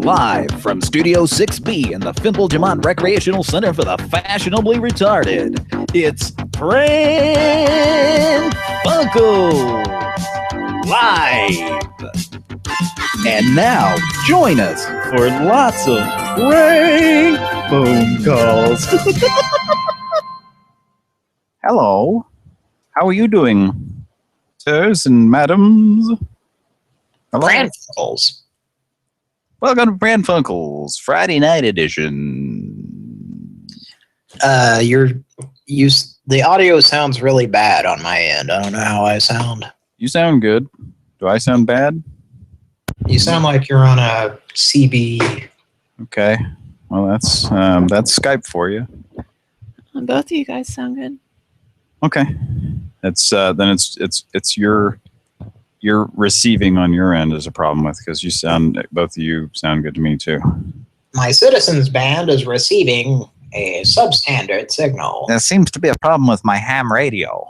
Live from Studio 6B in the Fimple Recreational Center for the Fashionably Retarded, it's Pran Funkels Live. And now, join us for lots of prank phone calls. Hello. How are you doing, sirs and madams? Hello? Pran Funkels. Welcome to Pran Funkels, Friday night edition. The audio sounds really bad on my end. I don't know how I sound. You sound good. Do I sound bad? You sound like you're on a CB. Okay. Well, that's Skype for you. Both of you guys sound good. Okay. That's then it's your receiving on your end is a problem with, because both of you sound good to me too. My Citizens band is receiving a substandard signal. There seems to be a problem with my ham radio.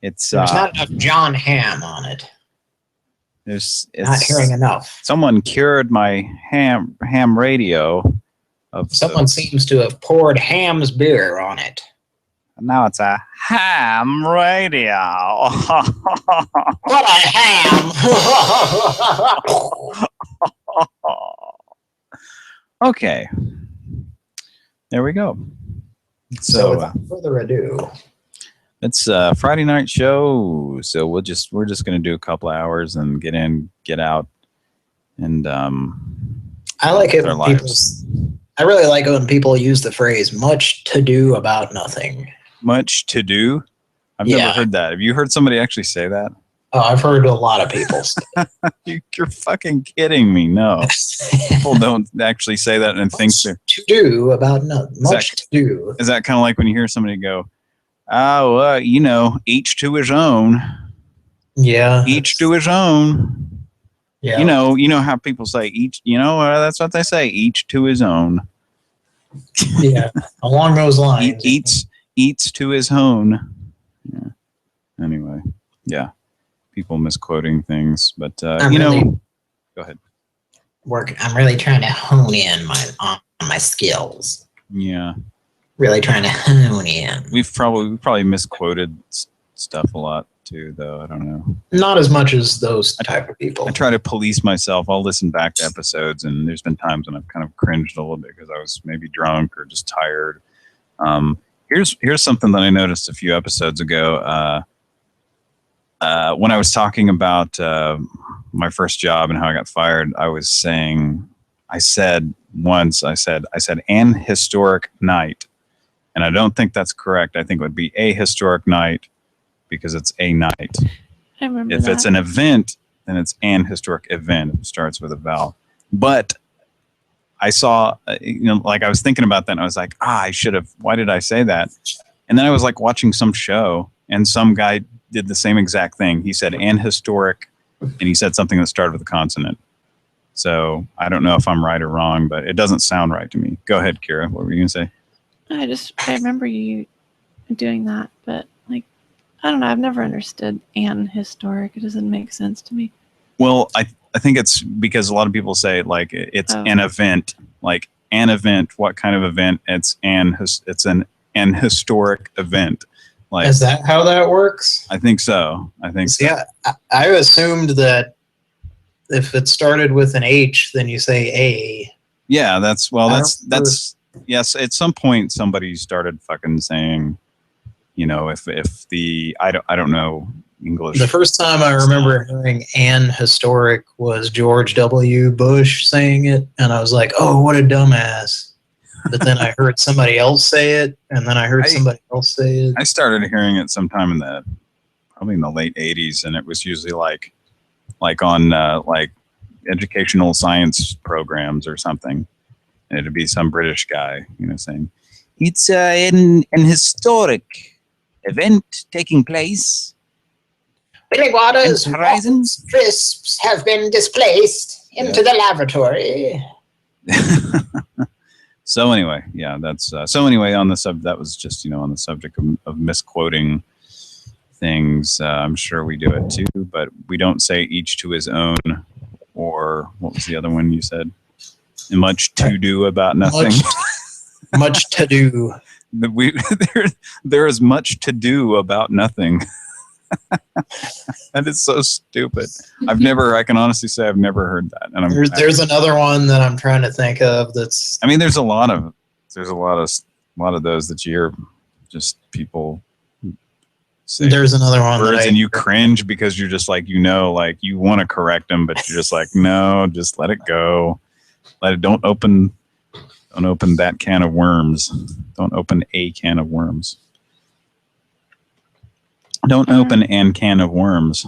There's not enough John Ham on it. It's not hearing enough. Someone cured my ham radio. Someone seems to have poured Ham's beer on it. Now it's a ham radio. What a ham! Okay. There we go. So without further ado, it's a Friday night show. So we're just going to do a couple hours and get in, get out, and I like it when I really like it when people use the phrase "much to do about nothing." Much to do? I've never heard that. Have you heard somebody actually say that? Oh, I've heard a lot of people say You're fucking kidding me. No. People don't actually say that and think they're... to do about nothing. Much to do. Is that kind of like when you hear somebody go, oh, each to his own. Yeah. Each to his own. Yeah. You know how people say each, that's what they say, each to his own. Yeah. Along those lines. Eats to his own. Yeah. Anyway, yeah. People misquoting things, but go ahead. I'm really trying to hone in on my skills. Yeah. Really trying to hone in. We've probably misquoted stuff a lot too, though. I don't know. Not as much as those type of people. I try to police myself. I'll listen back to episodes, and there's been times when I've kind of cringed a little bit because I was maybe drunk or just tired. Here's something that I noticed a few episodes ago. When I was talking about my first job and how I got fired, I said an historic night. And I don't think that's correct. I think it would be a historic night because it's a night. I remember If it's an event, then it's an historic event. It starts with a vowel. But I saw, I was thinking about that, and I was like, why did I say that? And then I was like watching some show, and some guy did the same exact thing. He said an historic, and he said something that started with a consonant. So I don't know if I'm right or wrong, but it doesn't sound right to me. Go ahead, Kira. What were you going to say? I remember you doing that, but I don't know. I've never understood an historic. It doesn't make sense to me. Well, I think it's because a lot of people say it's an event, like an event. What kind of event? It's an historic event. Like, is that how that works? I think so. Yeah, I assumed that if it started with an H, then you say a. Yeah, that's yes. At some point, somebody started fucking saying, if the I don't know English. The first time I remember hearing "an historic" was George W. Bush saying it, and I was like, "Oh, what a dumbass!" But then I heard somebody else say it, and then I heard somebody else say it. I started hearing it sometime probably in the late '80s, and it was usually like on educational science programs or something. And it'd be some British guy, saying, "It's an historic event taking place. Billy Waters' horizons crisps have been displaced into the lavatory." So anyway, yeah, that's so anyway on the that was just on the subject of misquoting things. I'm sure we do it too, but we don't say each to his own, or what was the other one you said? Much to do about nothing. Much to do. There is much to do about nothing. That is so stupid. I can honestly say I've never heard that. And There's another one that I'm trying to think of that's. I mean, there's a lot of those that you hear just people say There's another one words and you cringe because you're just like, you want to correct them, but you're just like, no, just let it go. Don't open that can of worms. Don't open a can of worms. Don't open an can of worms.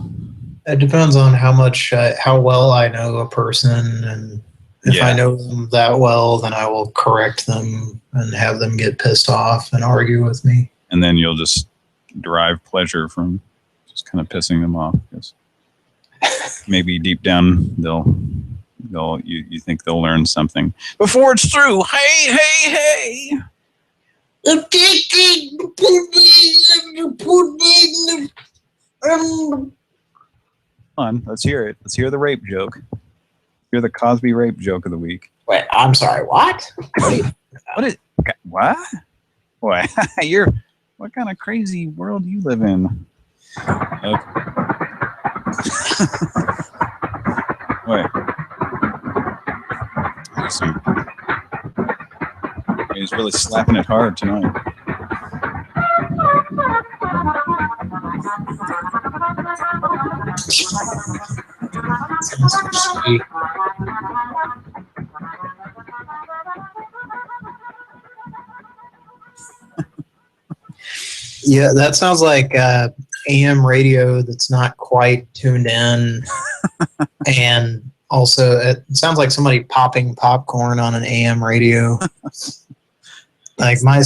It depends on how well I know a person, and if I know them that well, then I will correct them and have them get pissed off and argue with me. And then you'll just derive pleasure from just kind of pissing them off, because maybe deep down you think they'll learn something before it's through. Hey. Come on, let's hear it. Let's hear the rape joke. Hear the Cosby rape joke of the week. Wait, I'm sorry, what? What? What? What kind of crazy world do you live in? Okay. Wait. He's really slapping it hard tonight. Yeah, that sounds like AM radio that's not quite tuned in. And also, it sounds like somebody popping popcorn on an AM radio. Like my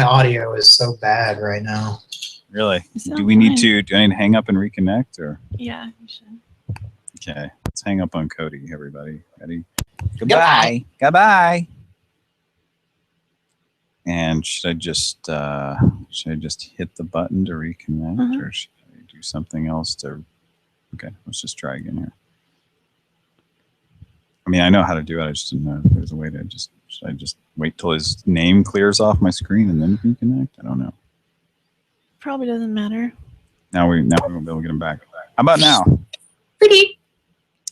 audio is so bad right now. Really? Do I need to hang up and reconnect, or? Yeah, you should. Okay, let's hang up on Cody, everybody. Ready? Goodbye. Goodbye. And should I just hit the button to reconnect, or should I do something else to? Okay, let's just try again here. I mean, I know how to do it. I just didn't know if there's a way to should I just wait till his name clears off my screen and then reconnect? I don't know. Probably doesn't matter. Now we won't be able to get him back. How about now? Pretty.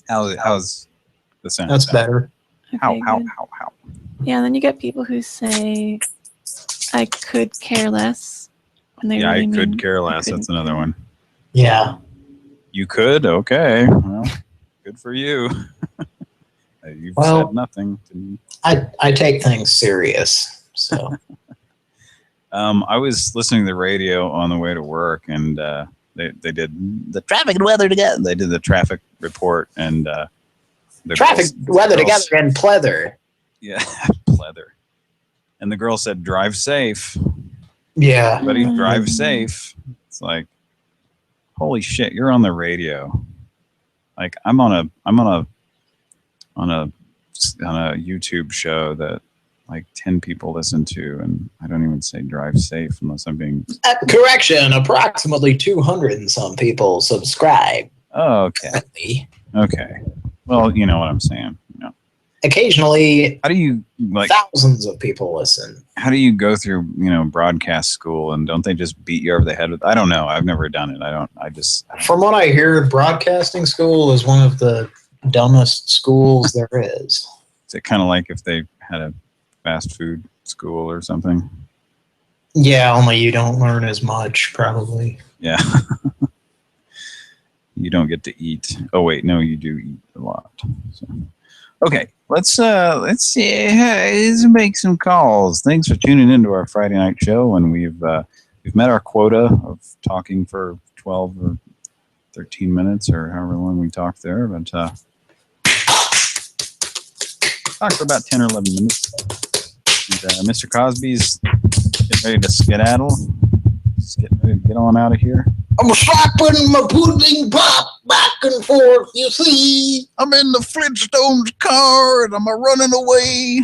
How's the sound? That's better. Okay, How? good. Yeah, and then you get people who say, "I could care less." When they really I could mean, care less. That's another one. Yeah. You could? Okay. Well, good for you. You've said nothing to me. I take things serious, so. I was listening to the radio on the way to work, and they did the traffic and weather together. They did the traffic report, and traffic weather together and pleather. Yeah, pleather. And the girl said, "Drive safe." Yeah, everybody, drive safe. It's like, holy shit, you're on the radio. Like I'm on a YouTube show that like 10 people listen to, and I don't even say drive safe unless I'm being... Correction, approximately 200 and some people subscribe. Oh, okay. Okay. Well, you know what I'm saying. You know. Occasionally, how do you like thousands of people listen? How do you go through, broadcast school, and don't they just beat you over the head with? I don't know. I've never done it. From what I hear, broadcasting school is one of the dumbest schools there is. Is it kind of like if they had a fast food school or something? Yeah, only you don't learn as much, probably. Yeah. You don't get to eat. Oh wait, no, you do eat a lot. So. Okay, let's make some calls. Thanks for tuning into our Friday night show, and we've met our quota of talking for 12 or 13 minutes or however long we talked there, but talked for about 10 or 11 minutes. And, Mr. Cosby's getting ready to skedaddle. Just getting ready to get on out of here. I'm slapping my pudding pop back and forth, you see. I'm in the Flintstones car and I'm running away.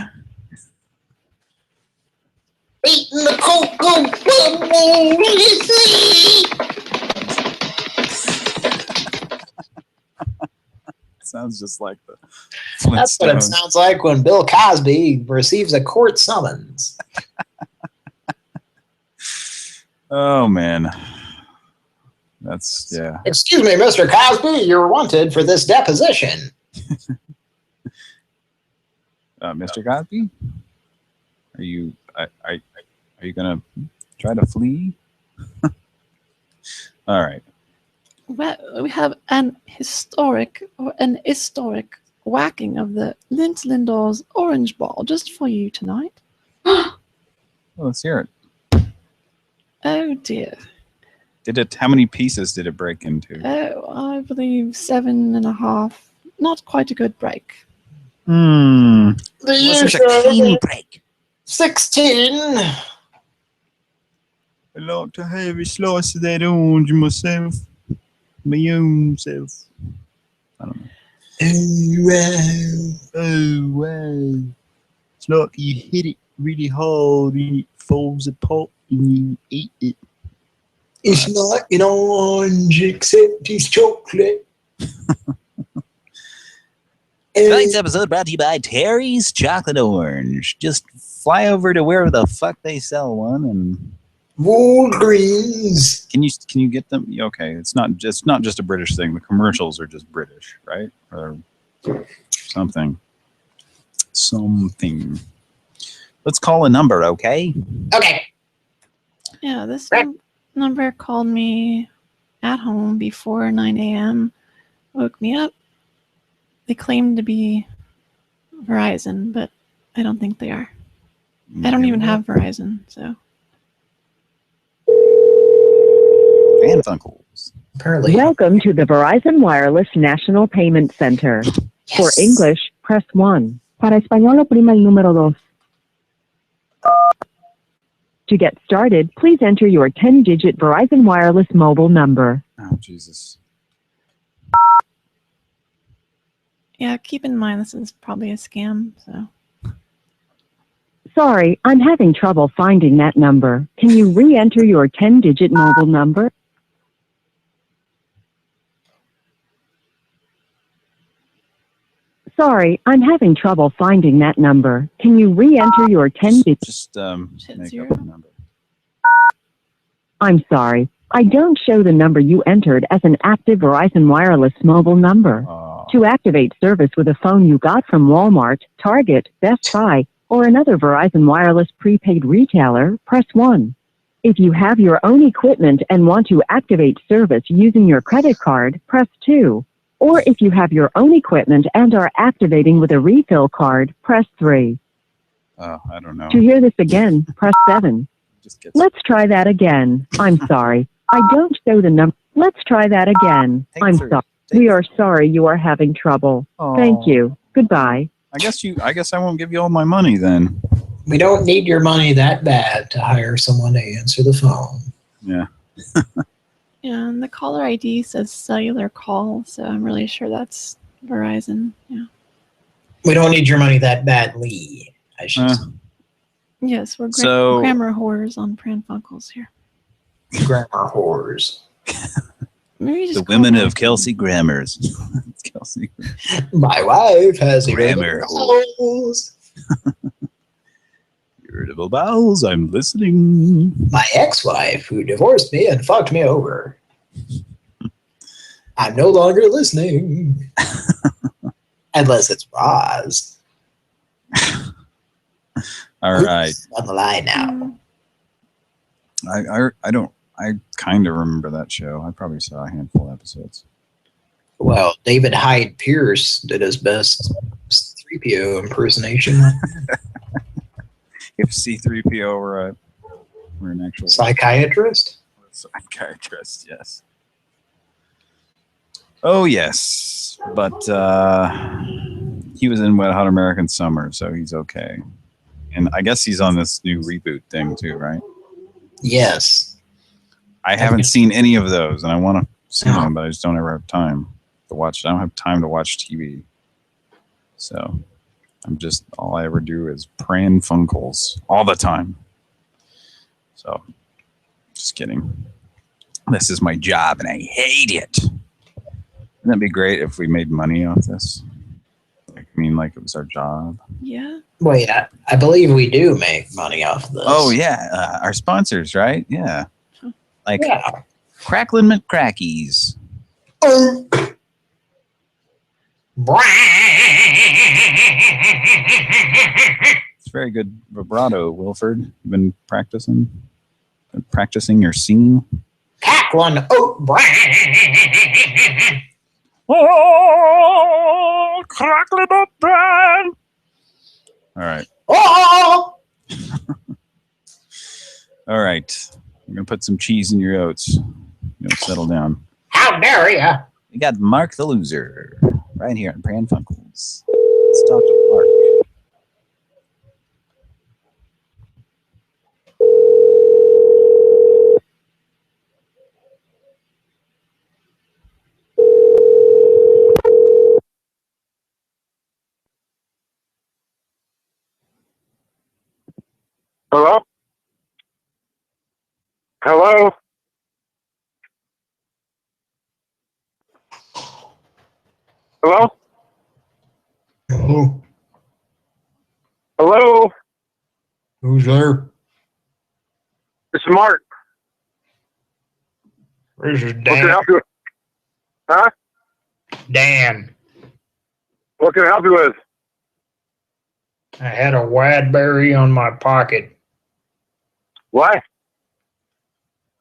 Eating the cocoa bubble, you see. sounds just like the That's what it Flintstones. sounds like when Bill Cosby receives a court summons. Oh man, that's yeah. Excuse me, Mr. Cosby, you're wanted for this deposition. Mr. Cosby, are you gonna try to flee? All right. Well, we have an historic whacking of the Lint Lindor's orange ball just for you tonight. Well, let's hear it. Oh dear. How many pieces did it break into? Oh, I believe 7.5. Not quite a good break. The Wasn't usual a clean break. 16. I like to have a slice of that orange myself. My own self. I don't know. Oh, wow. Oh, wow. It's like you hit it really hard and it falls apart and you eat it. It's not an orange except it's chocolate. Tonight's episode brought to you by Terry's Chocolate Orange. Just fly over to wherever the fuck they sell one and Walgreens. can you get them? Okay, it's not just a British thing. The commercials are just British, right? Or something. Let's call a number, okay? Okay. Yeah, this number called me at home before 9 a.m. Woke me up. They claim to be Verizon, but I don't think they are. I don't even have Verizon, so. Pran Funkels. Apparently. Welcome to the Verizon Wireless National Payment Center. For English, press 1. Para español, oprima el número 2. To get started, please enter your 10-digit Verizon Wireless mobile number. Oh, Jesus. Yeah, keep in mind this is probably a scam, so. Sorry, I'm having trouble finding that number. Can you re-enter your 10-digit mobile number? Sorry, I'm having trouble finding that number. Can you re-enter your 10-digit? Just Hit make 0. up a number. I'm sorry. I don't show the number you entered as an active Verizon Wireless mobile number. To activate service with a phone you got from Walmart, Target, Best Buy, or another Verizon Wireless prepaid retailer, press 1. If you have your own equipment and want to activate service using your credit card, press 2. Or if you have your own equipment and are activating with a refill card, press 3. I don't know. To hear this again, press 7. Let's try that again. I'm sorry. I don't show the number. Let's try that again. I'm sorry. We are sorry you are having trouble. Thank you. Goodbye. I guess I won't give you all my money then. We don't need your money that bad to hire someone to answer the phone. Yeah. Yeah, and the caller ID says cellular call, so I'm really sure that's Verizon. Yeah. We don't need your money that badly, I should say. Yes, we're So- grammar whores on Pran Funkels here. Grammar whores. Maybe just The call women back. of Kelsey Grammars. Kelsey. My wife has Grammar holes. Irritable bowels, I'm listening. My ex-wife, who divorced me and fucked me over. I'm no longer listening. Unless it's Roz. All right. Who's on the line now. I kind of remember that show. I probably saw a handful of episodes. Well, David Hyde Pierce did his best 3PO impersonation. If C-3PO were an actual Psychiatrist? psychiatrist, yes. Oh, yes. But he was in Wet Hot American Summer, so he's okay. And I guess he's on this new reboot thing too, right? Yes. I haven't seen any of those, and I want to see Oh. them, but I just don't ever have time to watch. I don't have time to watch TV. So all I ever do is Pran Funkels all the time. So, just kidding. This is my job, and I hate it. Wouldn't that be great if we made money off this? I mean, like it was our job. Yeah. Wait, I believe we do make money off of this. Oh yeah, our sponsors, right? Yeah, like Yeah. Cracklin' McCrackies. It's very good vibrato, Wilford. You've been practicing your scene. Cackling oat bran. Oh, crackling up bran. All right. Oh! All right. I'm going to put some cheese in your oats. You'll settle down. How dare ya? We got Mark the Loser right here on Pran Funkels. Let's talk to Mark. Hello? Hello? Hello? Hello? Hello? Who's there? It's Mark. This is What can I Dan. help you with? Huh? Dan. What can I help you with? I had a Wadberry on my pocket. What?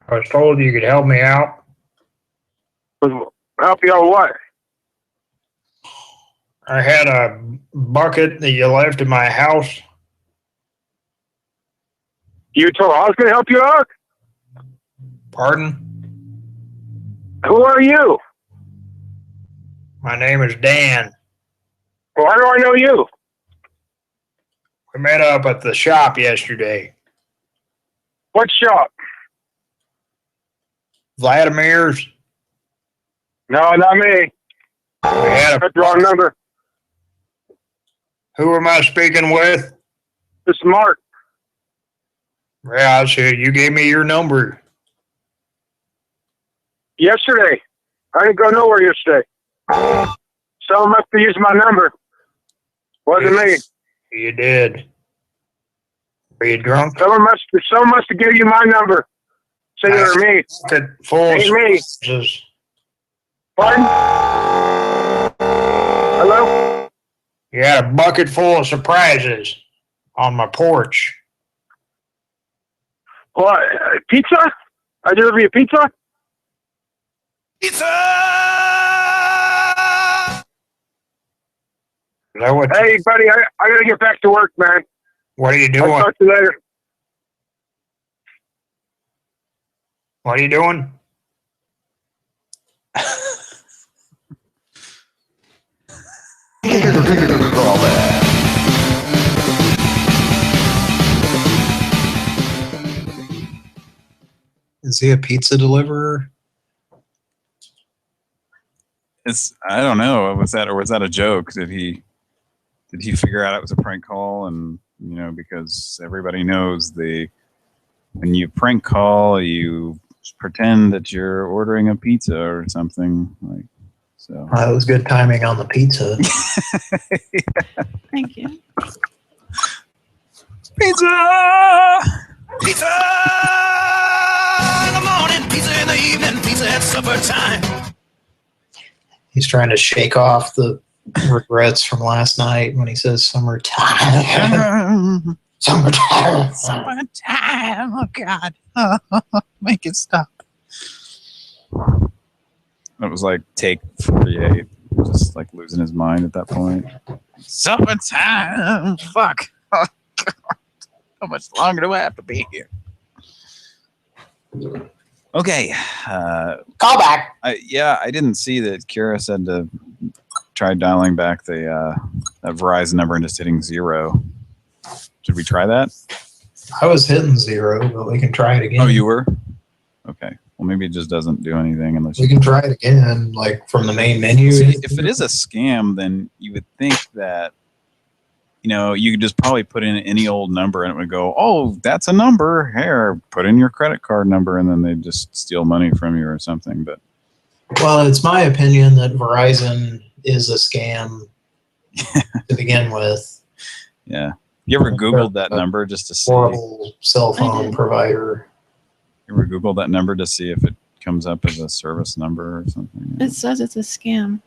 I was told you could help me out. Help you out with what? I had a bucket that you left in my house. You told I was going to help you out? Pardon? Who are you? My name is Dan. Well, how do I know you? We met up at the shop yesterday. What shop? Vladimir's. No, not me. We had That's the wrong number. Who am I speaking with? It's Mark. Yeah, I said you gave me your number. Yesterday. I didn't go nowhere yesterday. Someone must have used my number. Wasn't me. You did. Were you drunk? Someone must have given you my number. Say it or me. Bucket full of Ain't me. surprises. Pardon? Hello? You had a bucket full of surprises on my porch. What? Pizza? I deliver you pizza? Pizza! Is that what? Hey, buddy, I gotta get back to work, man. What are you I'll doing? talk to you later. What are you doing? Is he a pizza deliverer? I don't know. Was that a joke? Did he figure out it was a prank call? And because everybody knows when you prank call, you pretend that you're ordering a pizza or something like. So Well, that was good timing on the pizza. Thank you. Pizza! Pizza in the morning, pizza in the evening, pizza at supper time. He's trying to shake off the regrets from last night when he says summertime. Summertime. Summertime. Oh God. Make it stop. It was like take 48. Just like losing his mind at that point. Summertime. Fuck. Oh, God. How much longer do I have to be here? Okay. Call back. I didn't see that Kira said to try dialing back that Verizon number and just hitting 0. Should we try that? I was hitting 0, but we can try it again. Oh, you were? Okay. Well, maybe it just doesn't do anything unless We can try it again, like from the main menu. See, if it is a scam, then you would think that, you could just probably put in any old number and it would go, oh, that's a number. Here, put in your credit card number, and then they'd just steal money from you or something. But Well, it's my opinion that Verizon is a scam to begin with. Yeah. You ever Googled that number just to see? Horrible cell phone provider. You ever Googled that number to see if it comes up as a service number or something? It says it's a scam.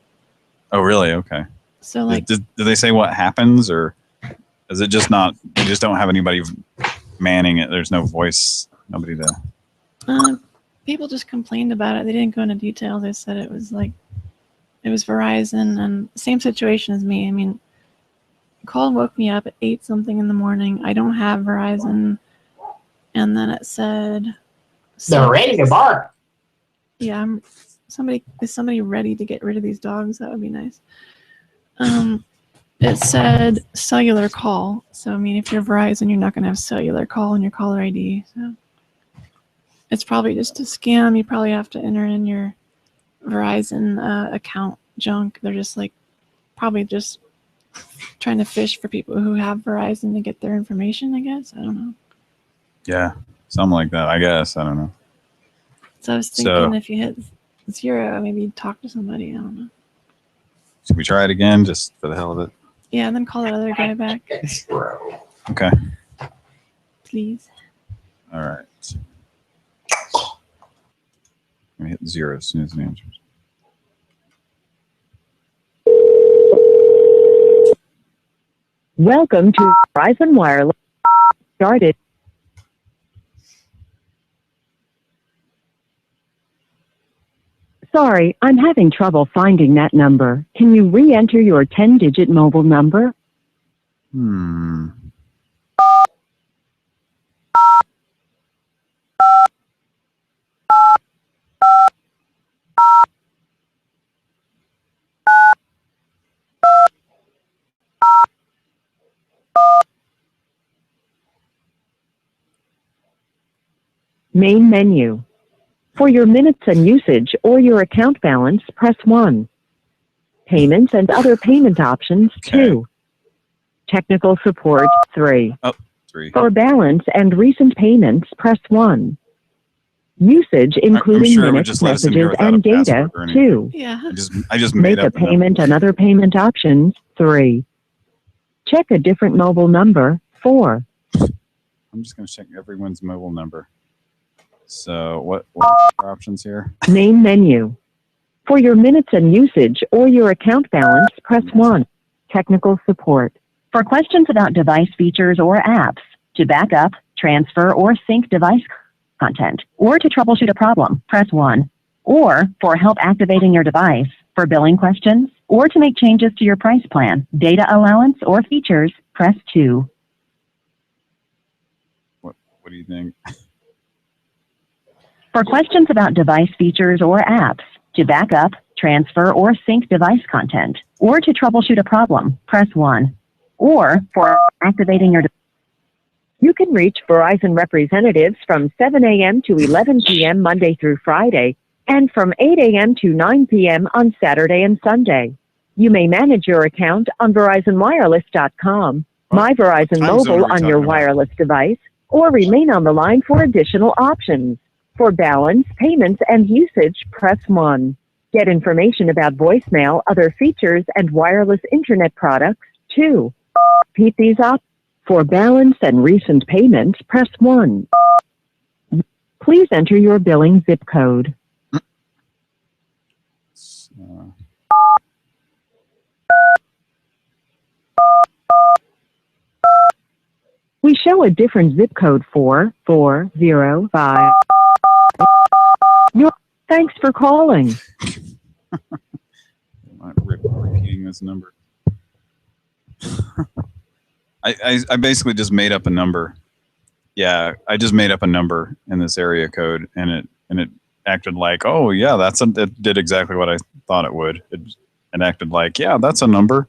Oh, really? Okay. So like, do they say what happens, or is it just not? You just don't have anybody manning it. There's no voice. Nobody to. People just complained about it. They didn't go into detail. They said it was Verizon, and same situation as me. I mean, call woke me up at 8 something in the morning. I don't have Verizon, and then it said they're ready to bark. Yeah, is somebody ready to get rid of these dogs? That would be nice. It said cellular call. So I mean, if you're Verizon, you're not going to have cellular call in your caller ID. So it's probably just a scam. You probably have to enter in your Verizon account junk. They're just probably just trying to fish for people who have Verizon to get their information, I guess. I don't know. Yeah, something like that, I guess. I don't know. So I was thinking if you hit 0, maybe you'd talk to somebody. I don't know. Should we try it again just for the hell of it? Yeah, and then call that other guy back. Okay. Please. All right. I'm going to hit 0 as soon as it answers. Welcome to Verizon Wireless. Started. Sorry, I'm having trouble finding that number. Can you re-enter your 10-digit mobile number? Main menu. For your minutes and usage or your account balance, press 1. Payments and other payment options, 2. Technical support, 3. Oh, 3. For balance and recent payments, press 1. Usage, including sure minutes, messages, and data, 2. Yeah. I just made Make up a payment and other payment options, 3. Check a different mobile number, 4. I'm just going to check everyone's mobile number. So what are our options here? Main menu. For your minutes and usage or your account balance, press 1. Technical support. For questions about device features or apps, to back up, transfer, or sync device content, or to troubleshoot a problem, press 1. Or for help activating your device, for billing questions, or to make changes to your price plan, data allowance, or features, press 2. What do you think? For questions about device features or apps, to back up, transfer, or sync device content, or to troubleshoot a problem, press 1. Or for activating your device. You can reach Verizon representatives from 7 a.m. to 11 p.m. Monday through Friday, and from 8 a.m. to 9 p.m. on Saturday and Sunday. You may manage your account on VerizonWireless.com, My Verizon Mobile on your wireless device, or remain on the line for additional options. For balance, payments, and usage, press 1. Get information about voicemail, other features, and wireless internet products, 2. Repeat these up. For balance and recent payments, press 1. Please enter your billing zip code. We show a different zip code for 405. Thanks for calling. I'm not repeating this number. I basically just made up a number. Yeah, I just made up a number in this area code, and it acted like, oh yeah, it did exactly what I thought it would. It acted like, yeah, that's a number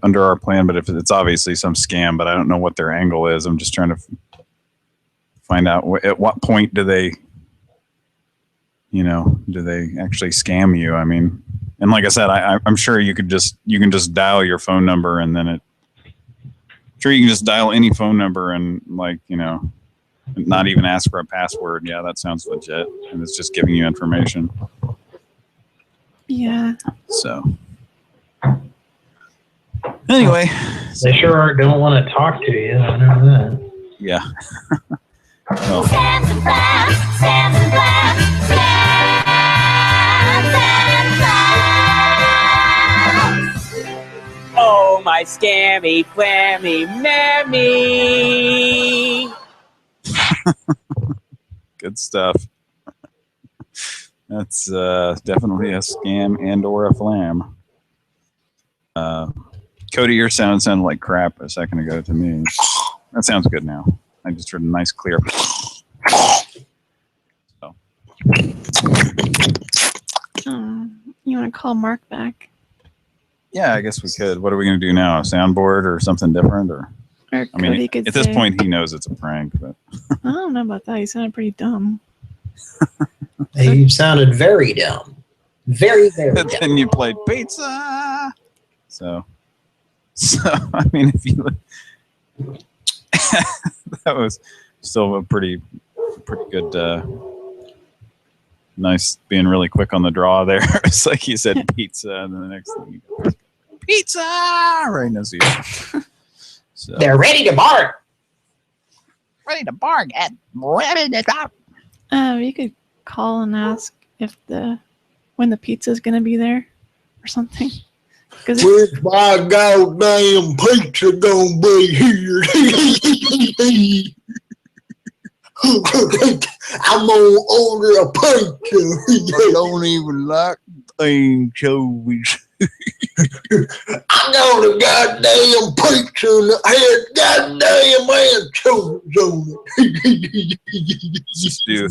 under our plan, but if it's obviously some scam, but I don't know what their angle is. I'm just trying to find out at what point do they actually scam you? I mean, and like I said, I'm sure you can just dial your phone number, and then you can just dial any phone number and Not even ask for a password. Yeah, that sounds legit. And it's just giving you information. Yeah. So anyway, They sure don't want to talk to you. I know that. yeah. Well, Scams and plans, scams and plans, scams and plans. Oh, my scammy, clammy, mammy. good stuff. That's definitely a scam and or a flam. Cody, your sound sounded like crap a second ago to me. That sounds good now. I just heard a nice clear. So. You want to call Mark back? Yeah, I guess we could. What are we going to do now? A soundboard or something different? Or I mean, Cody could at this say- point, he knows it's a prank. But I don't know about that. You sounded pretty dumb. You sounded very dumb. Very, very dumb. then you played pizza. So I mean, if you that was still a pretty good. Nice being really quick on the draw there. It's like you said pizza, and then the next thing you go, pizza right in his ear. So, They're ready to bark. ready to bargain. Ready to go. You could call and ask if when the pizza's gonna be there or something. Because Where's my goddamn pizza gonna be here? I'm gonna order a pizza. I don't even like anchovies. I got a goddamn pizza and it had goddamn anchovies on it. Let's just do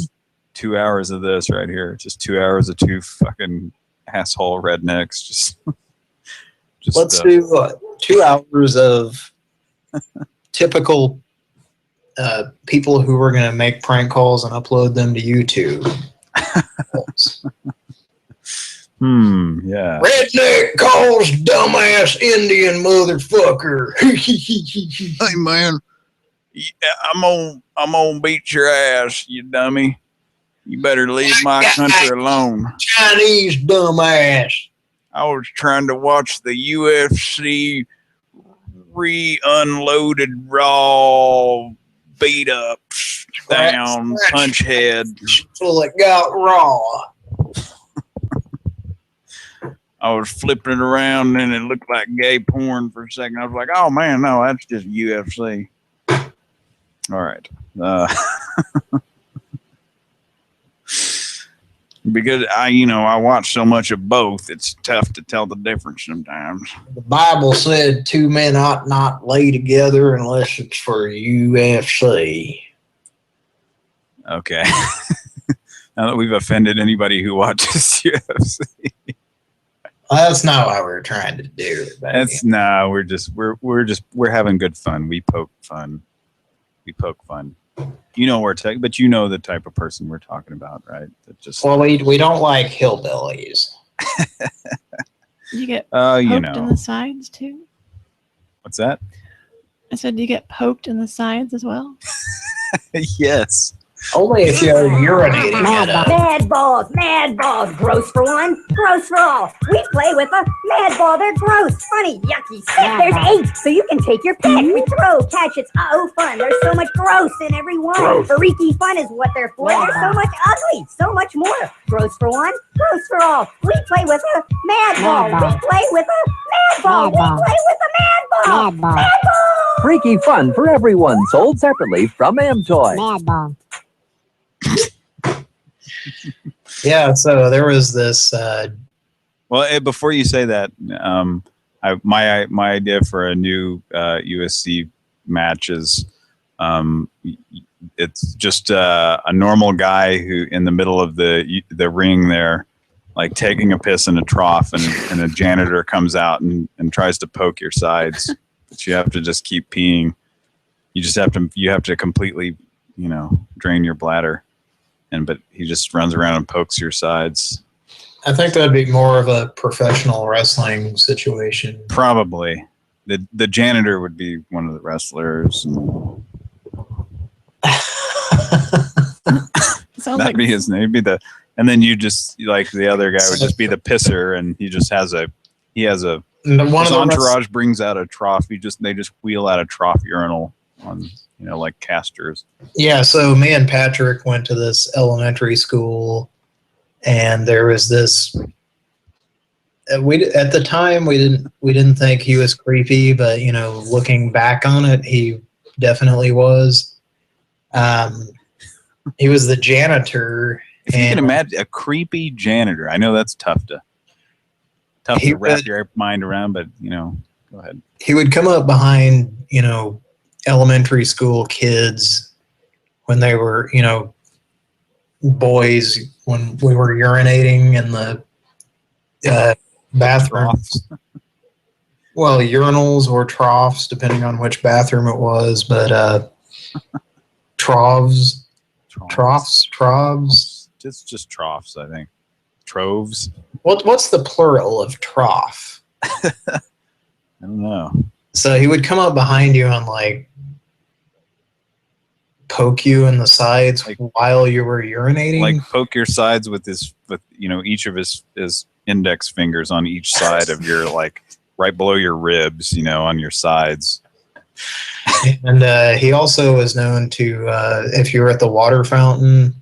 2 hours of this right here. Just 2 hours of two fucking asshole rednecks. Just Let's do 2 hours of typical people who are going to make prank calls and upload them to YouTube. Yeah. Redneck calls dumbass Indian motherfucker. Hey man, I'm gonna beat your ass, you dummy. You better leave my country alone. Chinese dumbass. I was trying to watch the UFC re-unloaded raw beat ups down punch head. Well, it got raw. I was flipping it around and it looked like gay porn for a second. I was like, oh man, no, that's just UFC. All right. Because I watch so much of both, it's tough to tell the difference sometimes. The Bible said two men ought not lay together unless it's for UFC. Okay. Now that we've offended anybody who watches UFC. Well, that's not what we're trying to do. We're having good fun. We poke fun. You know but you know the type of person we're talking about, right? That just we don't like hillbillies. you get poked you in know. the sides too. What's that? I said you get poked in the sides as well. Yes. Only if you're urinating it up. Mad balls, gross for one, gross for all. We play with a mad ball, they're gross, funny, yucky, sick. There's 8, so you can take your pick. We throw, catch, it's fun. There's so much gross in every one. Freaky fun is what they're for. There's so much ugly, so much more. Gross for one, gross for all. We play with a mad ball. We play with a mad ball. We play with a mad ball. Mad ball. Freaky fun for everyone, sold separately from Amtoy. Mad ball. Yeah, so there was this. Well, before you say that, my idea for a new USC match is it's just a normal guy who in the middle of the ring there, like taking a piss in a trough, and a janitor comes out and tries to poke your sides, but you have to just keep peeing. You have to completely, drain your bladder. But he just runs around and pokes your sides. I think that'd be more of a professional wrestling situation. Probably. The janitor would be one of the wrestlers. Sounds That'd like be his name. Be the, and then you just like the other guy would just be the pisser, and he just has a his entourage brings out a trough. They just wheel out a trough urinal on like casters. Yeah, so me and Patrick went to this elementary school, and there was this. We at the time we didn't think he was creepy, but looking back on it, he definitely was. He was the janitor. If you can imagine a creepy janitor, I know that's tough to wrap your mind around, but go ahead. He would come up behind elementary school kids when they were boys when we were urinating in the bathrooms. Well, urinals or troughs, depending on which bathroom it was, but troughs. Just troughs, I think. Troves. What's the plural of trough? I don't know. So he would come up behind you and poke you in the sides while you were urinating. Like poke your sides with each of his index fingers on each side of your right below your ribs, on your sides. And he also was known to, if you were at the water fountain,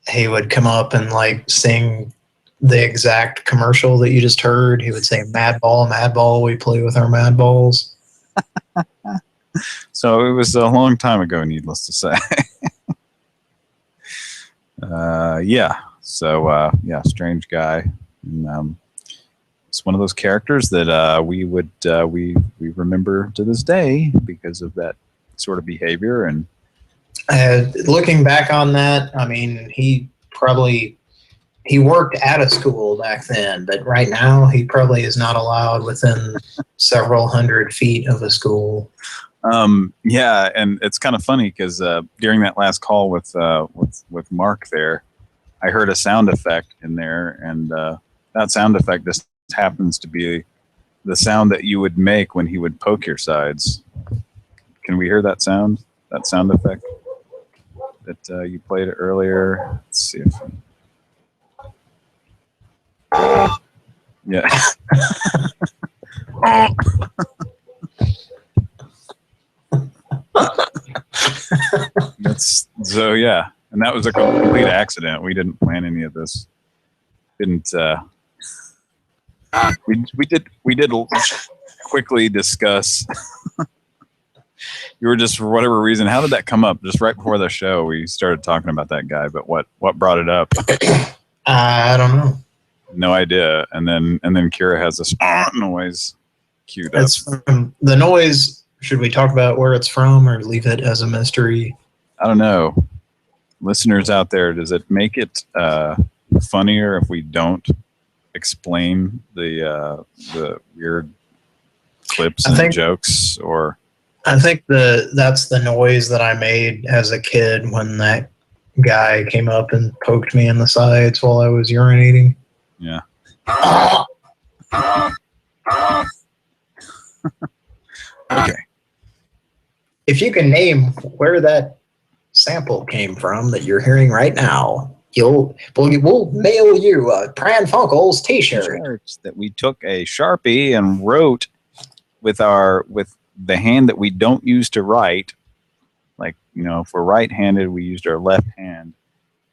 he would come up and sing the exact commercial that you just heard. He would say, "Mad ball, we play with our mad balls." So it was a long time ago, needless to say. Yeah. So strange guy. And, it's one of those characters that we remember to this day because of that sort of behavior. And looking back on that, I mean, he worked at a school back then, but right now he probably is not allowed within several hundred feet of a school. Yeah, and it's kind of funny because during that last call with Mark there, I heard a sound effect in there, and that sound effect just happens to be the sound that you would make when he would poke your sides. Can we hear that sound? That sound effect that you played earlier? Let's see if. Yeah. That's so yeah, and that was a complete accident. We didn't plan any of this. Didn't we did quickly discuss. You were just, for whatever reason, how did that come up? Just right before the show, we started talking about that guy. But what brought it up? I don't know. No idea. And then Kira has this noise queued up. It's from the noise. Should we talk about where it's from or leave it as a mystery? I don't know. Listeners out there, does it make it funnier if we don't explain the weird clips and jokes? Or I think that's the noise that I made as a kid when that guy came up and poked me in the sides while I was urinating. Yeah. Okay. If you can name where that sample came from that you're hearing right now, we'll mail you a Pran Funkels t-shirt. That we took a Sharpie and wrote with the hand that we don't use to write. If we're right-handed, we used our left hand,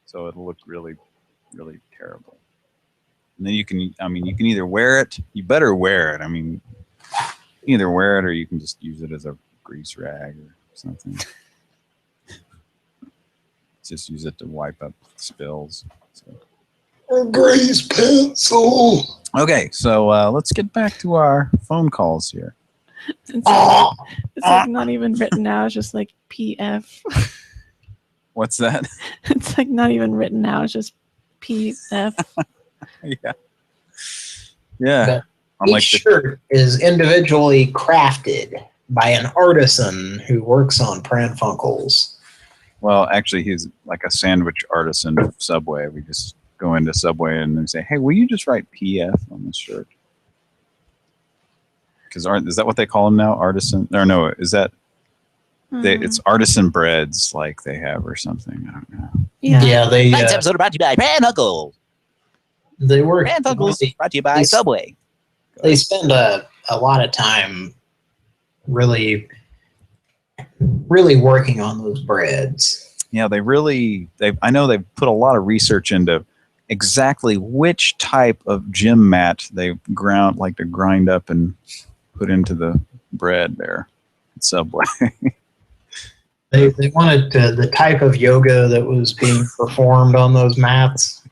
so it'll look really, really terrible. And then you can either wear it. You better wear it. I mean, either wear it or you can just use it as a grease rag or something. Just use it to wipe up spills. A grease pencil. Okay, so let's get back to our phone calls here. It's not even written out. It's just PF. What's that? It's not even written out. It's just PF. Yeah. Yeah. Each shirt is individually crafted by an artisan who works on Pran Funkels. Well, actually, he's like a sandwich artisan of Subway. We just go into Subway and then say, "Hey, will you just write PF on this shirt?" Because is that what they call him now? Artisan? Or no, is that? it's artisan breads like they have or something. I don't know. Yeah, they. Tonight's episode brought to you by Pran Funkels. They work. Pran Funkels brought to you by Subway. They spend a lot of time really working on those breads. Yeah, I know they've put a lot of research into exactly which type of gym mat they like to grind up and put into the bread there at Subway. They wanted the type of yoga that was being performed on those mats.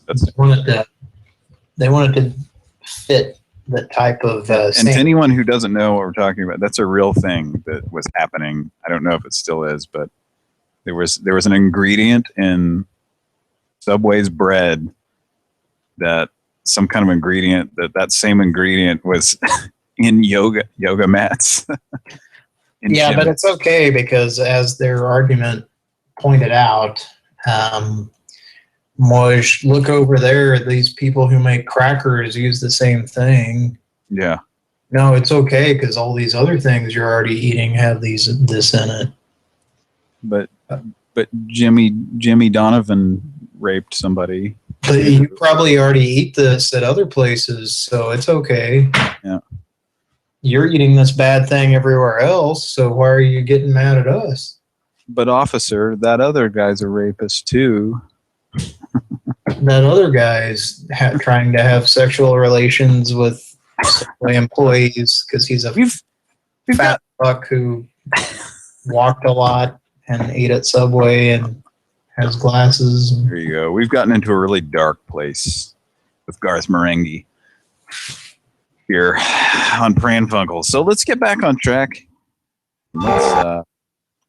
They wanted to fit the type of. And to anyone who doesn't know what we're talking about, that's a real thing that was happening. I don't know if it still is, but there was an ingredient in Subway's bread that some kind of ingredient that same ingredient was in yoga mats. Yeah, but it's okay because as their argument pointed out, Moj, look over there. These people who make crackers use the same thing. Yeah. No, it's okay because all these other things you're already eating have this in it. But Jimmy Donovan raped somebody. But you probably already eat this at other places, so it's okay. Yeah. You're eating this bad thing everywhere else, so why are you getting mad at us? But officer, that other guy's a rapist too. That other guy's trying to have sexual relations with Subway employees because he's a fat fuck who walked a lot and ate at Subway and has glasses. There you go. We've gotten into a really dark place with Garth Marenghi here on Pran Funkels. So let's get back on track.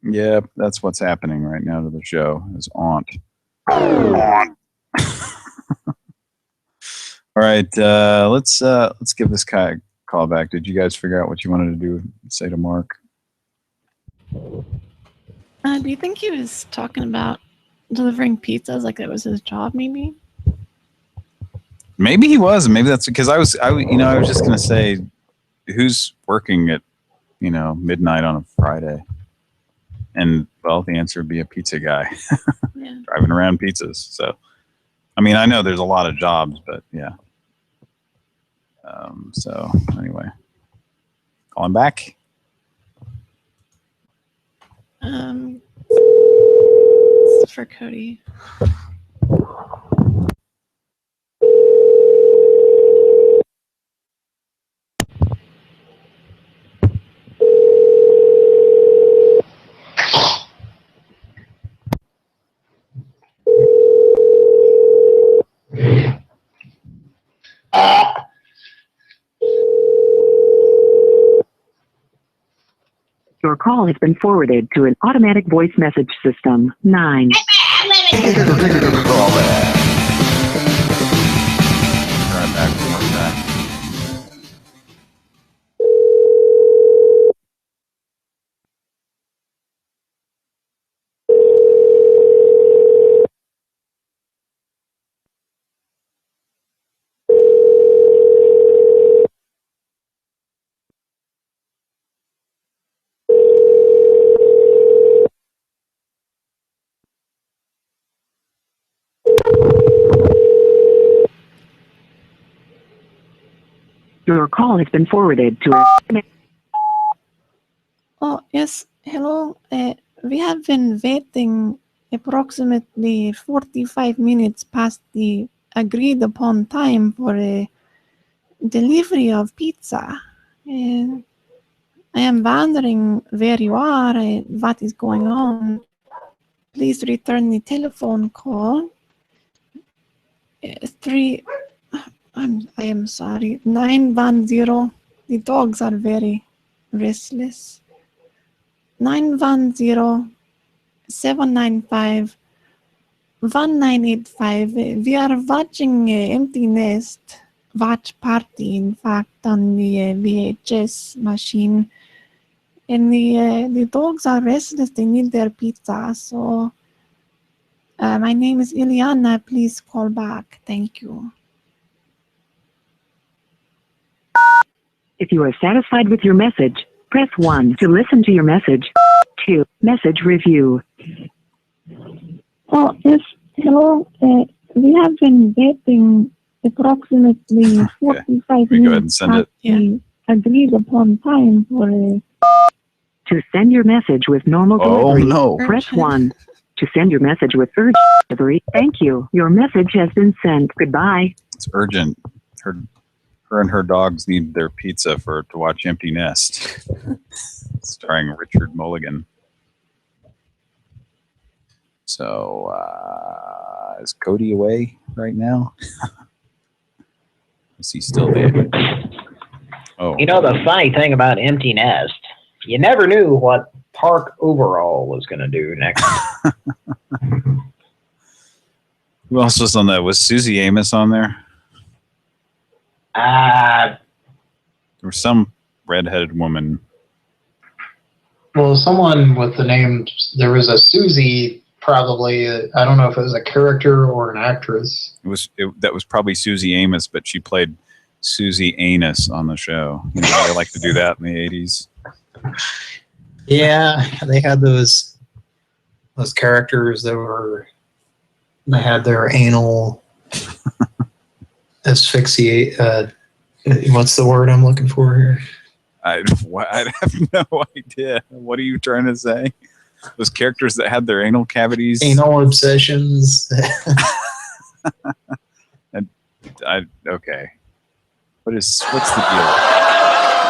Yeah, that's what's happening right now to the show. Is Aunt. All right, let's give this guy a call back. Did you guys figure out what you wanted to say to Mark? Do you think he was talking about delivering pizzas like it was his job, maybe? Maybe he was. Maybe that's because I was just gonna say, who's working at midnight on a Friday? And well, the answer would be a pizza guy. Yeah. Driving around pizzas. So, I mean, I know there's a lot of jobs, but yeah. So anyway, calling back. It's for Cody. Your call has been forwarded to an automatic voice message system. 9. Your call has been forwarded to a... Oh, yes. Hello. We have been waiting approximately 45 minutes past the agreed upon time for a delivery of pizza. I am wondering where you are, what is going on. Please return the telephone call. I am sorry. 910. The dogs are very restless. 910-795-1985. We are watching Empty Nest watch party, in fact, on the VHS machine. And the dogs are restless. They need their pizza. So my name is Ileana. Please call back. Thank you. If you are satisfied with your message, Press 1 to listen to your message. 2. Message review. Oh, yes. Hello. We have been dating approximately 45 We go ahead and minutes send it. the agreed upon time for To send your message with normal Oh, delivery, no. press 1. To send your message with urgent delivery, thank you. Your message has been sent. Goodbye. It's urgent. Her and her dogs need their pizza to watch Empty Nest. Starring Richard Mulligan. So, is Cody away right now? Is he still there? Oh. You know, the funny thing about Empty Nest, you never knew what Park Overall was going to do next. Who else was on that? Was Susie Amos on there? Uh, There was some redheaded woman. well, someone with the name, there was a Susie, probably, I don't know if it was a character or an actress. That was probably Susie Amos, but she played Susie Anus on the show. You know, they like to do that in the 80s. Yeah, they had those characters they had their anal asphyxiate. What's the word I'm looking for here? I have no idea. What are you trying to say? Those characters that had their anal cavities. Anal obsessions. Okay. What's the deal?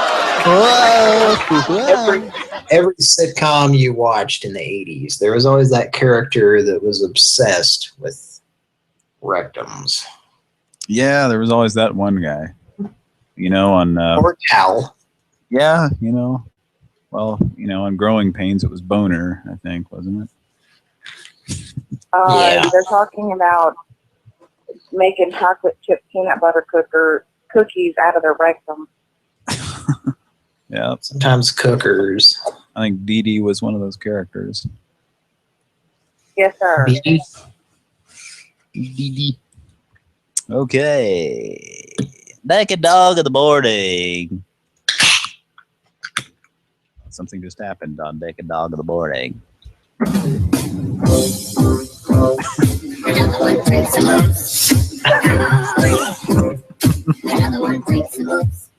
Every sitcom you watched in the 80s, there was always that character that was obsessed with rectums. Yeah, there was always that one guy. You know, on or gal. Yeah, you know. Well, you know, on Growing Pains, it was Boner, I think, wasn't it? Yeah. They're talking about making chocolate chip peanut butter cookies out of their rectum. Yeah. Sometimes cookers. I think Dee Dee was one of those characters. Yes, sir. Dee Dee. Okay. Naked dog in the morning. Something just happened on Naked Dog in the morning. Another one drinks some moves. Another one drinks some moves.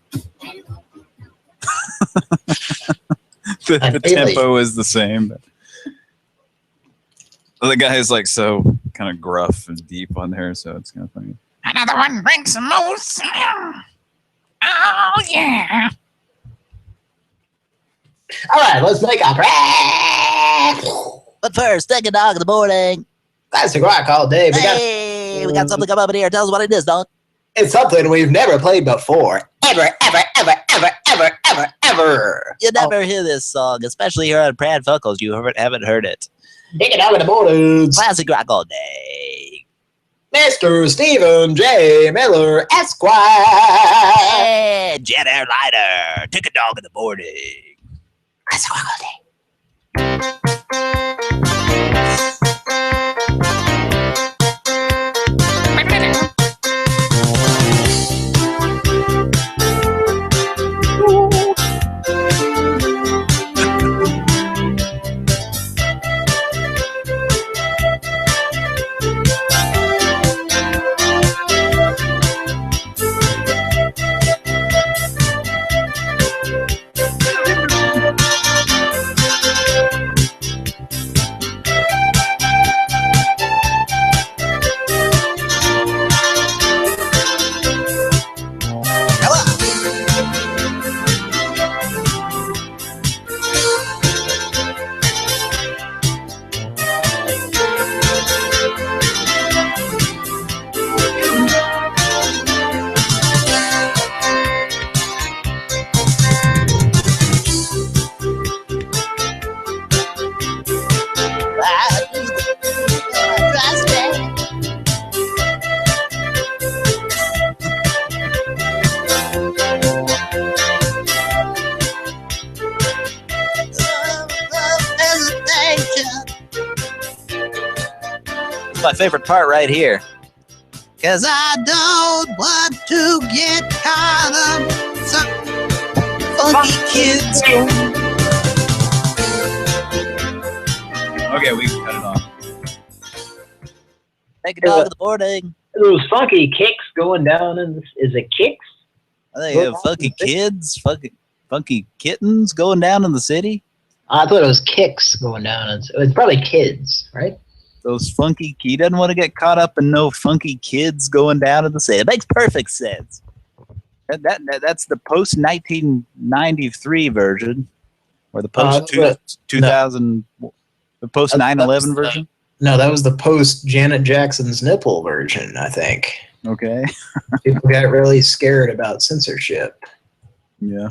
The tempo is the same. The guy is like so kind of gruff and deep on there, so it's kind of funny. Another one drinks some moves. Oh, yeah. All right, let's make a crack. But first, Naked Dog in the morning. Classic rock all day. We got something come up in here. Tell us what it is, dog. It's something we've never played before. Ever. You never hear this song, especially here on Pran Funkels. You haven't heard it. Naked Dog in the morning. Classic rock all day. Mr. Stephen J. Miller, Esquire. And Jet Airliner. Naked Dog in the morning. Classic rock all day. My favorite part right here. Cause I don't want to get caught up. funky kids. Okay, we can cut it off. Take a dog to the boarding. Those funky kicks going down in is it kicks? I think have funky kids, funky kittens going down in the city. I thought it was kicks going down. It's probably kids, right? Those funky he doesn't want to get caught up in no funky kids going down in the city. It makes perfect sense. That's the post 1993 version, or the post 2000, the post 9/11 version. No, that was the post Janet Jackson's nipple version, I think. Okay. People got really scared about censorship. Yeah.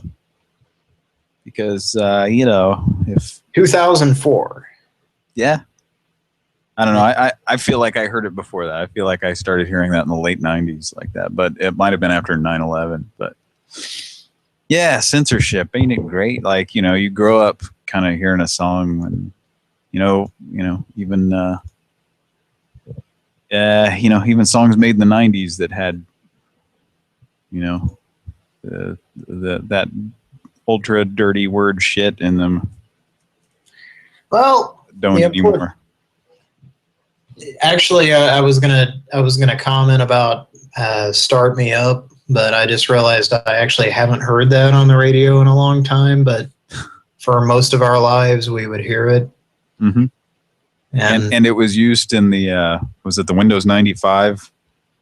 Because you know, if 2004. Yeah. I don't know. I feel like I heard it before that. I feel like I started hearing that in the late 90s like that, but it might have been after 9/11. But yeah, censorship, ain't it great? Like, you know, you grow up kind of hearing a song and you know, even even songs made in the 90s that had, you know, that ultra dirty word shit in them. Well, don't anymore. Actually, I was gonna comment about "Start Me Up," but I just realized I actually haven't heard that on the radio in a long time. But for most of our lives, we would hear it. Mm-hmm. And it was used in the was it the Windows 95?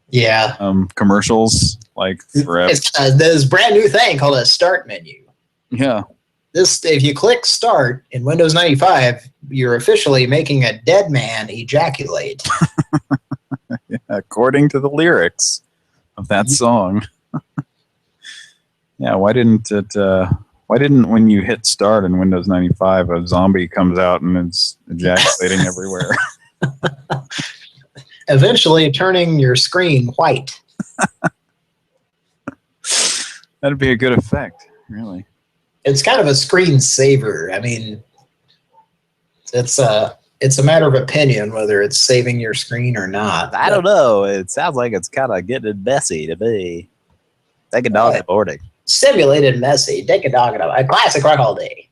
Yeah. Commercials like forever. It's this brand new thing called a Start menu. Yeah. If you click Start in Windows 95, you're officially making a dead man ejaculate. Yeah, according to the lyrics of that song. Yeah, why didn't when you hit Start in Windows 95, a zombie comes out and is ejaculating everywhere? Eventually turning your screen white. That'd be a good effect, really. It's kind of a screensaver. I mean, it's a matter of opinion whether it's saving your screen or not. I don't know. It sounds like it's kind of getting messy to me. Take a dog to the boarding. Simulated messy. Take a dog to a classic rock all day.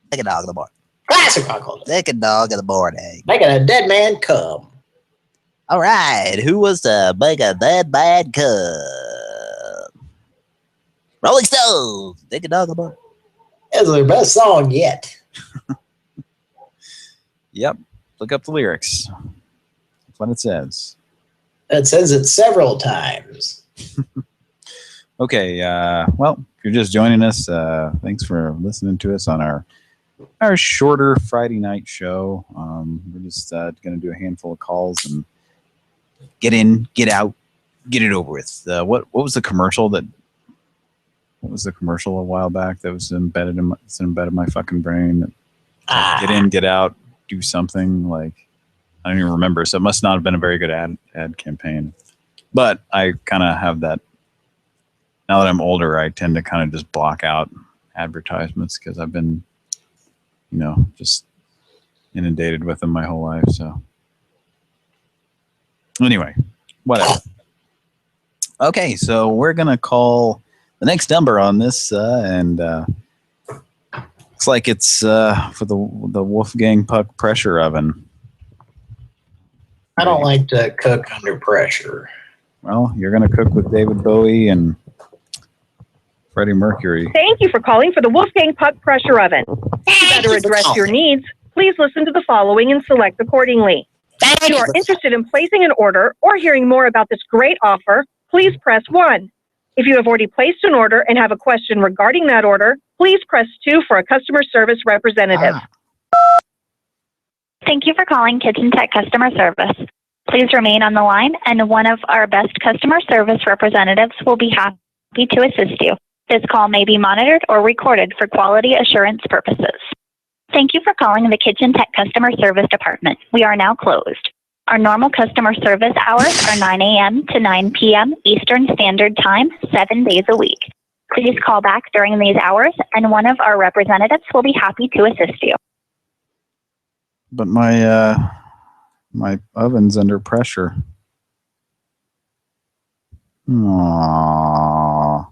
Take a dog to the boarding. Classic rock all day. Take a dog to the boarding. Making a dead man come. All right. Who was to make a dead man come? Rolling Stones. Take a dog to the boarding. It's their best song yet. Yep. Look up the lyrics. That's what it says. It says it several times. Okay. Well, if you're just joining us, thanks for listening to us on our shorter Friday night show. We're just going to do a handful of calls and get in, get out, get it over with. What was the commercial that? What was the commercial a while back that was embedded in my fucking brain? Get in, get out, do something. Like, I don't even remember. So it must not have been a very good ad campaign. But I kind of have that. Now that I'm older, I tend to kind of just block out advertisements because I've been, you know, just inundated with them my whole life. So anyway, whatever. Okay, so we're going to call the next number on this, and looks like it's for the Wolfgang Puck pressure oven. I don't like to cook under pressure. Well, you're going to cook with David Bowie and Freddie Mercury. Thank you for calling for the Wolfgang Puck pressure oven. To better address your needs, please listen to the following and select accordingly. If you are interested in placing an order or hearing more about this great offer, please press 1. If you have already placed an order and have a question regarding that order, please press 2 for a customer service representative. Thank you for calling Kitchen Tech Customer Service. Please remain on the line, and one of our best customer service representatives will be happy to assist you. This call may be monitored or recorded for quality assurance purposes. Thank you for calling the Kitchen Tech Customer Service Department. We are now closed. Our normal customer service hours are 9 a.m. to 9 p.m. Eastern Standard Time, 7 days a week. Please call back during these hours, and one of our representatives will be happy to assist you. But my oven's under pressure. Aww.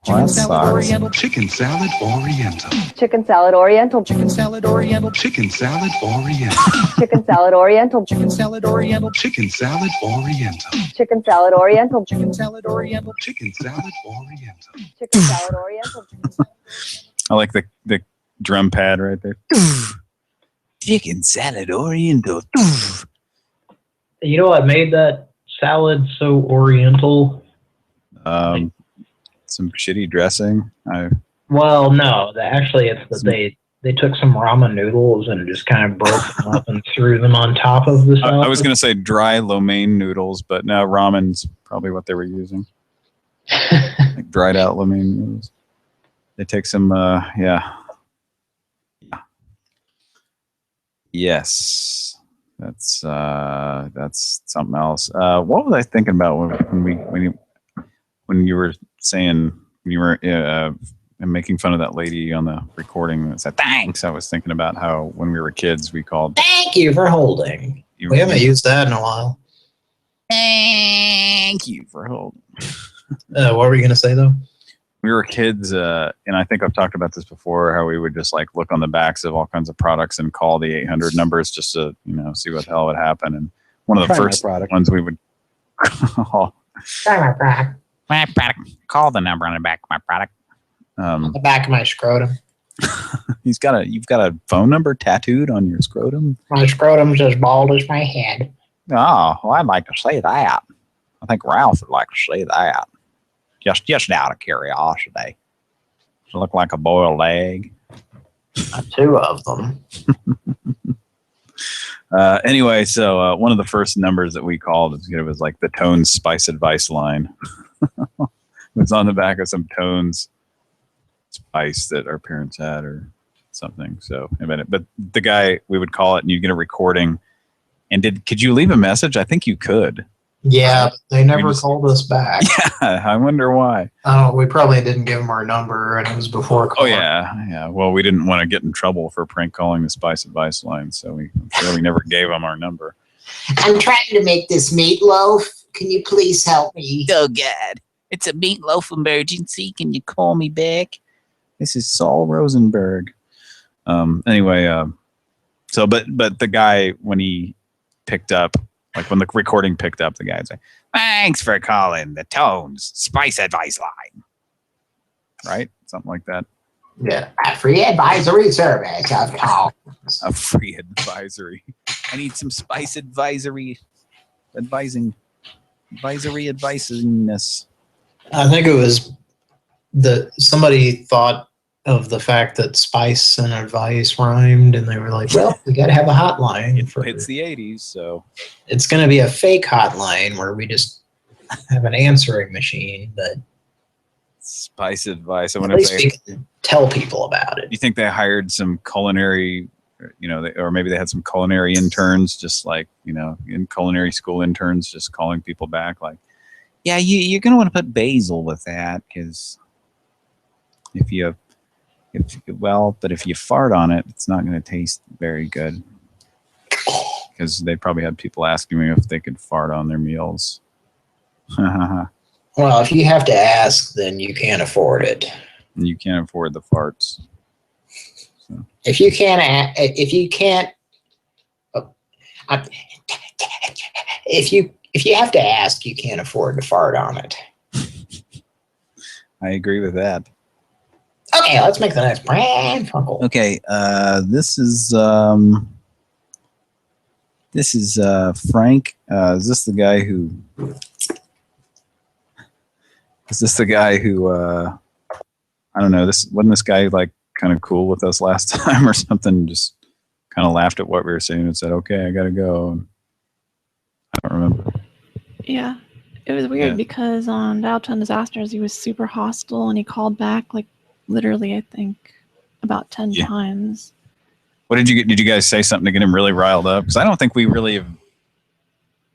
Did Well, that sucks. Chicken salad oriental. Chicken salad oriental. Chicken salad oriental. Chicken salad oriental. Chicken salad oriental. Chicken salad oriental. Chicken salad oriental. Chicken salad oriental. Chicken salad oriental. Chicken salad oriental. Chicken salad oriental. I like the drum pad right there. Chicken salad oriental. You know what made that salad so oriental? Some shitty dressing. Well, no. Actually, it's that they took some ramen noodles and just kind of broke them up and threw them on top of the salad. I was going to say dry lo mein noodles, but no, ramen's probably what they were using. Like dried out lo mein noodles. They take some, yeah. Yes, that's something else. What was I thinking about when you were saying when you were making fun of that lady on the recording that said thanks? I was thinking about how when we were kids we called thank you for holding. We haven't used that in a while. Thank you for holding. What were you gonna say though? We were kids, and I think I've talked about this before, how we would just like look on the backs of all kinds of products and call the 800 numbers just to, see what the hell would happen. And one of the first ones we would call. My product. My product. Call the number on the back of my product. On the back of my scrotum. You've got a phone number tattooed on your scrotum? My scrotum's as bald as my head. Oh, well, I'd like to say that. I think Ralph would like to say that. Just out of curiosity. Does it look like a boiled egg? Two of them. Anyway, so one of the first numbers that we called was like the Tones Spice Advice line. It was on the back of some Tones spice that our parents had or something. So, but the guy, we would call it and you'd get a recording. And could you leave a message? I think you could. Yeah, but they never called us back. Yeah, I wonder why. We probably didn't give them our number, and it was before calling. Oh, yeah. Well, we didn't want to get in trouble for prank calling the Spice Advice line, so I'm sure we never gave them our number. I'm trying to make this meatloaf. Can you please help me? Oh, God. It's a meatloaf emergency. Can you call me back? This is Saul Rosenberg. Anyway, so, but the guy, when he picked up, like when the recording picked up, the guy'd say, "Thanks for calling the Tones Spice Advice line." Right? Something like that. Yeah. A free advisory service of Tones. A free advisory. I need some spice advisingness. I think it was somebody thought of the fact that spice and advice rhymed, and they were like, well, we got to have a hotline. It's the 80s, so. It's going to be a fake hotline where we just have an answering machine, but. Spice advice. I At wonder least if we can tell people about it. You think they hired some culinary, or maybe they had some culinary interns, just like, in culinary school interns, just calling people back like, yeah, you're going to want to put basil with that because if you fart on it, it's not going to taste very good. Because they probably had people asking me if they could fart on their meals. Well, if you have to ask, then you can't afford it. And you can't afford the farts. So. If you have to ask, you can't afford to fart on it. I agree with that. Okay, let's make the next Pran Funkels. Okay, this is Frank. Is this the guy who? I don't know. Wasn't this guy like kind of cool with us last time or something? Just kind of laughed at what we were saying and said, "Okay, I gotta go." I don't remember. Yeah, it was weird because on Dial-Tone Disasters he was super hostile and he called back like literally I think about 10 times. What did you get? Did you guys say something to get him really riled up? Because I don't think we really have.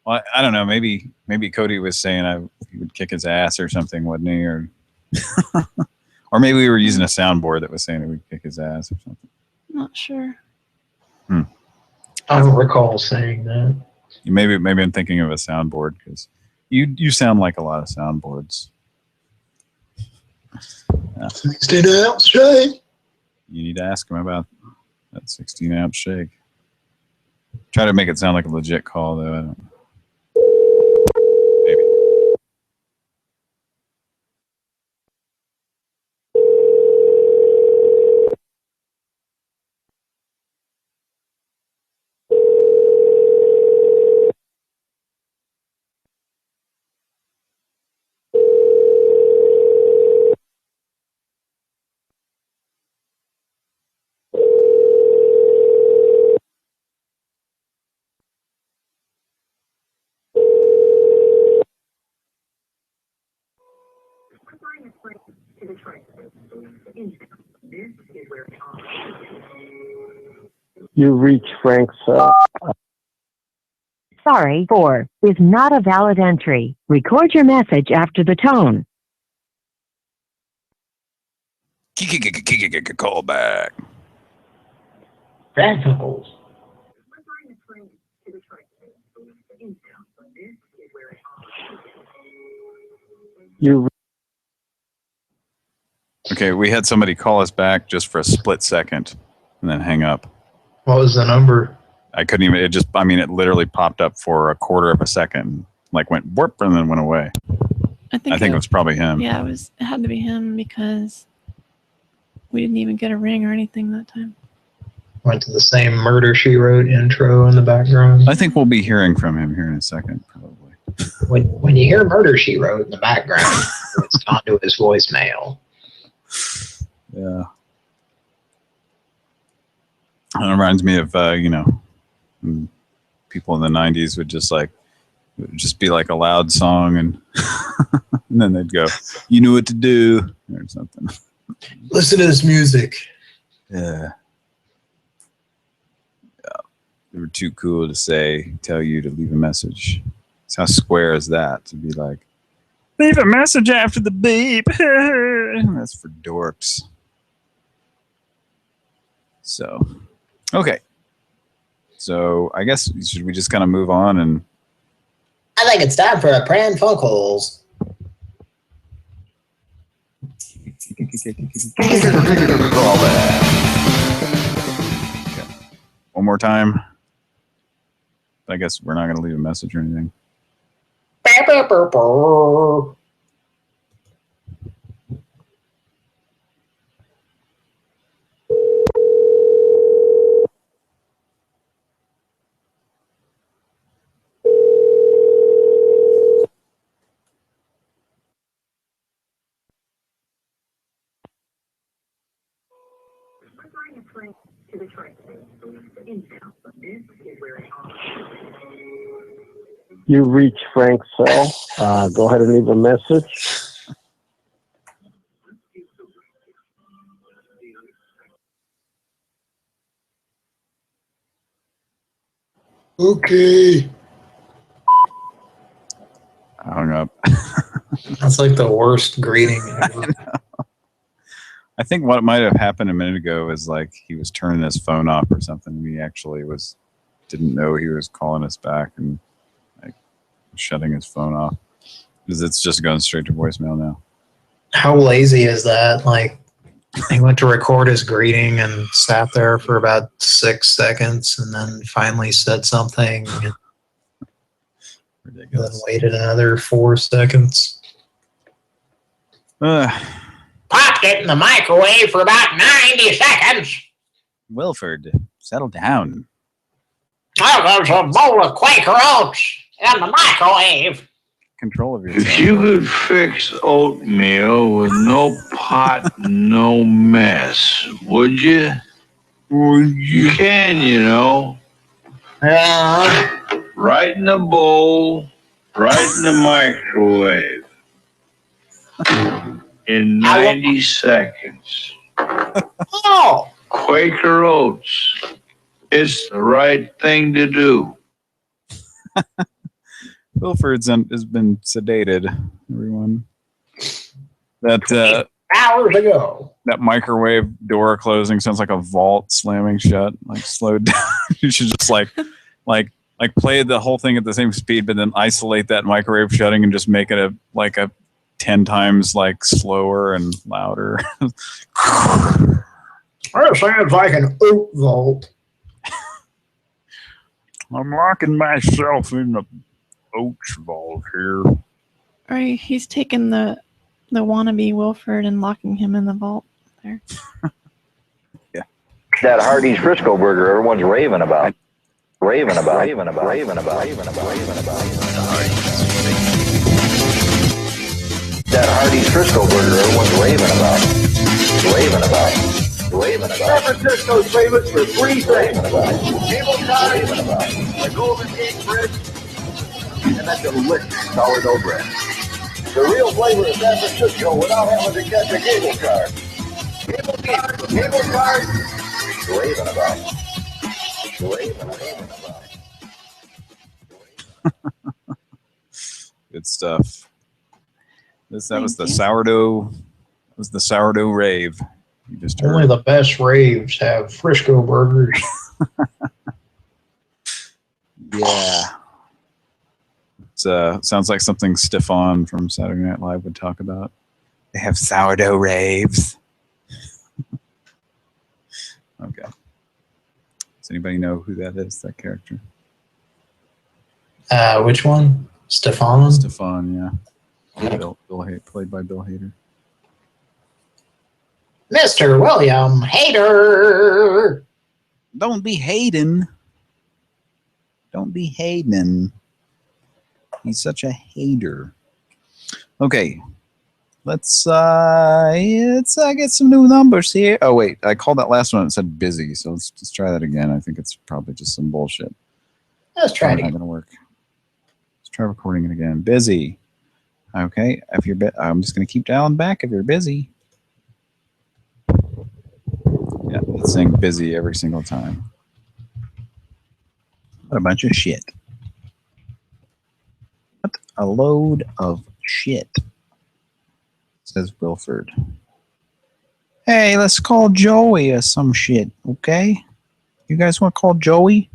Well, I don't know. Maybe Cody was saying he would kick his ass or something, wasn't he? Or or maybe we were using a soundboard that was saying he would kick his ass or something. Not sure. I don't recall saying that. Maybe I'm thinking of a soundboard because you sound like a lot of soundboards. 16-ounce shake. You need to ask him about that 16-ounce shake. Try to make it sound like a legit call, though. I don't. Maybe. You reach Frank's. Sorry, 4 is not a valid entry. Record your message after the tone. Call back. Pran Funkels. You. Okay, we had somebody call us back just for a split second and then hang up. What was the number? I couldn't even, it literally popped up for a quarter of a second, like went warp and then went away. I think it was probably him. Yeah, it had to be him because we didn't even get a ring or anything that time. Went to the same Murder, She Wrote intro in the background. I think we'll be hearing from him here in a second, probably. When you hear Murder, She Wrote in the background, it's gone to his voicemail. Yeah. It reminds me of, people in the 90s would just be like a loud song and, and then they'd go, you knew what to do, or something. Listen to this music. Yeah. They were too cool to tell you to leave a message. So how square is that to be like, leave a message after the beep? That's for dorks. So, okay. So I guess should we just kind of move on and? I think it's time for a Pran Funkels. Okay. One more time. I guess we're not going to leave a message or anything. You reach Frank's cell. Go ahead and leave a message. Okay. I hung up. That's like the worst greeting ever. I think what might have happened a minute ago is like he was turning his phone off or something. He actually didn't know he was calling us back and like shutting his phone off because it's just going straight to voicemail now. How lazy is that? Like, he went to record his greeting and sat there for about 6 seconds and then finally said something. Ridiculous. Then waited another 4 seconds. Popped it in the microwave for about 90 seconds. Wilford, settle down. Oh, there's a bowl of Quaker Oats in the microwave. Control of yourself. If you could fix oatmeal with no pot, no mess, would you? You can, Yeah. Right in the bowl, right in the microwave. In 90 seconds. Oh. Quaker Oats. It's the right thing to do. Wilford's has been sedated, everyone. That hours ago. That microwave door closing sounds like a vault slamming shut. Like slowed down. You should just like play the whole thing at the same speed, but then isolate that microwave shutting and just make it a 10 times like slower and louder. That sounds like an oat vault. I'm locking myself in the oats vault here. Or he's taken the wannabe Wilford and locking him in the vault there. Yeah. That Hardee's Frisco burger everyone's raving about. Raving about. Raving about. Raving about. Raving about. Raving about. That Hardee's Frisco burger everyone's raving about. Raving about. Raving about. San Francisco's famous for three things: cable cars, the Golden Gate Bridge, and that delicious sourdough bread. The real flavor of San Francisco without having to catch a cable car. Cable cars, raving about. Raving about. Good stuff. That was the sourdough. It was the sourdough rave. You just heard. Only the best raves have Frisco burgers. Yeah. It sounds like something Stefan from Saturday Night Live would talk about. They have sourdough raves. Okay. Does anybody know who that is, that character? Which one? Stefan? Stefan, yeah. Bill played by Bill Hader. Mr. William Hader. Don't be hating. Don't be hating. He's such a hater. Okay. Let's get some new numbers here. Oh wait, I called that last one. It said busy, so let's try that again. I think it's probably just some bullshit. Let's try it again. Not gonna work. Let's try recording it again. Busy. Okay. If you're, I'm just gonna keep dialing back. If you're busy. Yeah, it's saying busy every single time. What a bunch of shit. What a load of shit. Says Wilford. Hey, let's call Joey or some shit, okay? You guys want to call Joey?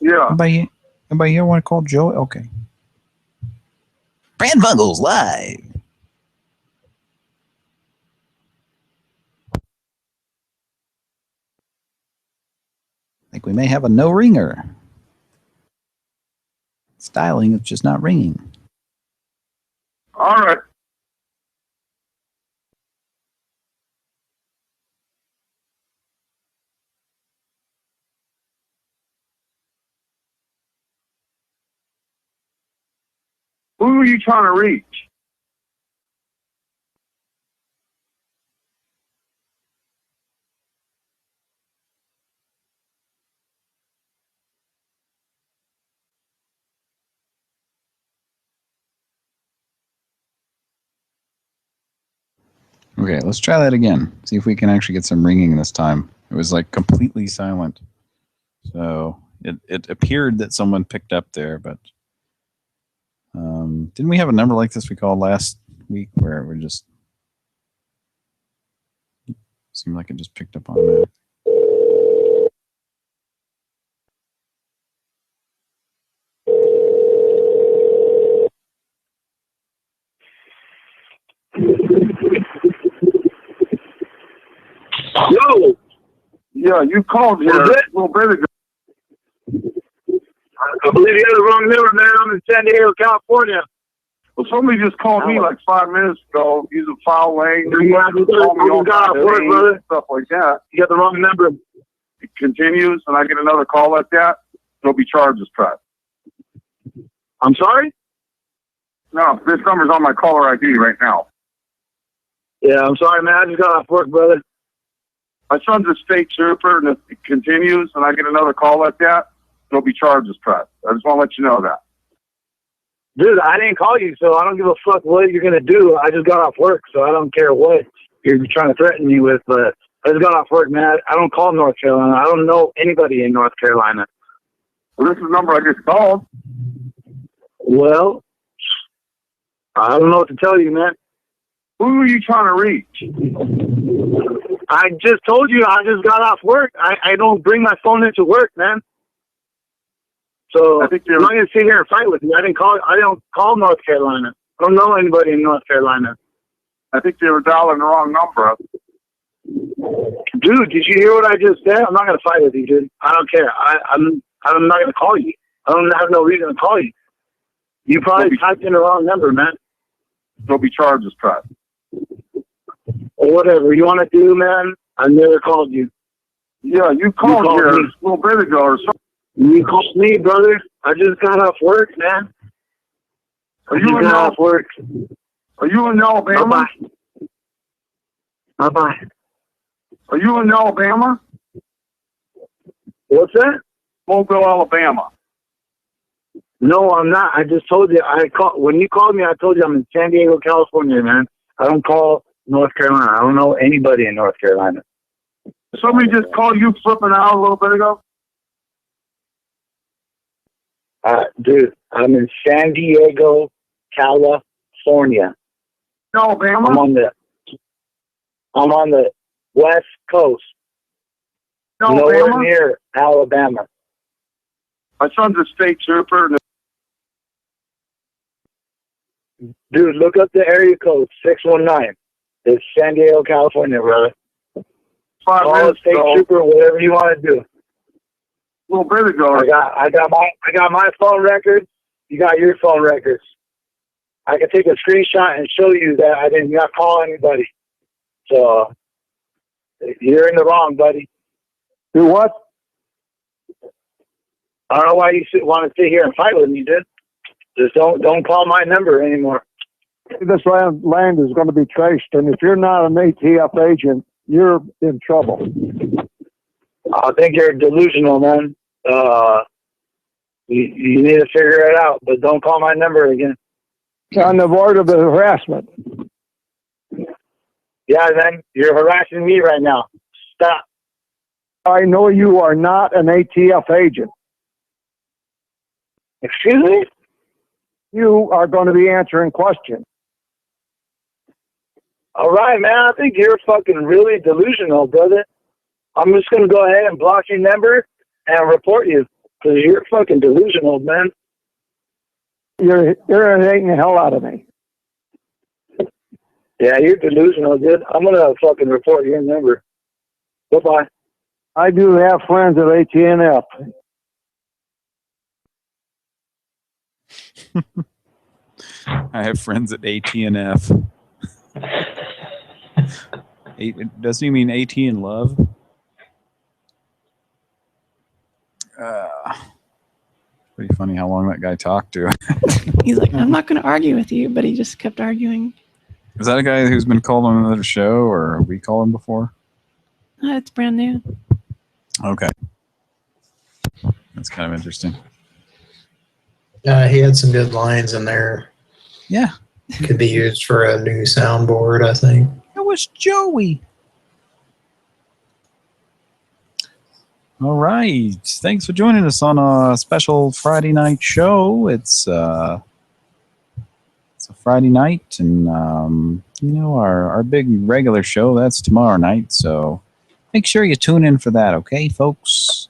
Yeah. Anybody here want to call Joey? Okay. Pran Funkels live. I think we may have a no ringer. Styling, it's just not ringing. All right. Who are you trying to reach? Okay, let's try that again. See if we can actually get some ringing this time. It was like completely silent. So it appeared that someone picked up there, but didn't we have a number like this we called last week where we just seemed like it just picked up on that? Yo! Yeah, you called here a little bit ago. I believe you had the wrong number, man. I'm in San Diego, California. Well, somebody just called me like 5 minutes ago using foul language. You got stuff like that. You got the wrong number. It continues, and I get another call like that, there'll be charges pressed. I'm sorry? No, this number's on my caller ID right now. Yeah, I'm sorry, man. I just got off work, brother. My son's a state trooper, and if it continues, and I get another call like that, there'll be charges pressed. I just want to let you know that. Dude, I didn't call you, so I don't give a fuck what you're going to do. I just got off work, so I don't care what you're trying to threaten me with, but I just got off work, man. I don't call North Carolina. I don't know anybody in North Carolina. Well, this is the number I just called. Well, I don't know what to tell you, man. Who are you trying to reach? I just told you I just got off work. I don't bring my phone into work, man. So I'm not going to sit here and fight with you. I don't call North Carolina. I don't know anybody in North Carolina. I think they were dialing the wrong number. Dude, did you hear what I just said? I'm not gonna fight with you, dude. I don't care. I'm not gonna call you. I don't have no reason to call you. You probably typed in the wrong number, man. There'll be charges pressed. Or whatever you want to do, man. I never called you. Yeah, you called here me a little bit ago or something. You called me, brother. I just got off work, man. Are you in Alabama? Bye-bye. Are you in Alabama? What's that? Mobile, Alabama. No, I'm not. I just told you. When you called me, I told you I'm in San Diego, California, man. I don't call North Carolina. I don't know anybody in North Carolina. Somebody just called you flipping out a little bit ago? Dude, I'm in San Diego, California. Alabama? I'm on the West Coast. Nowhere near Alabama. My son's a state trooper. Dude, look up the area code 619. It's San Diego, California, brother. Call a state trooper, whatever you want to do. A little bit ago. I got my phone records. You got your phone records. I can take a screenshot and show you that I did not call anybody. So you're in the wrong, buddy. Do what? I don't know why you want to sit here and fight with me, dude. Just don't call my number anymore. This land is going to be traced, and if you're not an ATF agent, you're in trouble. I think you're delusional, man. You need to figure it out, but don't call my number again. On the board of the harassment. Yeah, then you're harassing me right now. Stop. I know you are not an ATF agent. Excuse me? You are going to be answering questions. All right, man. I think you're fucking really delusional, brother. I'm just going to go ahead and block your number and report you because you're fucking delusional, man. You're irritating the hell out of me. Yeah, you're delusional, dude. I'm going to fucking report your number. Bye-bye. I do have friends at ATNF. I have friends at AT&F. Doesn't he mean AT and love? Pretty funny how long that guy talked to. He's like, I'm not going to argue with you, but he just kept arguing. Is that a guy who's been called on another show, or we called him before? It's brand new. Okay. That's kind of interesting. He had some good lines in there. Yeah. Could be used for a new soundboard, I think. That was Joey. All right. Thanks for joining us on a special Friday night show. It's a Friday night, and you know, our big regular show, that's tomorrow night. So make sure you tune in for that, okay, folks?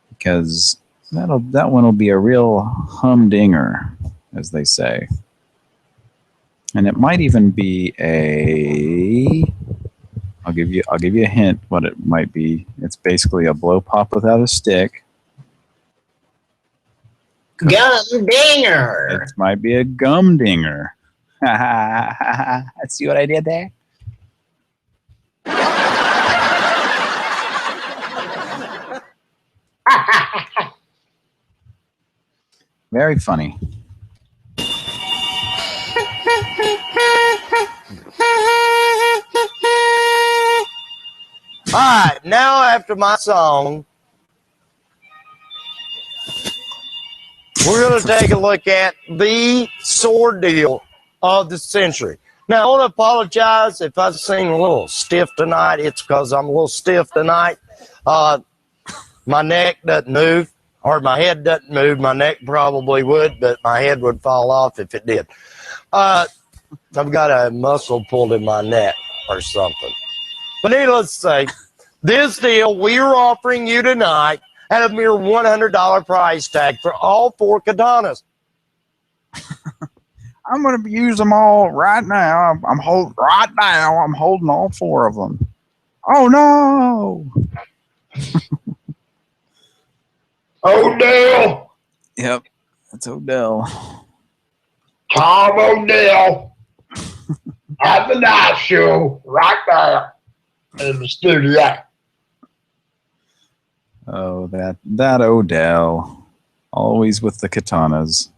Because that one will be a real humdinger, as they say. And it might even be I'll give you a hint what it might be. It's basically a blow pop without a stick. Gum dinger. It might be a gum dinger. See what I did there? Very funny. All right, now after my song, we're going to take a look at the sword deal of the century. Now, I want to apologize if I seem a little stiff tonight. It's because I'm a little stiff tonight. My neck doesn't move, or my head doesn't move. My neck probably would, but my head would fall off if it did. I've got a muscle pulled in my neck or something. But needless to say, this deal we're offering you tonight at a mere $100 price tag for all 4 katanas. I'm going to use them all right now. I'm holding all 4 of them. Oh no! Odell. Yep, that's Odell. Tom Odell. At the night show right there in the studio. Oh, that Odell. Always with the katanas.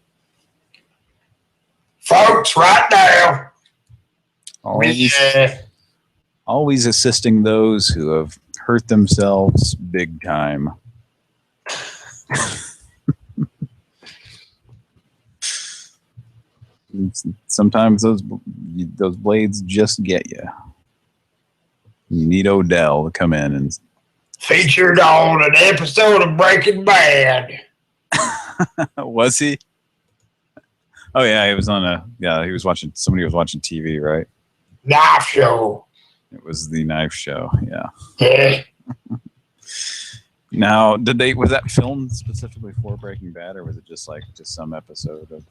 Folks, right now. Always assisting those who have hurt themselves big time. Sometimes those blades just get you. You need Odell to come in and featured on an episode of Breaking Bad. Was he? Oh yeah, he was on he was watching. Somebody was watching TV, right? Knife show. It was the knife show. Yeah. Yeah. Now, was that filmed specifically for Breaking Bad, or was it just some episode of?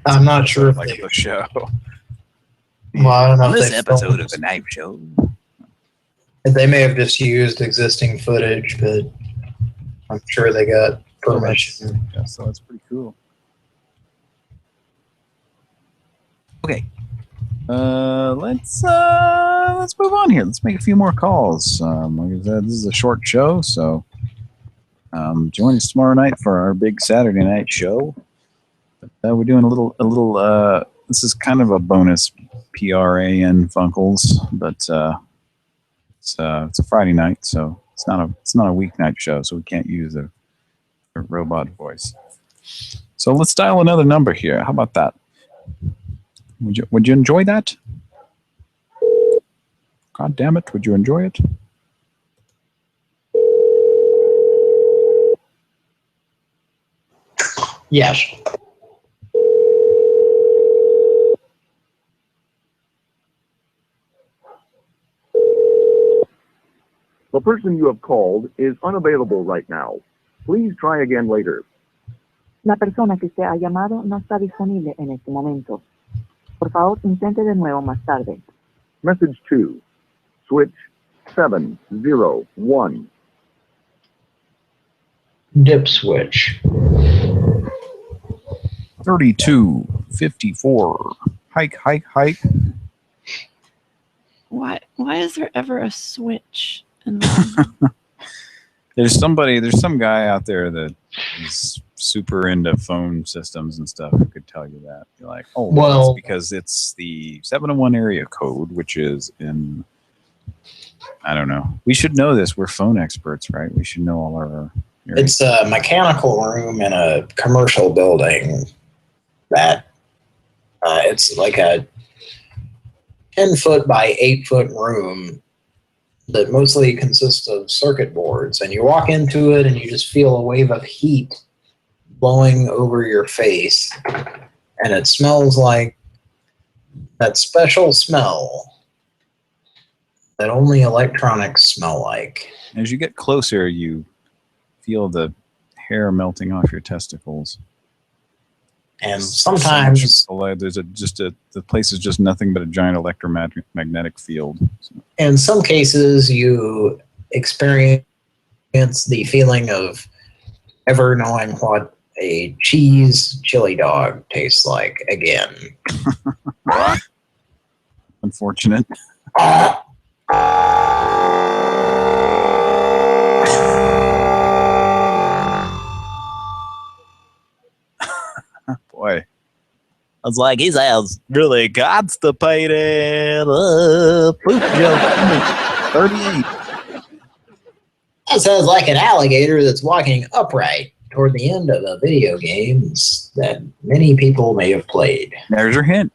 I'm not sure if the show. Well, I don't know. This episode of the knife show. They may have just used existing footage, but I'm sure they got permission. Yeah, so that's pretty cool. Okay. Let's move on here. Let's make a few more calls. Like I said, this is a short show, so join us tomorrow night for our big Saturday night show. We're doing a little. This is kind of a bonus PRAN Funkels, but it's a Friday night, so it's not a weeknight show, so we can't use a robot voice. So let's dial another number here. How about that? Would you enjoy that? God damn it! Would you enjoy it? Yes. The person you have called is unavailable right now. Please try again later. La persona que usted ha llamado no está disponible en este momento. Por favor, intente de nuevo más tarde. Message 2. Switch 701. Dip switch. 3254. Hike. Why is there ever a switch? There's some guy out there that is super into phone systems and stuff who could tell you that. You're like, oh, well, it's because it's the 701 area code, which is in, I don't know. We should know this. We're phone experts, right? We should know all our areas. It's a mechanical room in a commercial building that it's like a 10-foot by 8-foot room that mostly consists of circuit boards, and you walk into it and you just feel a wave of heat blowing over your face, and it smells like that special smell that only electronics smell like. As you get closer, you feel the hair melting off your testicles. And sometimes the place is just nothing but a giant electromagnetic field. So. In some cases, you experience the feeling of ever knowing what a cheese chili dog tastes like again. Unfortunate. Boy. I was like, he sounds really constipated. Poop joke 38. That sounds like an alligator that's walking upright toward the end of a video game that many people may have played. There's your hint.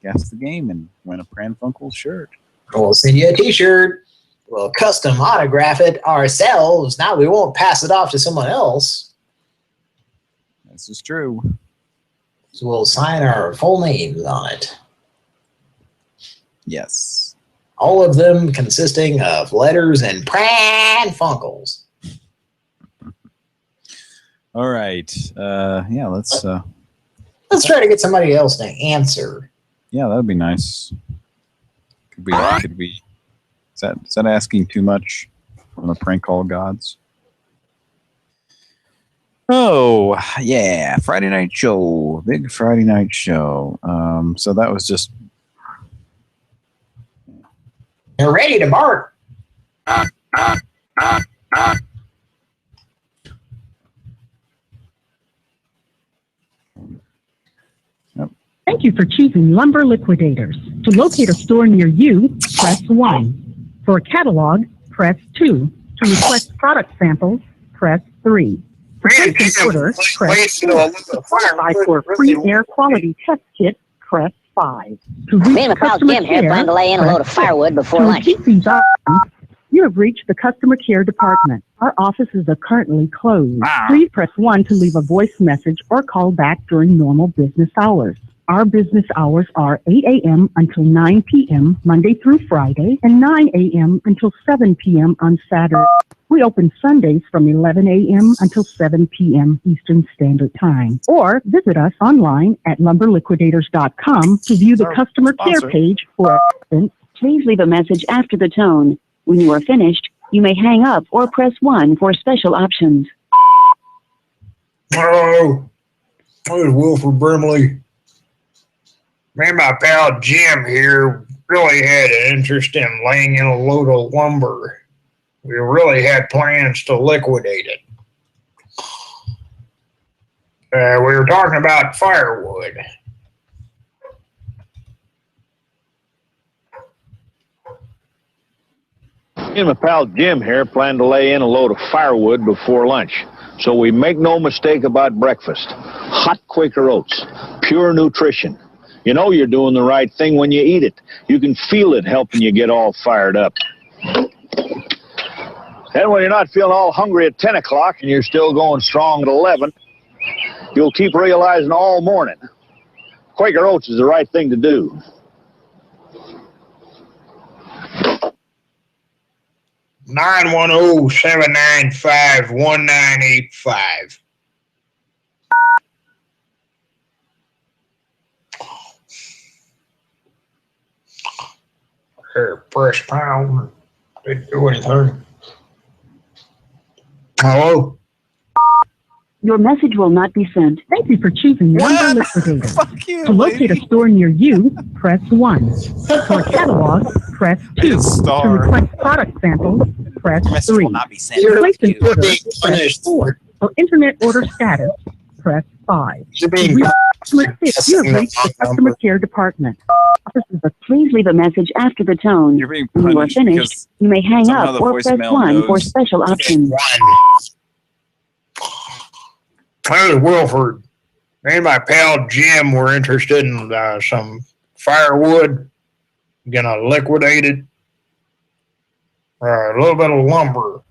Guess the game and win a Pran Funkels shirt. We'll send you a t-shirt. We'll custom autograph it ourselves. Now we won't pass it off to someone else. This is true. So we'll sign our full names on it. Yes. All of them consisting of letters and Pran Funkels. All right. Yeah, let's Let's try to get somebody else to answer. Yeah, that'd be nice. Could be. Is that asking too much from the prank call gods? Oh, yeah, Friday night show. Big Friday night show. So that was just... They're ready to bark. Thank you for choosing Lumber Liquidators. To locate a store near you, press 1. For a catalog, press 2. To request product samples, press 3. To place an order, press 4. To qualify for a free air quality test kit, press 5. To reach Me and my pal customer Jim here care, plan to lay in a press load of 6. firewood before To lunch. receive these items, you have reached the customer care department. Our offices are currently closed. Please press 1 to leave a voice message or call back during normal business hours. Our business hours are 8 a.m. until 9 p.m. Monday through Friday and 9 a.m. until 7 p.m. on Saturday. We open Sundays from 11 a.m. until 7 p.m. Eastern Standard Time. Or visit us online at lumberliquidators.com to view the customer care page for assistance. Please leave a message after the tone. When you are finished, you may hang up or press 1 for special options. Hello. This is Wilford Brimley. Me and my pal Jim here really had an interest in laying in a load of lumber. We really had plans to liquidate it. We were talking about firewood. Me and my pal Jim here plan to lay in a load of firewood before lunch. So we make no mistake about breakfast. Hot Quaker oats, pure nutrition. You know you're doing the right thing when you eat it. You can feel it helping you get all fired up. Then when you're not feeling all hungry at 10 o'clock and you're still going strong at 11, you'll keep realizing all morning, Quaker oats is the right thing to do. Nine 795-1985. Here, press pound. Didn't do anything. Hello? Your message will not be sent. Thank you for choosing Lumber Liquidators. Fuck you, to locate a store near you, press 1. For a catalog, press 2. To request product samples, press 3. To place an order, press 4. For internet order status, press 5. To reach customer care, you have reached the customer care department. Please leave a message after the tone. You're being when you are punished finished, you may hang somehow up the or press voicemail 1 for knows. special options. This is Wilford. Me and my pal Jim were interested in some firewood. Gonna liquidate it. A little bit of lumber.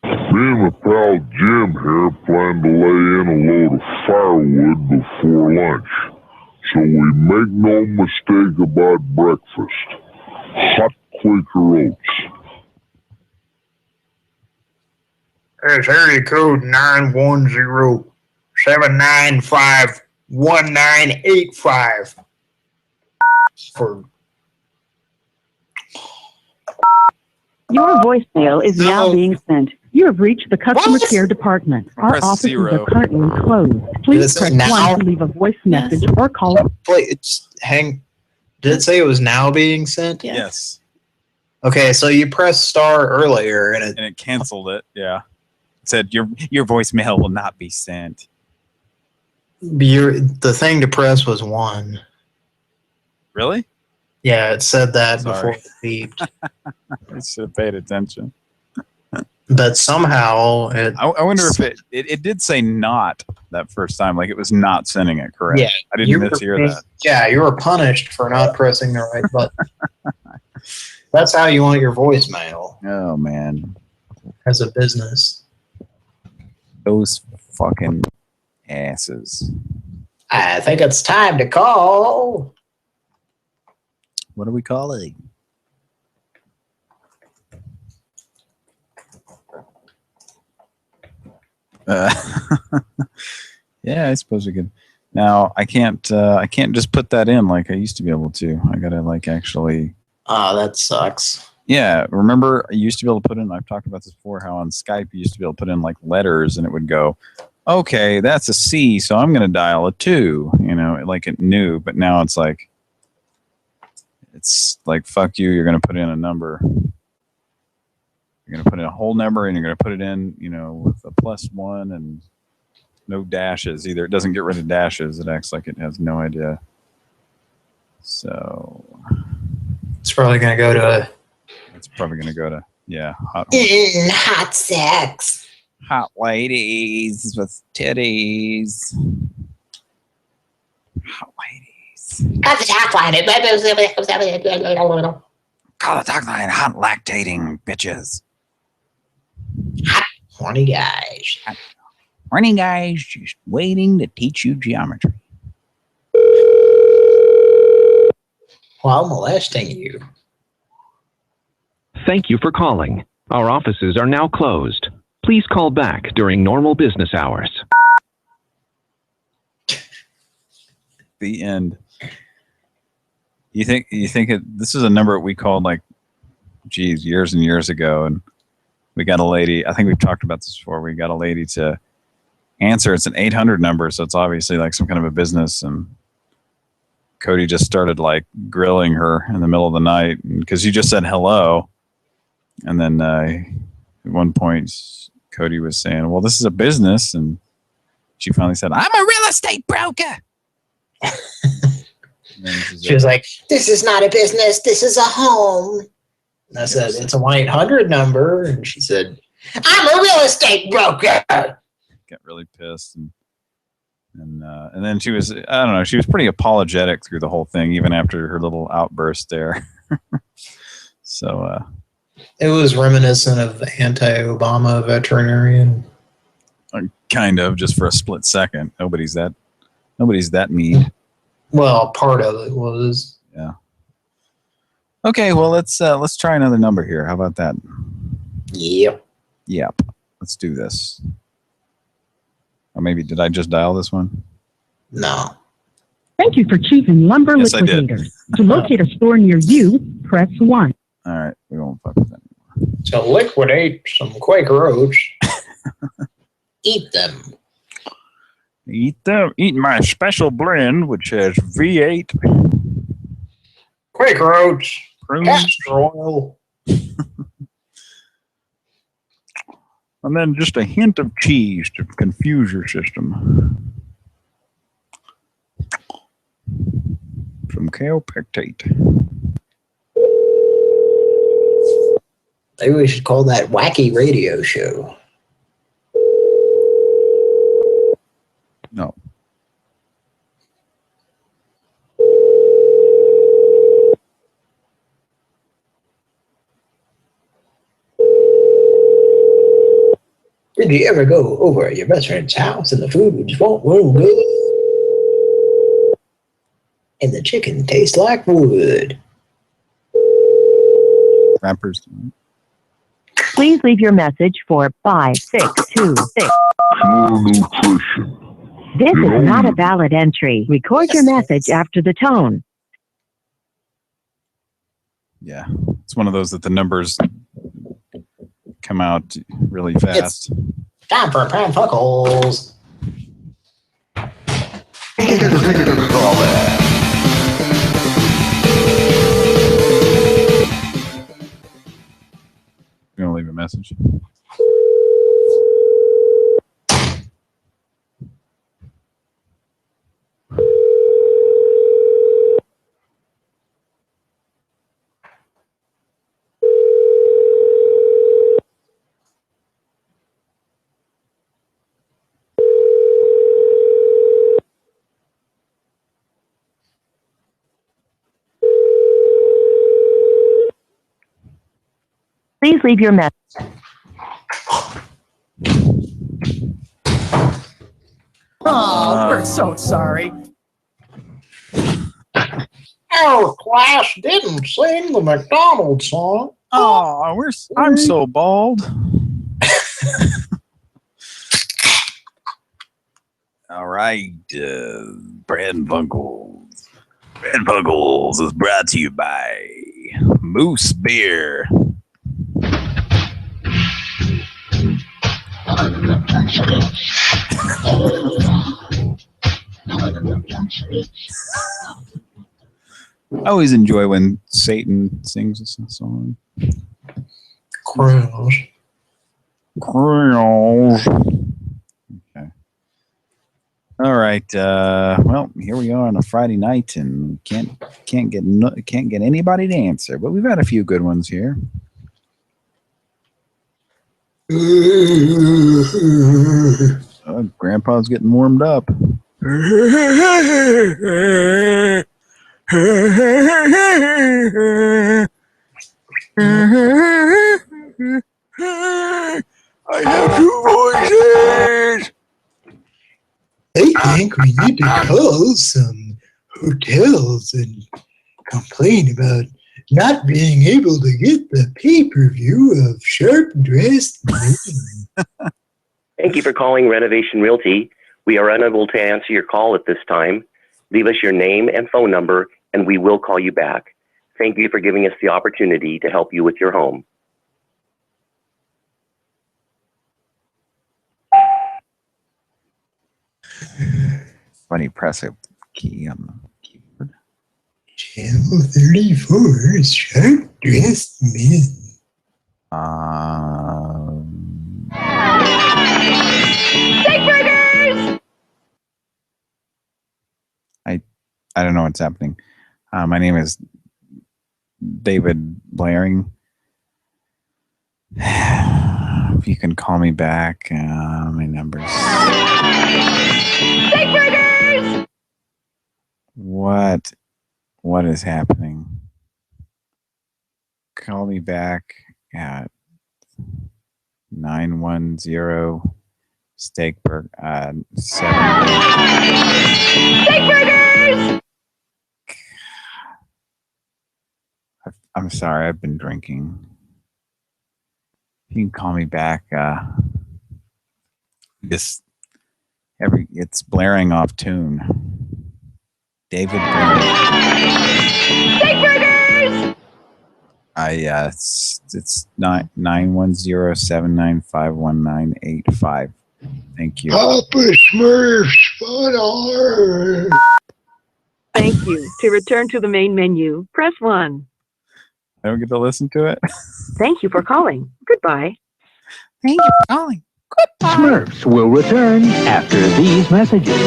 Me and my pal Jim here plan to lay in a load of firewood before lunch. So we make no mistake about breakfast. Hot Quaker oats. It's area code 910-795-1985. For Your voicemail is now being sent. You have reached the customer care department. Our Press offices 0. are currently closed. Did it Please say press now? 1 to leave a voice message or call. Did it say it was now being sent? Yes. Okay, so you pressed star earlier and it canceled it. Yeah. It said your voicemail will not be sent. the thing to press was 1. Really? Yeah, it said that Sorry. before it beeped. I should have paid attention. But somehow it... I wonder if it did say not that first time, like it was not sending it correct. Yeah, I didn't mishear that. Yeah, you were punished for not pressing the right button. That's how you want your voicemail. Oh, man. As a business. Those fucking asses. I think it's time to call. What are we calling? Yeah, I suppose we could. Now I can't just put that in like I used to be able to. I gotta like actually. Oh, that sucks. Yeah, remember I used to be able to put in. I've talked about this before. How on Skype you used to be able to put in like letters, and it would go, okay, that's a C, so I'm gonna dial a 2. You know, like it knew. But now it's like fuck you. You're gonna put in a number. You're gonna put in a whole number, and you're gonna put it in, you know, with a +1 and no dashes either. It doesn't get rid of dashes. It acts like it has no idea. So it's probably going to go to. It's probably going to go to hot sex. Hot ladies with titties. Hot ladies. Call the talk line. Call the talk line. Hot lactating bitches. Hot horny guys. Morning, guys. Just waiting to teach you geometry. While molesting you. Thank you for calling. Our offices are now closed. Please call back during normal business hours. The end. You think this is a number we called like, geez, years and years ago, and we got a lady. I think we've talked about this before. We got a lady to answer. It's an 800 number, so it's obviously like some kind of a business. And Cody just started like grilling her in the middle of the night because you just said hello, and then at one point Cody was saying, "Well, this is a business," and she finally said, "I'm a real estate broker." She was like, "This is not a business. This is a home." And I said, "It's a 1-800 number," and she said, "I'm a real estate broker." Got really pissed, and then she was, I don't know, she was pretty apologetic through the whole thing, even after her little outburst there. So it was reminiscent of the anti-Obama veterinarian. Kind of, just for a split second. Nobody's that mean. Well, part of it was. Yeah. Okay, well let's try another number here. How about that? Yep. Let's do this. Or maybe, did I just dial this one? No. Thank you for choosing Lumber Yes, I did. Liquidator. To locate a store near you, press 1. All right, we won't fuck with that anymore. To liquidate some Quaker oats. Eat them. Eat them. Eat my special blend, which has V8. Quaker oats. Prunes. Castor oil. And then just a hint of cheese to confuse your system. Some calpectate. Maybe we should call that Wacky Radio Show. No. Did you ever go over at your best friend's house and the food just won't roll good? And the chicken tastes like wood. Rappers. Please leave your message for 5626. Pure nutrition. This is not a valid entry. Record your message after the tone. Yeah, it's one of those that the numbers come out really fast. It's time for Pran Funkels. You want to leave a message? Please leave your message. Oh, we're so sorry. Our class didn't sing the McDonald's song. Oh, I'm so bald. All right, Pran Funkels. Pran Funkels is brought to you by Moose Beer. I always enjoy when Satan sings a song. Crows. Crows. Okay. All right. Well, here we are on a Friday night, and can't get anybody to answer. But we've had a few good ones here. Grandpa's getting warmed up. I have two voices. I think we need to call some hotels and complain about not being able to get the pay-per-view of Sharp Dressed Men. Thank you for calling Renovation Realty. We are unable to answer your call at this time. Leave us your name and phone number, and we will call you back. Thank you for giving us the opportunity to help you with your home. Funny, press a key on the keyboard. Channel 34 is Sharp Dressed Men. I don't know what's happening. My name is David Blaring. If you can call me back, my number's... What is happening? Call me back at 910 Steakburger 7. I'm sorry, I've been drinking. You can call me back. It's blaring off tune. David Blaring. It's 910-795-1985. Thank you. Papa Smurf's fun hour. Thank you. To return to the main menu, press 1. I don't get to listen to it. Thank you for calling. Goodbye. Thank you for calling. Smurfs will return after these messages.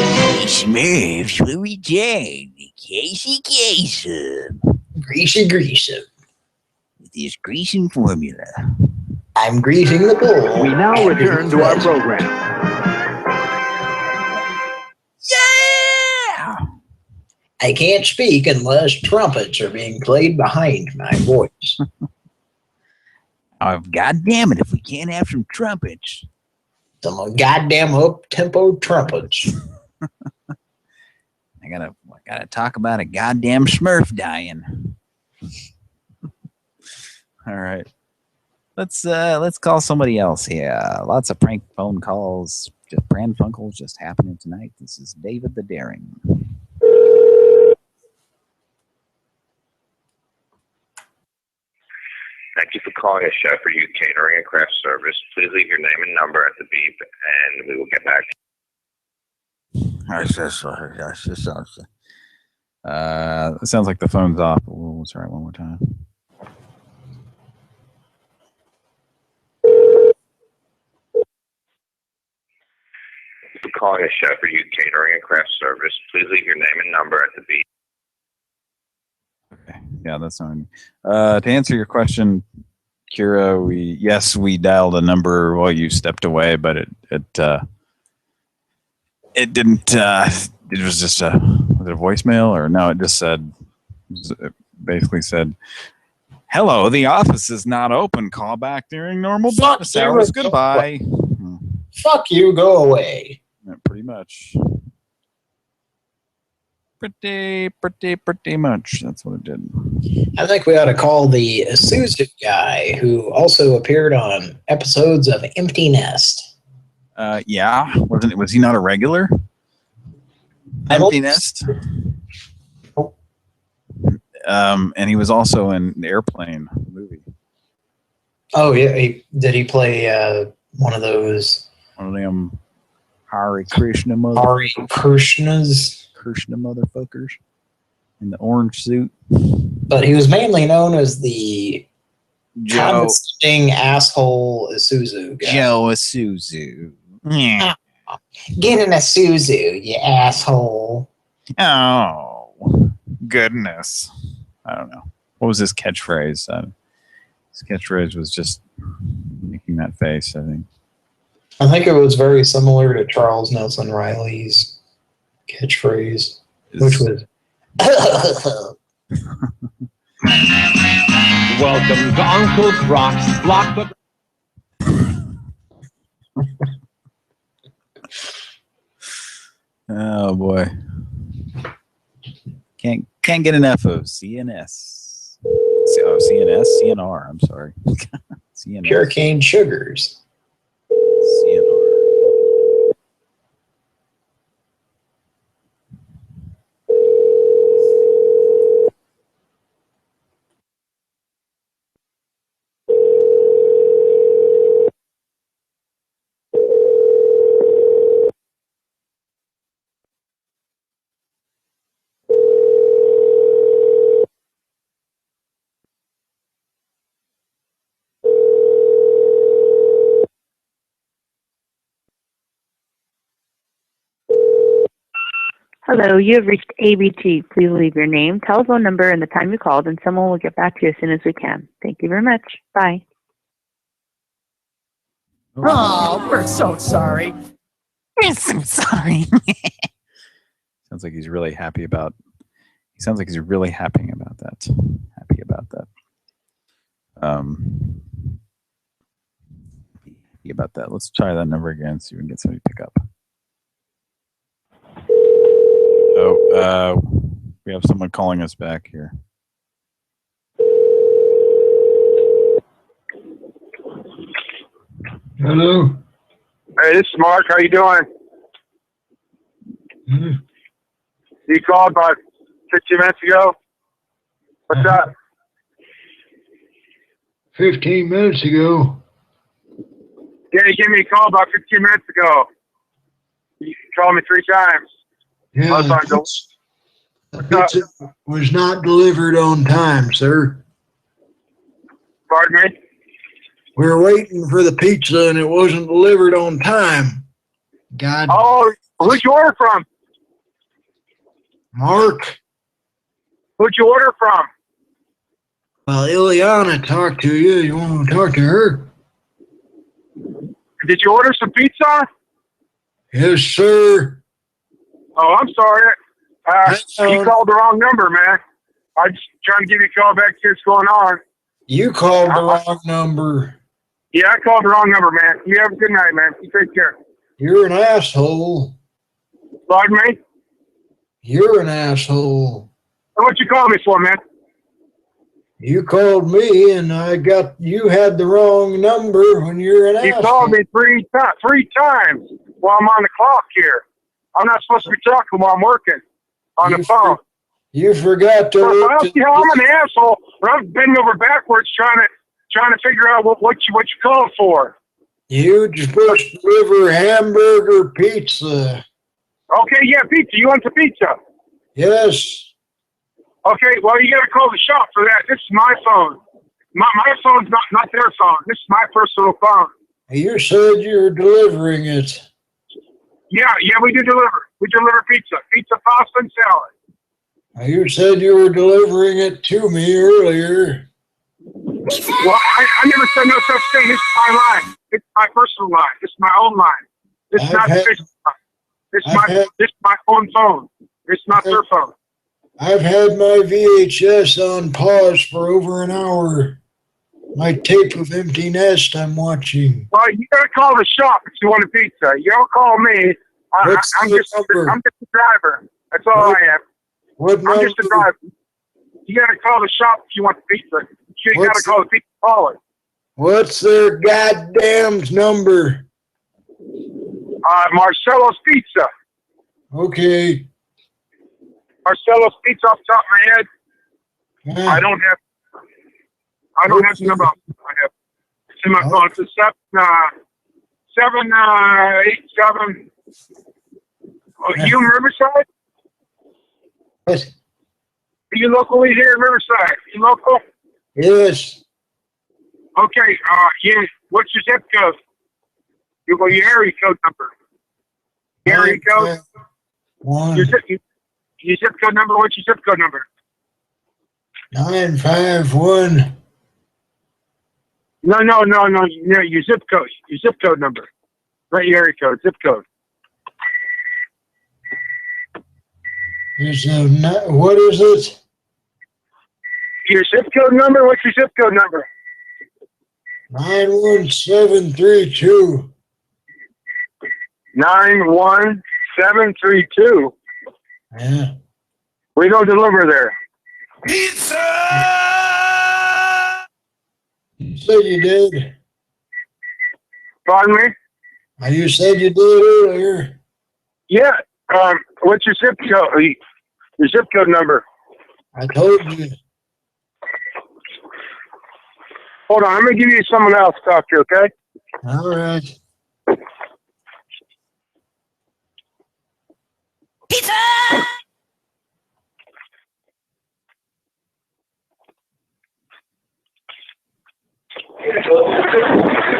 Smurfs will return. Casey Kasem. Greasy Greasem. With his greasing formula. I'm greasing the bowl. We now return to our program. Yeah! I can't speak unless trumpets are being played behind my voice. Oh, God damn it, if we can't have some trumpets. Some goddamn up-tempo trumpets. I gotta talk about a goddamn Smurf dying. All right. Let's call somebody else here. Lots of prank phone calls. Just Pran Funkels just happening tonight. This is David the Daring. Thank you for calling a chef for you catering and craft service. Please leave your name and number at the beep, and we will get back to you. It sounds like the phone's off. We'll try it one more time. Thank you for calling a chef for you catering and craft service. Please leave your name and number at the beep. Yeah, that's fine. To answer your question, Kira, we dialed a number while you stepped away, but it didn't. It was just was it a voicemail or no? It just said, it basically said, "Hello, the office is not open. Call back during normal business hours. Goodbye." Fuck you, go away. Yeah, pretty much. Pretty much. That's what it did. I think we ought to call the Susan guy who also appeared on episodes of Empty Nest. Yeah. Was he not a regular? Empty Nest. And he was also in the Airplane movie. Oh yeah, did he play one of those? One of them Hare Krishna motherfuckers in the orange suit. But he was mainly known as the condescending asshole Isuzu guy. Joe Isuzu. Yeah. Get in a Isuzu, you asshole. Oh, goodness. I don't know. What was his catchphrase? His catchphrase was just making that face, I think. I think it was very similar to Charles Nelson Riley's catchphrase, which was... Welcome to Uncle Brock's Blockbook. Oh boy, can't get enough of CNS. Oh, CNS, CNR. I'm sorry, CNS. Pure cane sugars. CNR. Hello, you have reached ABT. Please leave your name, telephone number, and the time you called, and someone will get back to you as soon as we can. Thank you very much. Bye. Oh, we're so sorry. We're so sorry. Sounds like he's really happy about. He sounds like he's really happy about that. Happy about that. Happy about that. Let's try that number again. See if we can get somebody to pick up. Oh, we have someone calling us back here. Hello. Hey, this is Mark. How you doing? You called about 15 minutes ago? What's up? 15 minutes ago. Yeah, you gave me a call about 15 minutes ago. You called me 3 times. Yeah, the pizza was not delivered on time, sir. Pardon me? We were waiting for the pizza and it wasn't delivered on time. God. Oh, who'd you order from? Mark. Who'd you order from? Well, Ileana talked to you. You want to talk to her? Did you order some pizza? Yes, sir. Oh, I'm sorry. You called the wrong number, man. I'm just trying to give you a call back to see what's going on. You called the wrong number. Yeah, I called the wrong number, man. You have a good night, man. You take care. You're an asshole. Pardon me? You're an asshole. What you call me for, man? You called me and you had the wrong number when you're an asshole. You called me three times while I'm on the clock here. I'm not supposed to be talking while I'm working on the phone. You forgot to. I'm an asshole. I'm bending over backwards trying to figure out what you called for. You supposed to deliver hamburger pizza. Okay, yeah, pizza. You want the pizza? Yes. Okay, well, you got to call the shop for that. This is my phone. My phone's not their phone. This is my personal phone. You said you were delivering it. Yeah, we do deliver. We deliver pizza, pasta, and salad. You said you were delivering it to me earlier. Well, I never said no such thing. This is my line. It's my personal line. This is my own line. This is not the business line. This is my own phone. This is not their phone. I've had my VHS on pause for over an hour. My tape of Empty Nest I'm watching. Well, you gotta call the shop if you want a pizza. You don't call me. I'm just a driver. That's all I am. I'm just a driver. You gotta call the shop if you want the pizza. You gotta call the pizza caller. What's their goddamn number? Marcelo's Pizza. Okay. Marcelo's Pizza off the top of my head. I don't have the number. I have it's in my phone. It's a 787. Oh, you in Riverside? What? Are you locally here in Riverside? You local? Yes. Okay. Yeah. What's your zip code? Your area code number. Area code. Your zip code number. What's your zip code number? 951. No. Your zip code. Your zip code number. Not your area code. Zip code. What is it? Your zip code number? What's your zip code number? 91732. 91732. Yeah. We don't deliver there. Pizza! You said you did. Pardon me? You said you did earlier. Yeah. What's your zip code? Your zip code number? I told you. Hold on. I'm going to give you someone else to talk to, okay? All right. Pizza!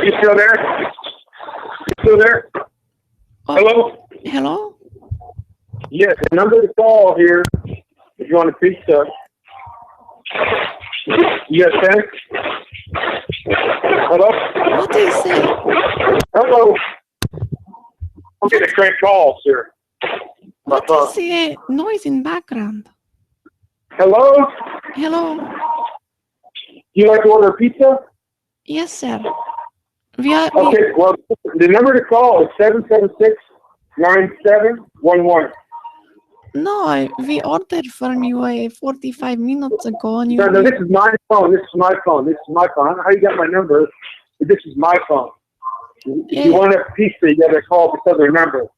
You still there? You still there? Hello? Hello? Yes, the number to call here if you want a pizza. You got that? Hello? What is it? Hello? I'm getting great calls here. What is the noise in background? Hello? Hello? You like to order pizza? Yes, sir. Okay, well, the number to call is 776-9711. No, we ordered from you 45 minutes ago. And you No, this is my phone. This is my phone. I don't know how you got my number, but this is my phone. If you want a pizza, you got to call this other number.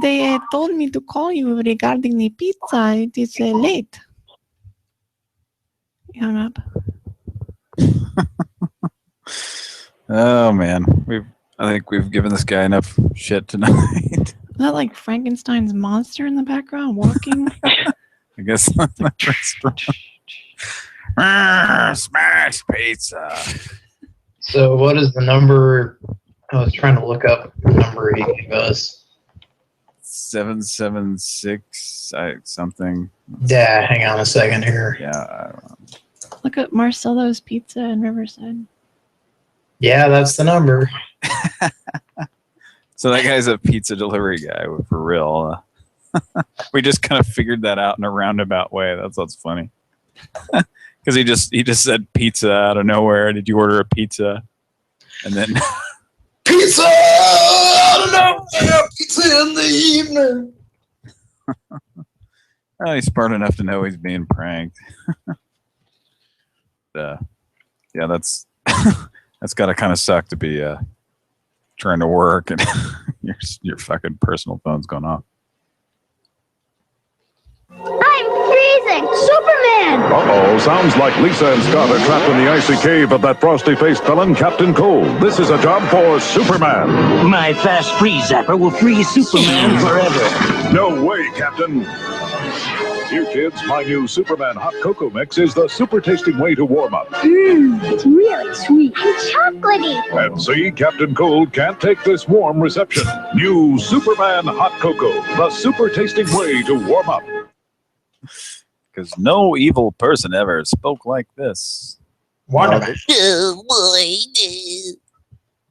They told me to call you regarding the pizza. It is late. You hung up. Oh man, I think we've given this guy enough shit tonight. Is that like Frankenstein's monster in the background walking? I guess not. Smash pizza. So what is the number? I was trying to look up the number he gave us. 776 something. Yeah, hang on a second here. Yeah, I don't know. Look at Marcelo's Pizza in Riverside. Yeah, that's the number. So that guy's a pizza delivery guy for real. We just kind of figured that out in a roundabout way. That's what's funny. Because he just said pizza out of nowhere. Did you order a pizza? And then pizza! I don't know. Pizza in the evening. Oh, he's smart enough to know he's being pranked. Yeah, that's that's gotta kind of suck to be trying to work and your fucking personal phone's going off. I'm freezing! Superman! Uh-oh, sounds like Lisa and Scott are trapped in the icy cave of that frosty-faced villain, Captain Cold. This is a job for Superman. My fast freeze zapper will freeze Superman forever. No way, Captain. Here, kids, my new Superman Hot Cocoa Mix is the super tasting way to warm up. It's really sweet and chocolatey. And see, Captain Cold can't take this warm reception. New Superman Hot Cocoa, the super tasting way to warm up. Because no evil person ever spoke like this. Wonder Man. Oh boy,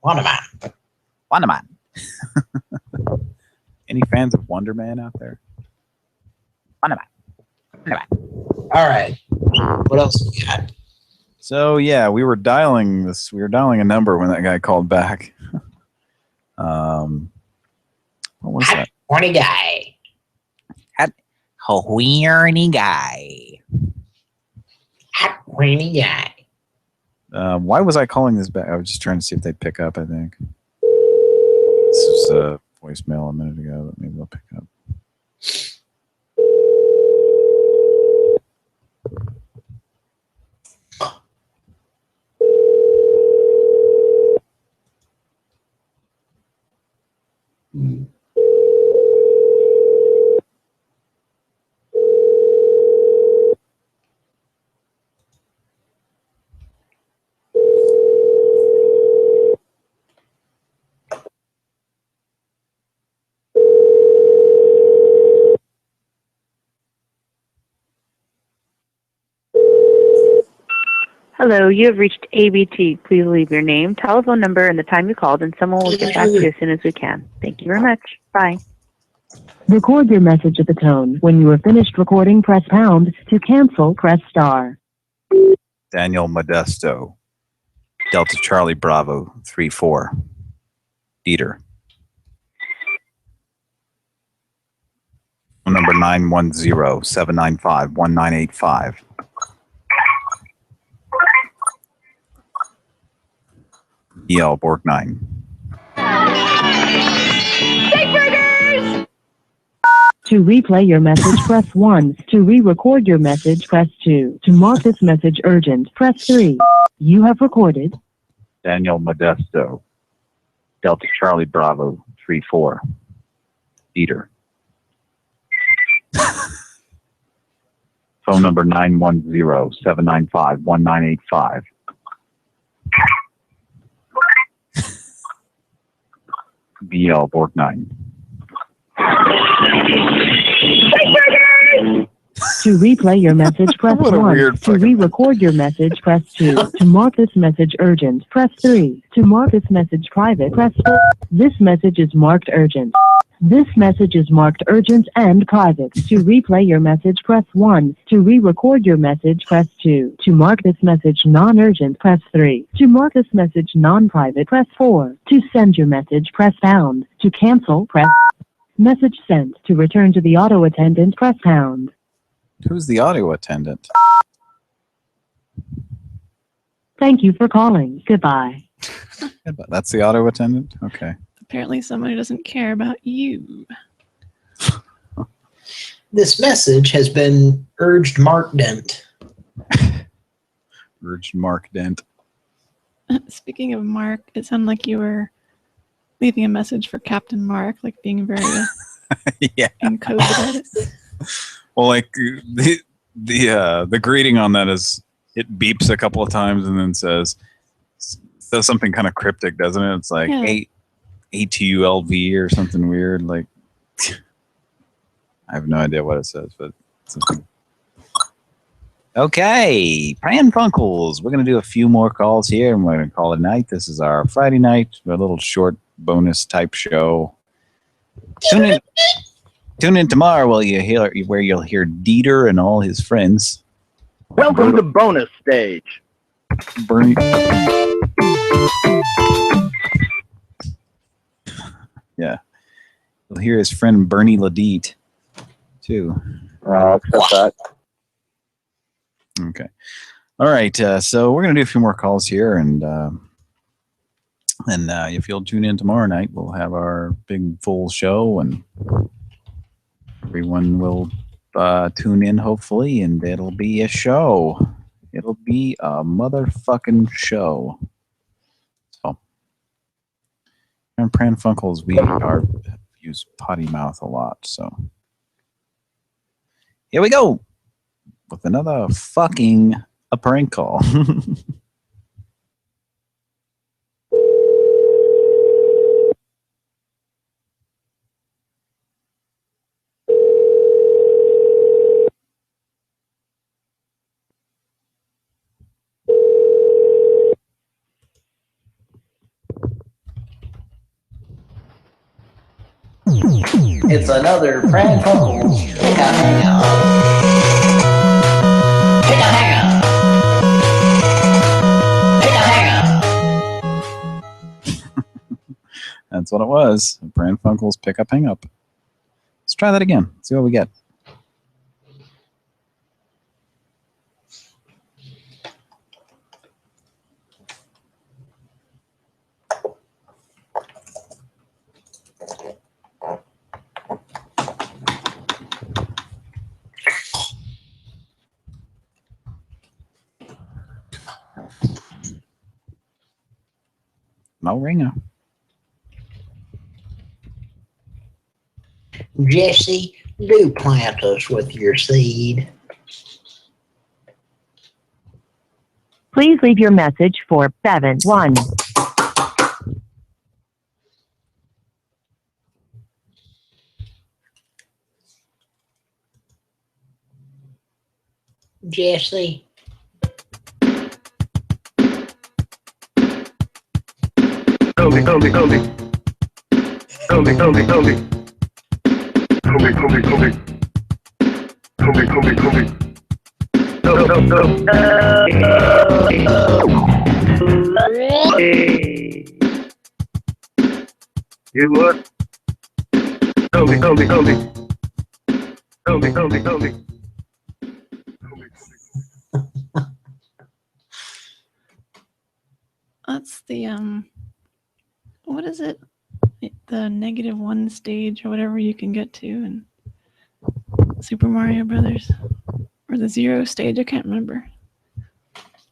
Wonder Man. Wonder Man. Any fans of Wonder Man out there? Wonder Man. All right. What else we got? So yeah, we were dialing a number when that guy called back. What was that? Horny guy. horny guy. Horny guy. Why was I calling this back? I was just trying to see if they'd pick up, I think. This was a voicemail a minute ago, but maybe they'll pick up. Hello, you have reached ABT. Please leave your name, telephone number, and the time you called, and someone will get back to you as soon as we can. Thank you very much. Bye. Record your message at the tone. When you are finished recording, press pound. To cancel, press star. Daniel Modesto. Delta Charlie Bravo 34. Dieter. Phone number 910-795-1985. EL Borg 9. To replay your message, press 1. To re-record your message, press 2. To mark this message urgent, press 3. You have recorded Daniel Modesto. Delta Charlie Bravo 34. Dieter. Phone number 910-795-1985. BL Borg 9. To replay your message, press What a 1. weird To re-record your message, press 2. To mark this message urgent, press 3. To mark this message private, press 4. This message is marked urgent. This message is marked urgent and private. To replay your message, press 1. To re-record your message, press 2. To mark this message non-urgent, press 3. To mark this message non-private, press 4. To send your message, press pound. To cancel, press message sent. To return to the auto attendant, press pound. Who's the audio attendant? Thank you for calling. Goodbye. That's the auto attendant? Okay. Apparently someone who doesn't care about you. This message has been urged Mark Dent. Urged Mark Dent. Speaking of Mark, it sounded like you were leaving a message for Captain Mark, like being very yeah. encoded about it. Well, like the greeting on that is it beeps a couple of times and then says something kind of cryptic, doesn't it? It's like ATULV or something weird. Like I have no idea what it says, but it's something. Okay, Pran Funkels. We're gonna do a few more calls here, and we're gonna call it a night. This is our Friday night, a little short bonus type show. Tune in tomorrow where you'll hear Dieter and all his friends. Welcome to bonus stage. Bernie. Yeah. You'll hear his friend Bernie Ledete too. I'll accept that. Okay. All right. So we're going to do a few more calls here, and if you'll tune in tomorrow night, we'll have our big full show, and everyone will tune in hopefully, and it'll be a show. It'll be a motherfucking show. So, and Pran Funkels, we use potty mouth a lot, so here we go with another fucking a prank call. It's another Pran Funkels Pick a Hangout. Pick a Hangout. Pick a Hangout. That's what it was. Pran Funkels pick up hang up. Let's try that again. See what we get. No ringer. Jesse, do plant us with your seed. Please leave your message for 71. Jesse. You what? Kobe. That's the what is it? The -1 stage or whatever you can get to in Super Mario Brothers, or the 0 stage. I can't remember.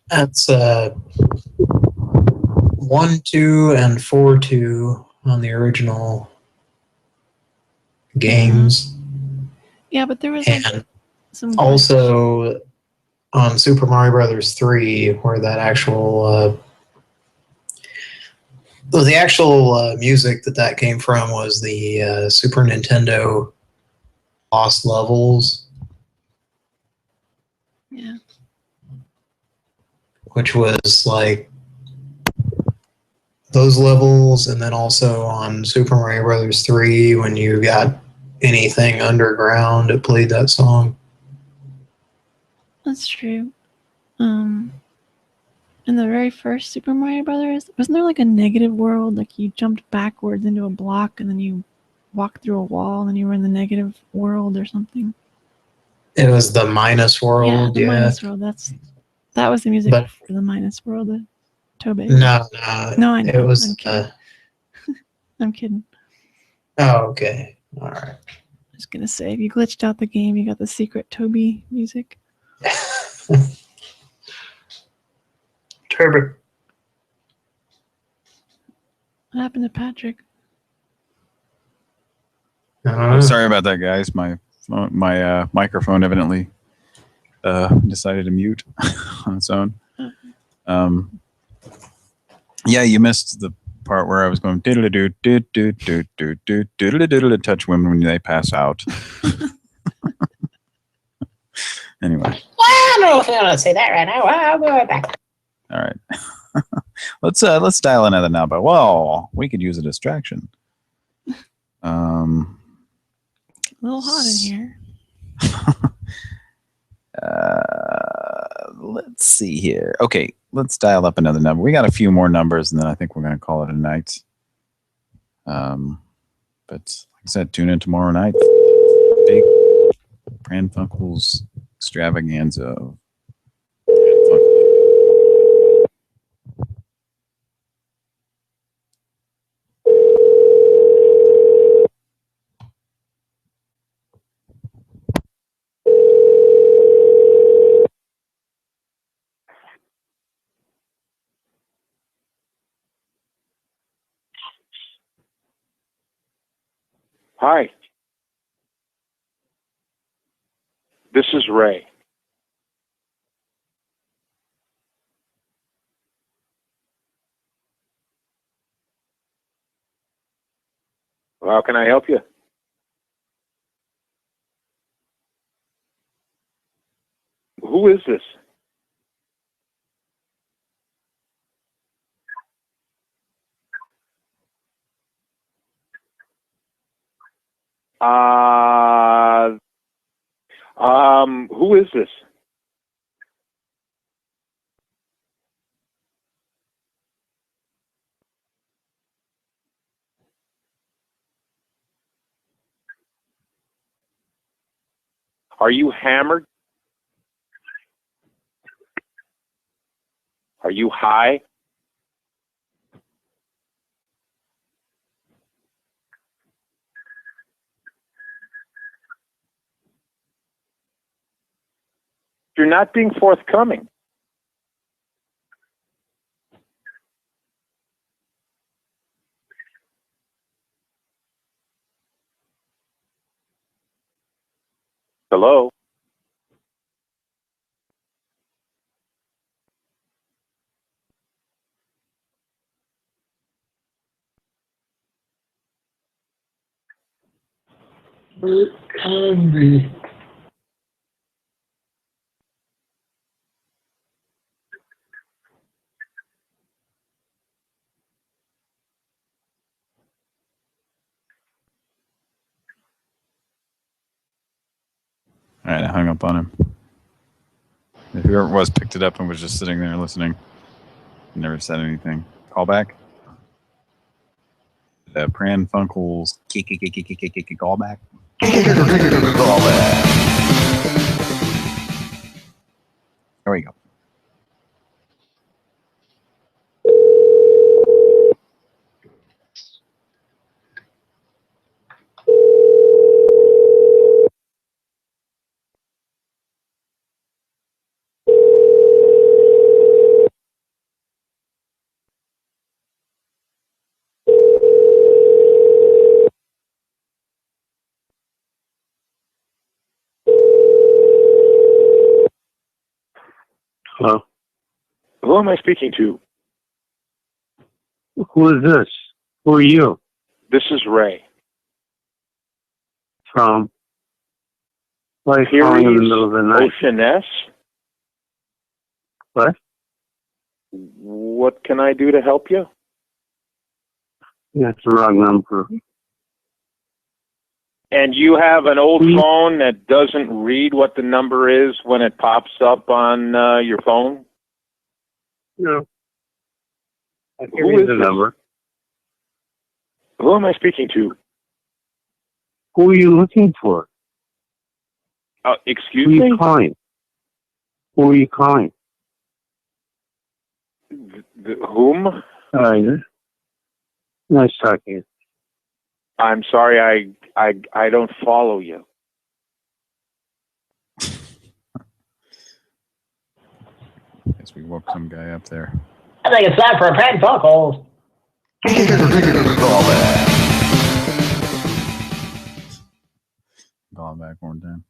That's 1-2 and 4-2 on the original games. Yeah, but there was And some also on Super Mario Brothers 3, where that actual the actual music that came from was the Super Nintendo Lost Levels. Yeah. Which was like those levels, and then also on Super Mario Brothers 3, when you got anything underground, it played that song. That's true. In the very first Super Mario Brothers, wasn't there like a negative world? Like you jumped backwards into a block and then you walked through a wall and then you were in the negative world or something. It was the minus world. Yeah, the minus world. That was the music for the minus world. The Tobe. No, I know. It was. I'm kidding. I'm kidding. Oh, okay. All right. I was gonna say, if you glitched out the game, you got the secret Toby music. Turbo. What happened to Patrick? Oh, sorry about that, guys. My microphone evidently decided to mute on its own. Yeah, you missed the part where I was going diddle do do do do do do diddle diddle touch women when they pass out. Anyway. Well, I don't know if I want to say that right now. I'll be right back. All right. Let's dial another number. Well, we could use a distraction. A little hot in here. Let's see here. Okay, let's dial up another number. We got a few more numbers, and then I think we're going to call it a night. But like I said, tune in tomorrow night. Big Pran Funkels extravaganza. Hi. This is Ray. How can I help you? Who is this? Who is this? Are you hammered? Are you high? You're not being forthcoming. Hello? It can be. All right, I hung up on him. Whoever it was picked it up and was just sitting there listening. Never said anything. Call back. Pran Funkels call back. Call back. There we go. Hello? Who am I speaking to? Who is this? Who are you? This is Ray. From? Why are you calling in the middle of the night? Ocean S? What? What can I do to help you? That's the wrong number. And you have an old phone that doesn't read what the number is when it pops up on your phone? No. I can Who read is the this? number. Who am I speaking to? Who are you looking for? Excuse Who are me? you calling? Who are you calling? Whom? Nice talking. I'm sorry, I don't follow you. Guess we woke some guy up there. I think it's time for a Pran Funkels. Call him back one time.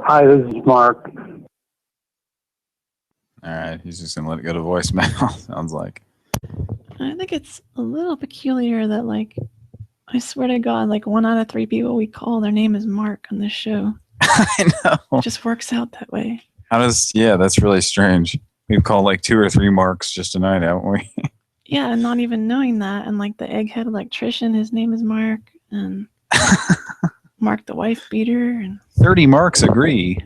Hi, this is Mark. All right, he's just gonna let it go to voicemail. Sounds like. I think it's a little peculiar that, like, I swear to God, like 1 out of 3 people we call, their name is Mark on this show. I know. It just works out that way. How does? Yeah, that's really strange. We've called like 2 or 3 Marks just tonight, haven't we? Yeah, and not even knowing that. And like the egghead electrician, his name is Mark, and Mark the wife beater. And 30 Marks agree.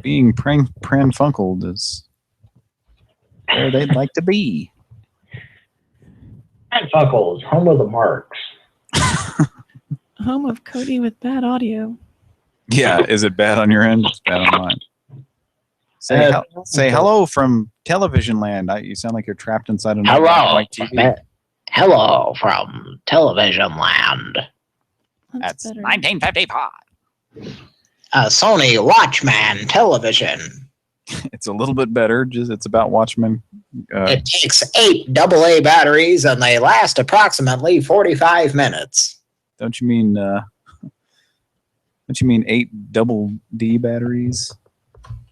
Being Pran Funkeled is where they'd like to be. Pran Funkels, home of the Marks. Home of Cody with bad audio. Yeah, is it bad on your end? It's bad on mine. Say hello from television land. You sound like you're trapped inside an old black and white TV. Hello from television land. That's 1955. Sony Watchman television. It's a little bit better. Just it's about Watchmen. It takes 8 AA batteries and they last approximately 45 minutes. Don't you mean 8 double D batteries?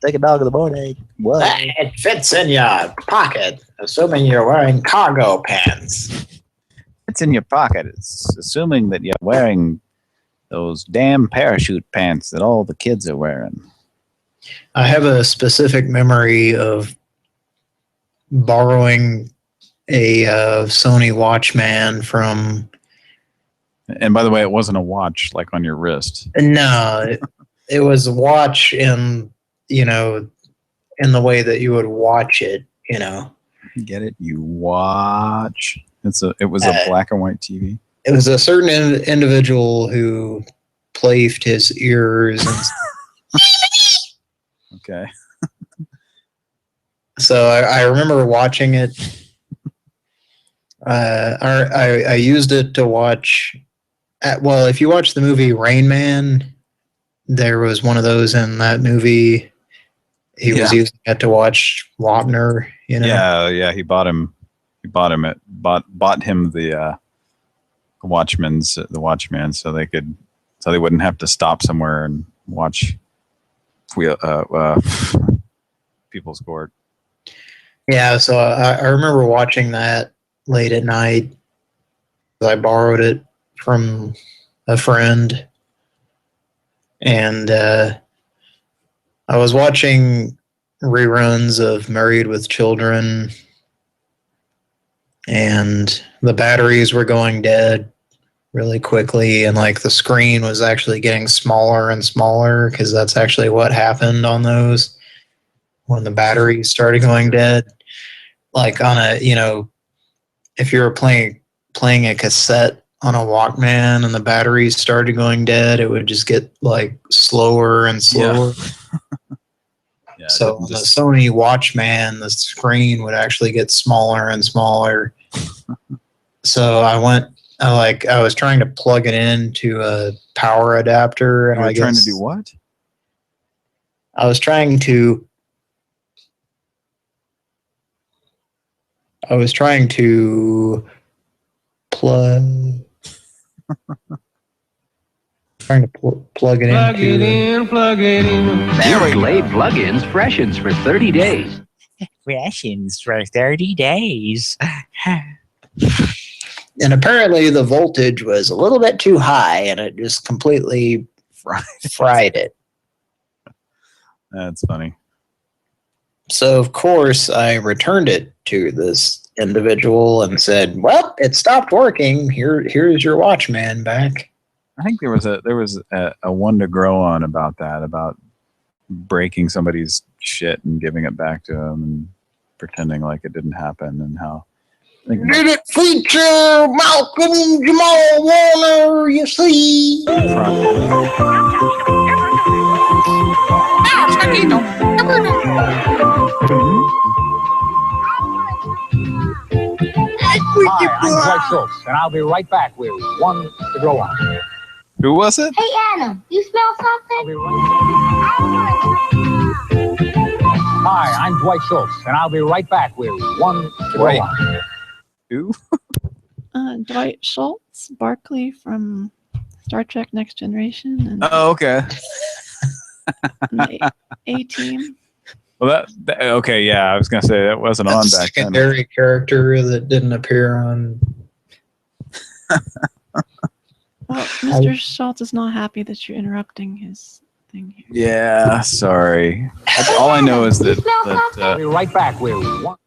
Take a dog in the morning. What? It fits in your pocket, assuming you're wearing cargo pants. It's in your pocket. It's assuming that you're wearing those damn parachute pants that all the kids are wearing. I have a specific memory of borrowing a Sony Watchman from... And by the way, it wasn't a watch like on your wrist. No, it was a watch in, in the way that you would watch it, Get it? You watch. It was a black and white TV. It was a certain individual who plaved his ears. And okay. So I remember watching it. I used it to watch. If you watch the movie Rain Man, there was one of those in that movie. He was using it to watch Wapner. Yeah. He bought him the Watchman, so they wouldn't have to stop somewhere and watch People's Court. Yeah, so I remember watching that late at night. I borrowed it from a friend, and I was watching reruns of Married with Children, and the batteries were going dead really quickly, and like the screen was actually getting smaller and smaller because that's actually what happened on those when the batteries started going dead. Like on a, if you were playing a cassette on a Walkman and the batteries started going dead, it would just get like slower and slower. Yeah, So on the Sony Watchman, the screen would actually get smaller and smaller. So I was trying to plug it into a power adapter, and You were I trying guess to do what? I was trying to plug plug it into Plug it in. There we go. Plugins freshens for 30 days. Rations for 30 days. and apparently the voltage was a little bit too high, and it just completely fried it. That's funny. So of course I returned it to this individual and said, "Well, it stopped working. Here's your Watchman back." I think there was a one to grow on about that, about breaking somebody's shit and giving it back to them and pretending like it didn't happen, and how Did it feature Malcolm Jamal Warner, you see? Hi, I'm Dwight Schultz, and I'll be right back with one to go on. Who was it? Hey, Adam, you smell something? Hi, I'm Dwight Schultz, and I'll be right back with one to go on. Who? Dwight Schultz, Barkley from Star Trek Next Generation. And Oh, okay. the A-Team. Well, that okay, yeah. I was gonna say that wasn't on back then. Secondary character that didn't appear on. Well, Mr. Schultz is not happy that you're interrupting his thing here. Yeah, sorry. All I know is that I'll be right back with one.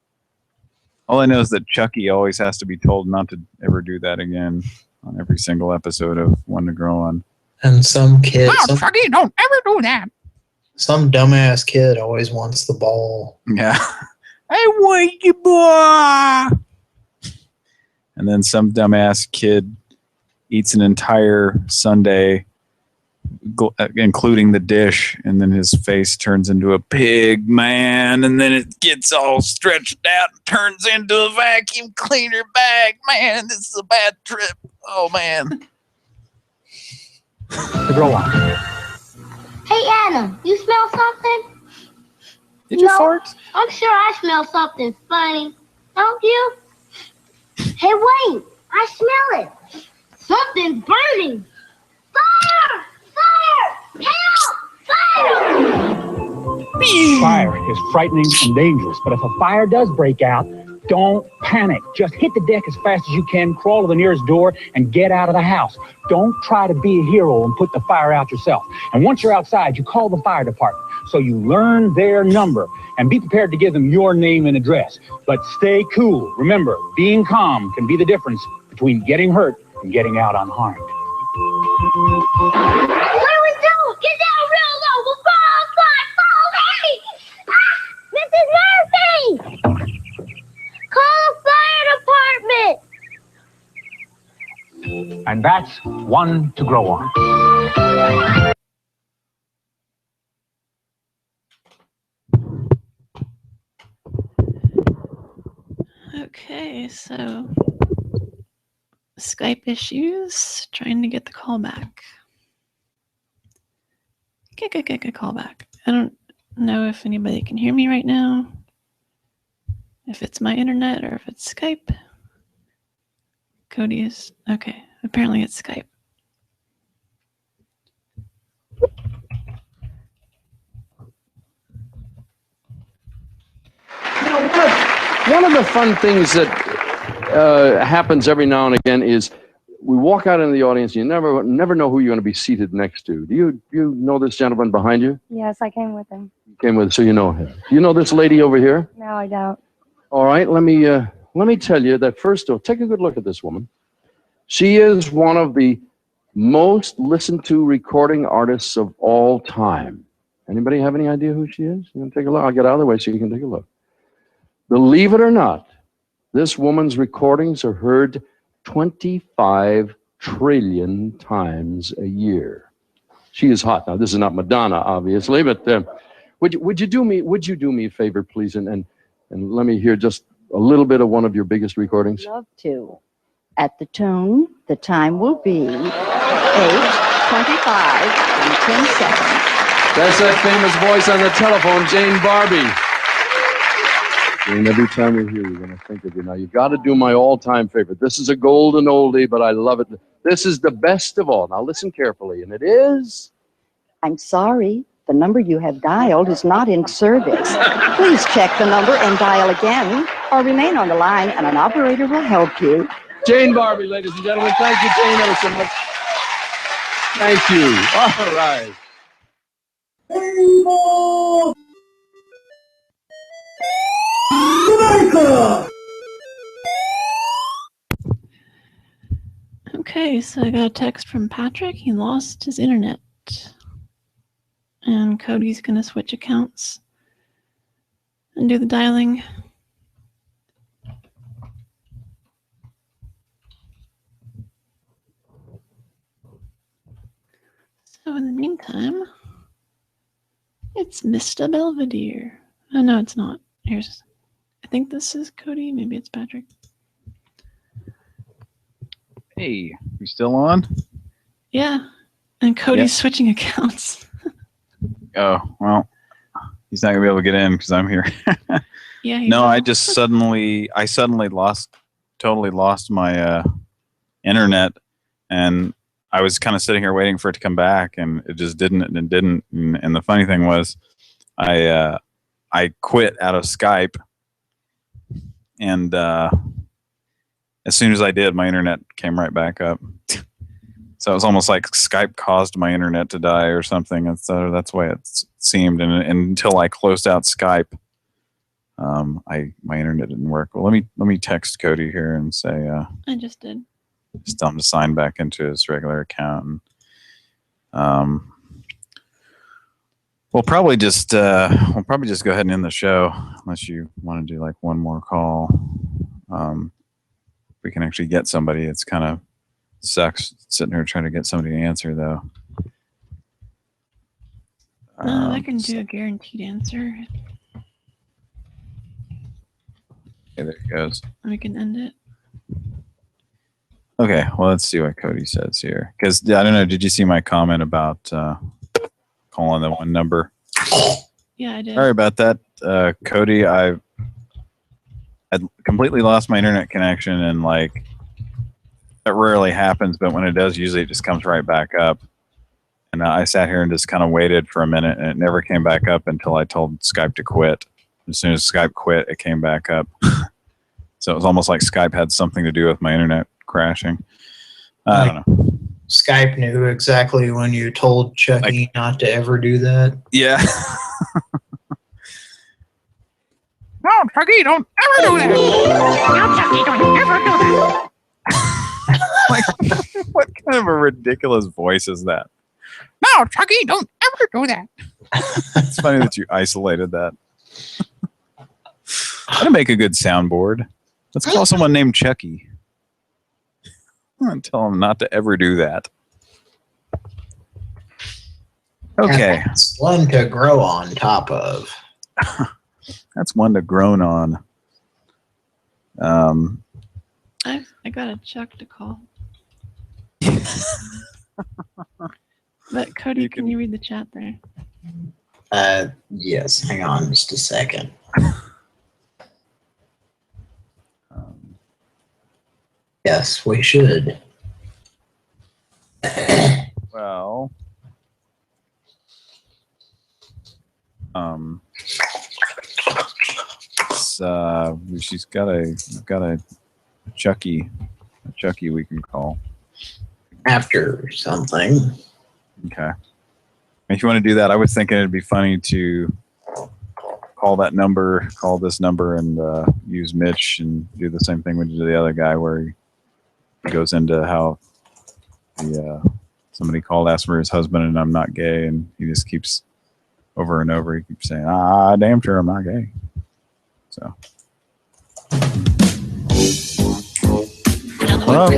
all I know is that Chucky always has to be told not to ever do that again on every single episode of One to Grow On. And some kid, Chucky, don't ever do that. some dumbass kid always wants the ball. Yeah. I want you, boy. And then some dumbass kid eats an entire sundae, including the dish, and then his face turns into a pig man, and then it gets all stretched out and turns into a vacuum cleaner bag. Man, this is a bad trip. Oh, man. To go on. Hey, Adam, you smell something? Did you fart? I'm sure I smell something funny. Don't you? Hey, wait. I smell it. Something's burning. Fire! Fire! Help! Fire! Fire is frightening and dangerous, but if a fire does break out, don't panic. Just hit the deck as fast as you can, crawl to the nearest door, and get out of the house. Don't try to be a hero and put the fire out yourself. And once you're outside, you call the fire department. So you learn their number and be prepared to give them your name and address. But stay cool. Remember, being calm can be the difference between getting hurt and getting out unharmed. What do we do? Get down real low. We'll fall outside. Follow me. Mrs. Murphy! Call the fire department. And that's one to grow on. Okay, so Skype issues, trying to get the call back. Get call back. I don't know if anybody can hear me right now. If it's my internet or if it's Skype. Cody is okay. Apparently it's Skype. One of the fun things that happens every now and again is we walk out into the audience. You never know who you're going to be seated next to. Do you know this gentleman behind you? Yes, I came with him. You came with, so you know him. Do you know this lady over here? No, I don't. All right, let me tell you that first. Take a good look at this woman. She is one of the most listened to recording artists of all time. Anybody have any idea who she is? You can take a look. I'll get out of the way so you can take a look. Believe it or not, this woman's recordings are heard 25 trillion times a year. She is hot. Now, this is not Madonna, obviously, but would you do me a favor, please, and let me hear just a little bit of one of your biggest recordings? Love to. At the tone, the time will be 8:25 and 10 seconds. That's that famous voice on the telephone, Jane Barbie. And every time we hear you, we're going to think of you. Now, you got to do my all-time favorite. This is a golden oldie, but I love it. This is the best of all. Now, listen carefully, and it is... I'm sorry, the number you have dialed is not in service. Please check the number and dial again, or remain on the line, and an operator will help you. Jane Barbie, ladies and gentlemen. Thank you, Jane, ever so much. Thank you. All right. Okay, so I got a text from Patrick. He lost his internet. And Cody's going to switch accounts and do the dialing. So in the meantime, it's Mr. Belvedere. Oh, no, it's not. I think this is Cody. Maybe it's Patrick. Hey, you still on? Yeah. And Cody's switching accounts. Oh, well, he's not going to be able to get in because I'm here. Yeah. No, I suddenly totally lost my internet, and I was kind of sitting here waiting for it to come back, and it just didn't, and it didn't. And the funny thing was, I quit out of Skype, and as soon as I did, my internet came right back up. So it was almost like Skype caused my internet to die or something. And so that's the way it seemed. And until I closed out Skype, my internet didn't work. Well, let me text Cody here and say I just did. Just tell him to sign back into his regular account. And, we'll probably just go ahead and end the show unless you want to do like one more call. We can actually get somebody. It's kind of sucks sitting here trying to get somebody to answer though. I can do a guaranteed answer. Okay, there it goes. We can end it. Okay, well, let's see what Cody says here. Because, I don't know, did you see my comment about calling the one number? Yeah, I did. Sorry about that, Cody. I completely lost my internet connection, and, like, that rarely happens, but when it does, usually it just comes right back up. And I sat here and just kind of waited for a minute, and it never came back up until I told Skype to quit. As soon as Skype quit, it came back up. So it was almost like Skype had something to do with my internet crashing. I don't know. Skype knew exactly when you told Chucky not to ever do that. Yeah. No, Chucky, don't ever do that. No, Chucky, don't ever do that. Like, what kind of a ridiculous voice is that? No, Chucky, don't ever do that. It's funny that you isolated that. That'd make a good soundboard. Let's call someone named Chucky. And tell him not to ever do that. Okay. That's one to grow on top of. That's one to groan on. I got a Chuck to call. But Cody, can you read the chat there? Yes. Hang on just a second. Yes, we should. Well, she's got a Chucky we can call after something. Okay. If you want to do that, I was thinking it'd be funny to call this number, and use Mitch and do the same thing we did to the other guy, where he goes into how somebody called, asked for his husband, and I'm not gay, and he just keeps over and over. He keeps saying, damn sure I'm not gay. So. Hello.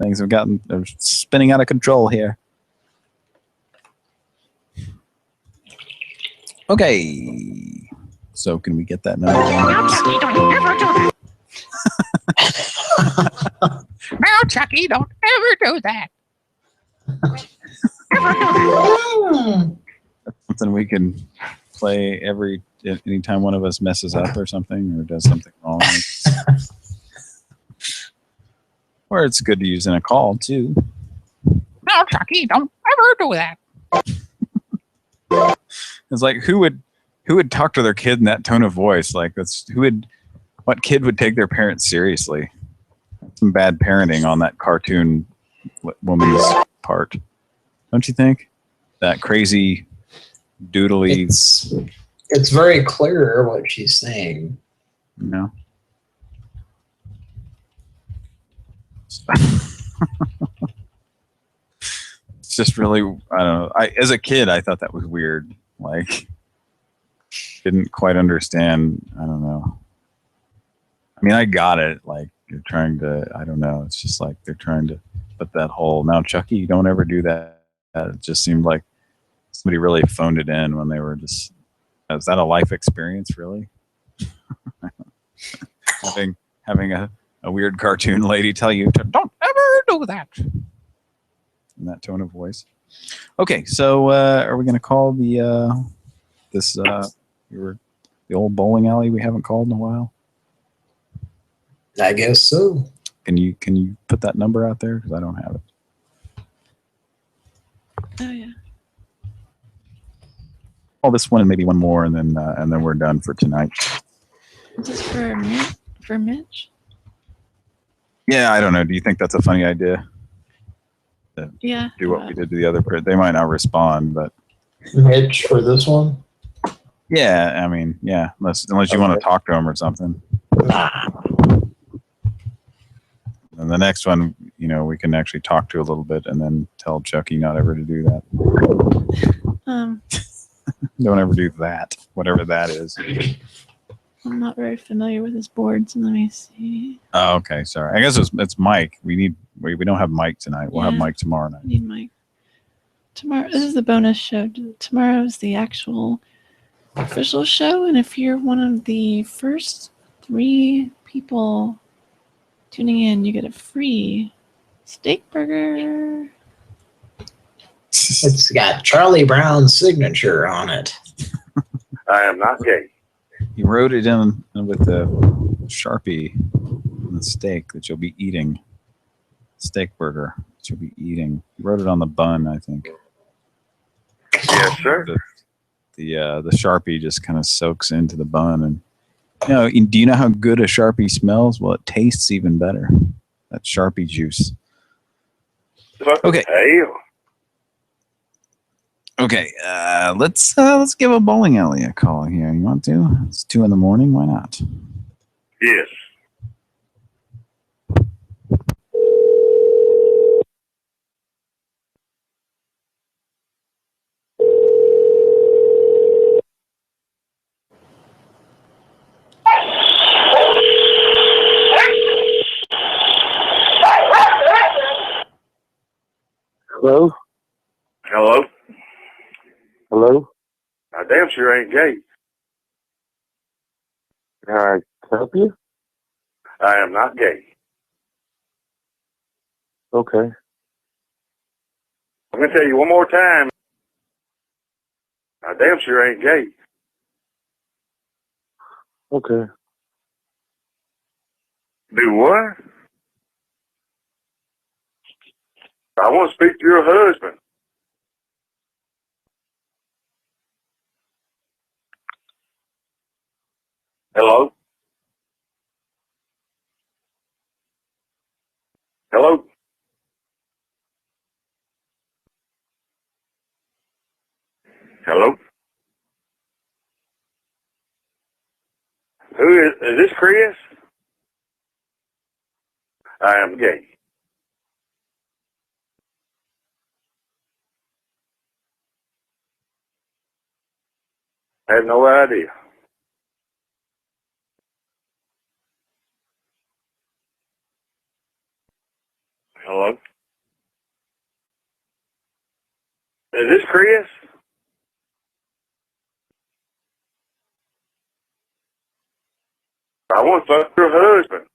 Things they're spinning out of control here. Okay. So can we get that number? Now, Chucky, don't ever do that. Ever do that. That's something we can play anytime one of us messes up or something, or does something wrong. Or it's good to use in a call too. Now, Chucky, don't ever do that. It's like who would talk to their kid in that tone of voice? Like what kid would take their parents seriously? Some bad parenting on that cartoon woman's part, don't you think? That crazy doodly. It's very clear what she's saying. No. It's just really, I don't know. As a kid, I thought that was weird. Like, didn't quite understand. I don't know. I mean, I got it. Like, you're trying to, I don't know. It's just like they're trying to put that whole, now, Chucky, don't ever do that. It just seemed like somebody really phoned it in when they were just, is that a life experience, really? having a weird cartoon lady tell you to don't ever do that in that tone of voice. Okay, so are we going to call the old bowling alley we haven't called in a while? I guess so. Can you put that number out there, because I don't have it? Oh yeah. Call this one and maybe one more, and then we're done for tonight. Just for Mitch. Yeah, I don't know. Do you think that's a funny idea? Yeah. Do what we did to the other person. They might not respond, but Mitch for this one. Yeah, I mean, yeah. Unless you want to talk to them or something. And the next one, we can actually talk to a little bit, and then tell Chucky not ever to do that. Don't ever do that, whatever that is. I'm not very familiar with his boards. Let me see. Oh, okay. Sorry. I guess it's Mike. We don't have Mike tonight. We'll have Mike tomorrow night. Need Mike. Tomorrow. This is the bonus show. Tomorrow is the actual official show, and if you're one of the first 3 people tuning in, you get a free steak burger. It's got Charlie Brown's signature on it. I am not gay. He wrote it in with the Sharpie on the steak that you'll be eating. Steak burger that you'll be eating. He wrote it on the bun, I think. Yes, sir. The Sharpie just kind of soaks into the bun, and do you know how good a Sharpie smells? Well, it tastes even better. That Sharpie juice. Okay. Okay, let's give a bowling alley a call here. You want to? It's 2 a.m. Why not? Yes. Hello? Hello? Hello? I damn sure ain't gay. Can I help you? I am not gay. Okay. I'm going to tell you one more time. I damn sure ain't gay. Okay. Do what? I want to speak to your husband. Hello? Who is this Chris? I am gay. I have no idea. Hello? Is this Chris? I want to fuck your husband.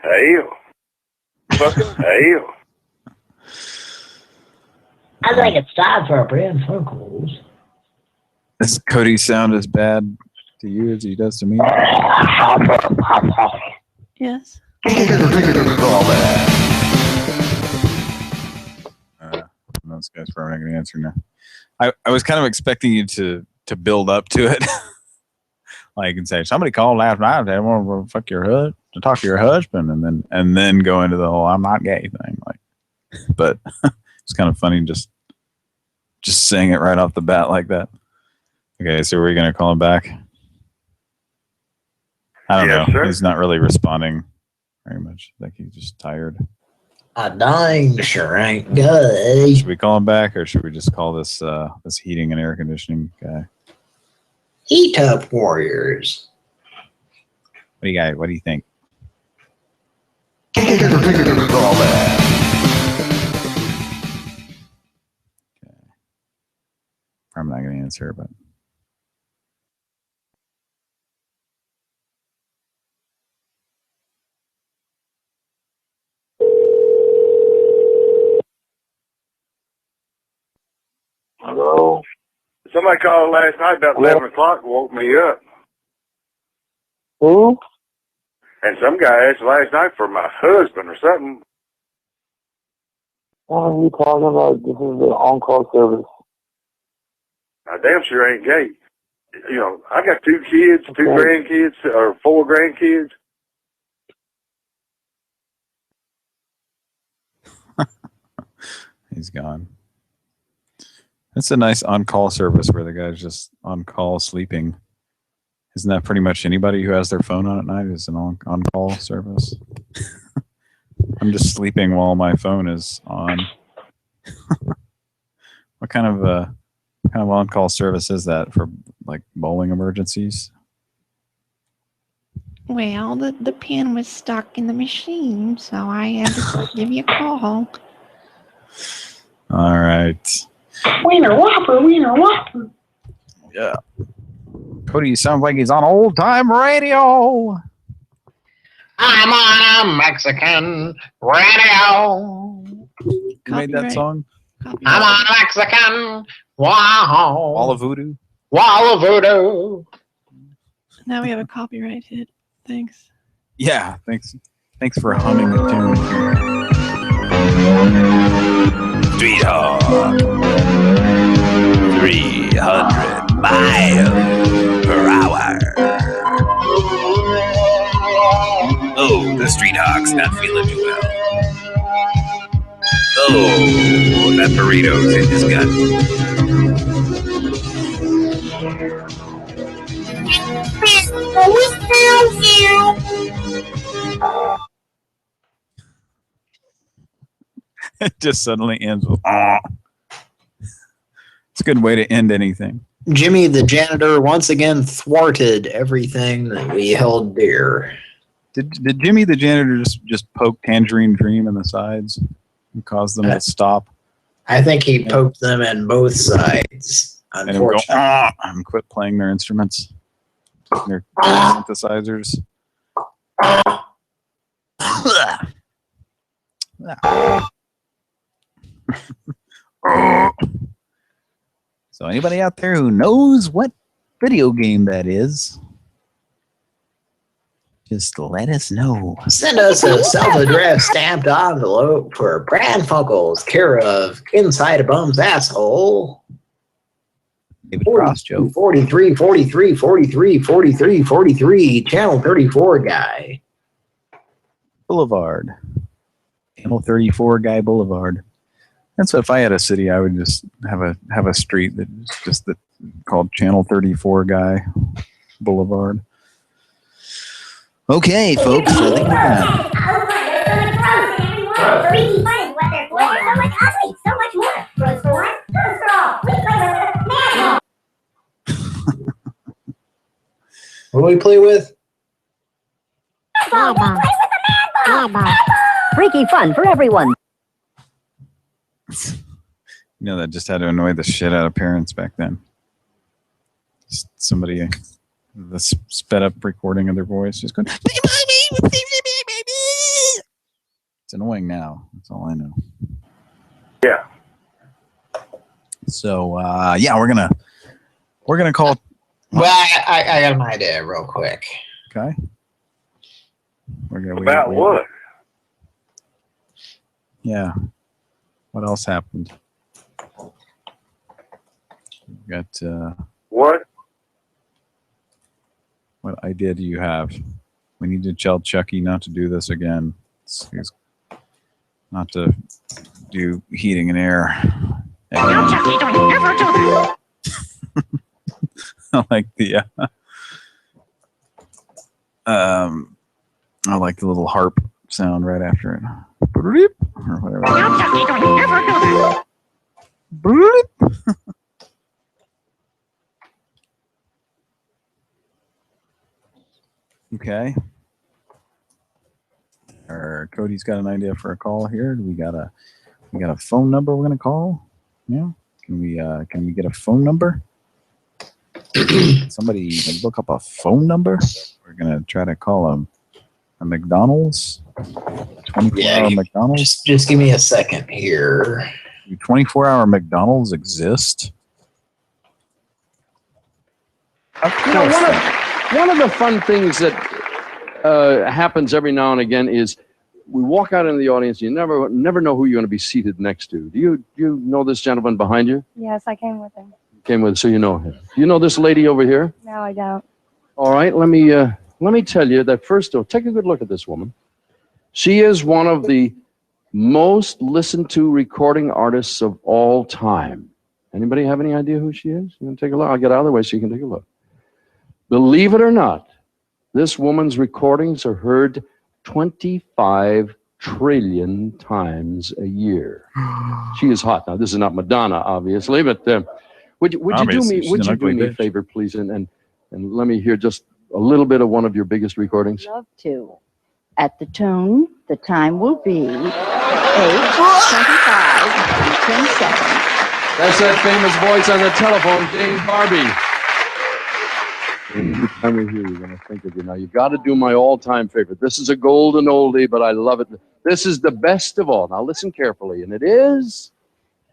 Hell. Fucking hell. I think it's time for a Pran Funkels. Does Cody sound as bad to you as he does to me? Yes. Those guys probably not going to answer now. I was kind of expecting you to build up to it. Like, and say, somebody called last night, they want to fuck your husband, to talk to your husband, and then go into the whole I'm not gay thing. Like, but it's kind of funny just saying it right off the bat like that. Okay, so we're going to call him back? I don't know. Sir. He's not really responding very much. I think he's just tired. A dime sure ain't good. Should we call him back, or should we just call this this heating and air conditioning guy? Heat up warriors. What do you think? I'm not going to answer, but. Hello? Somebody called last night about 11 o'clock and woke me up. Who? And some guy asked last night for my husband or something. What are you talking about? This is the on-call service. I damn sure ain't gay. You know, I got 2 kids, 2 grandkids, or 4 grandkids. He's gone. That's a nice on-call service where the guy's just on-call sleeping. Isn't that pretty much anybody who has their phone on at night is an on-call service? I'm just sleeping while my phone is on. What kind of on-call service is that for, like, bowling emergencies? Well, the pin was stuck in the machine, so I had to give you a call. All right. Wiener Whopper, Wiener Whopper. Yeah. Cody sounds like he's on old-time radio. I'm on a Mexican radio. You made that song? I'm on a Mexican. Wow. Wall of Voodoo? Wall of Voodoo. Now we have a copyright hit. Thanks. Yeah, thanks. Thanks for humming the tune. Street Hawk. 300 miles per hour. Oh, the Street Hawk's not feeling too well. Oh, that burrito's in his gut. It just suddenly ends with It's a good way to end anything. Jimmy the janitor once again thwarted everything that we held dear. Did Jimmy the janitor just poke Tangerine Dream in the sides and cause them to stop? I think he poked them in both sides, unfortunately. And quit playing their instruments, their synthesizers. So anybody out there who knows what video game that is, just let us know. Send us a self-addressed stamped envelope for Pran Funkels, care of Inside a Bum's Asshole. David Cross joke. 43, 43, 43, 43, 43, Channel 34 guy. Boulevard. Channel 34 Guy Boulevard. And so if I had a city, I would just have a street that called Channel 34 Guy Boulevard. Okay, folks, I think we're gonna. What do we play with? Freaky fun for everyone. You know, that just had to annoy the shit out of parents back then. Just somebody, the sped up recording of their voice, just going. It's annoying now. That's all I know. Yeah. So yeah, we're gonna call. Well, I got an idea real quick. Okay. About what? Yeah. What else happened? We got what? What idea do you have? We need to tell Chucky not to do this again. He's not to do heating and air. No, Chucky, don't ever do that. I like the I like the little harp sound right after it. Or whatever. No, Chucky, don't ever do that. Okay. Cody's got an idea for a call here. We got a phone number we're gonna call. Yeah. Can we get a phone number? Somebody look up a phone number. We're gonna try to call a McDonald's. 24-hour McDonald's. Just give me a second here. Do 24-hour McDonald's exist? You know, one of the fun things that happens every now and again is we walk out into the audience. You never know who you're going to be seated next to. Do you know this gentleman behind you? Yes, I came with him. Came with, so you know him. Do you know this lady over here? No, I don't. All right, let me tell you that first. Take a good look at this woman. She is one of the most listened to recording artists of all time. Anybody have any idea who she is? You want to take a look? I'll get out of the way so you can take a look. Believe it or not, this woman's recordings are heard 25 trillion times a year. She is hot. Now, this is not Madonna, obviously, but would you do me a favor, please, and let me hear just a little bit of one of your biggest recordings? Love to. At the tone, the time will be 8:25 and 10 seconds. That's that famous voice on the telephone, Jane Barbie. Every time we hear you're going to think of you. Now, you've got to do my all-time favorite. This is a golden oldie, but I love it. This is the best of all. Now, listen carefully, and it is...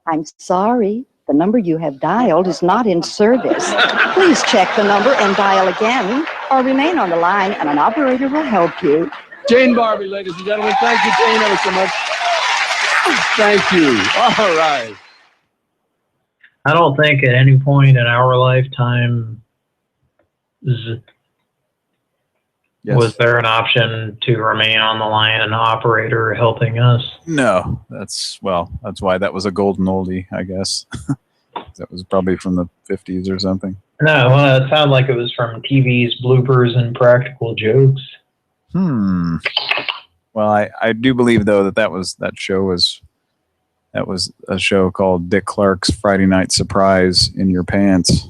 I'm sorry. The number you have dialed is not in service. Please check the number and dial again, or remain on the line, and an operator will help you. Jane Barbie, ladies and gentlemen. Thank you, Jane, ever so much. Thank you. All right. I don't think at any point in our lifetime was there an option to remain on the line, an operator helping us. No, that's why that was a golden oldie, I guess. That was probably from the 50s or something. No, well, it sounded like it was from TV's bloopers and practical jokes. Well, I do believe though that show was a show called Dick Clark's Friday Night Surprise in Your Pants.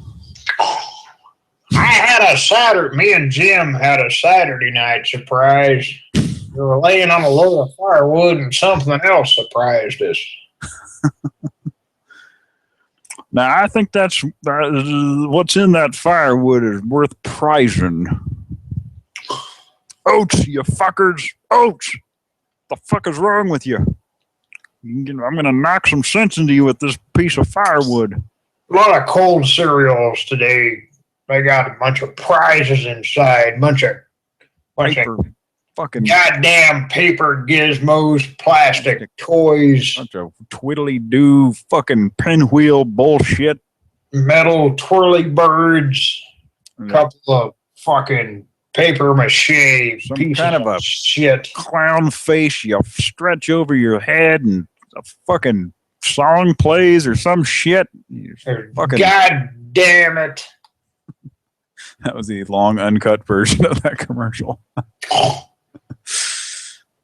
Me and Jim had a Saturday night surprise. We were laying on a load of firewood and something else surprised us. Now, I think what's in that firewood is worth prizing. Oats, you fuckers. Oats. The fuck is wrong with you? I'm going to knock some sense into you with this piece of firewood. A lot of cold cereals today. They got a bunch of prizes inside. Bunch of fucking goddamn paper gizmos, plastic toys. Bunch of twiddly-doo fucking pinwheel bullshit. Metal twirly birds. A couple of fucking paper mache, some piece kind of a shit. clown face you stretch over your head, and a fucking song plays or some shit. Fucking God damn it. That was the long uncut version of that commercial.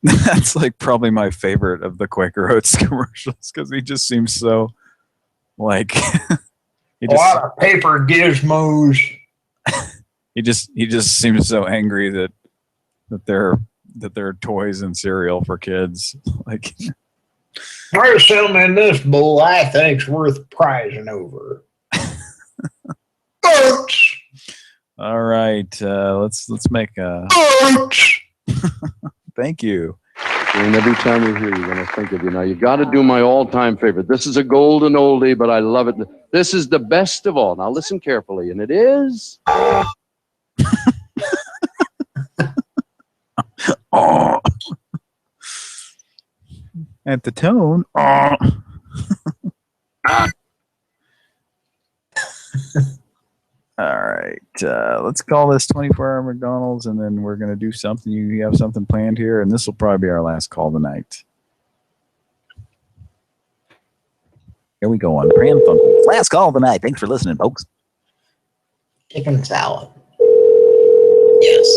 That's like probably my favorite of the Quaker Oats commercials because he just seems so like a lot of paper gizmos. He just seems so angry that they're toys and cereal for kids. Like there's something in this bull I think's worth prizing over. Oats. All right, let's make a. Thank you. And every time we hear you, we're going to think of you. Now, you've got to do my all-time favorite. This is a golden oldie, but I love it. This is the best of all. Now, listen carefully, and it is... Oh. At the tone. Oh. All right, let's call this 24-hour McDonald's, and then we're going to do something. You have something planned here, and this will probably be our last call tonight. Here we go on Pran Funkels. Last call of the night. Thanks for listening, folks. Chicken salad. Yes.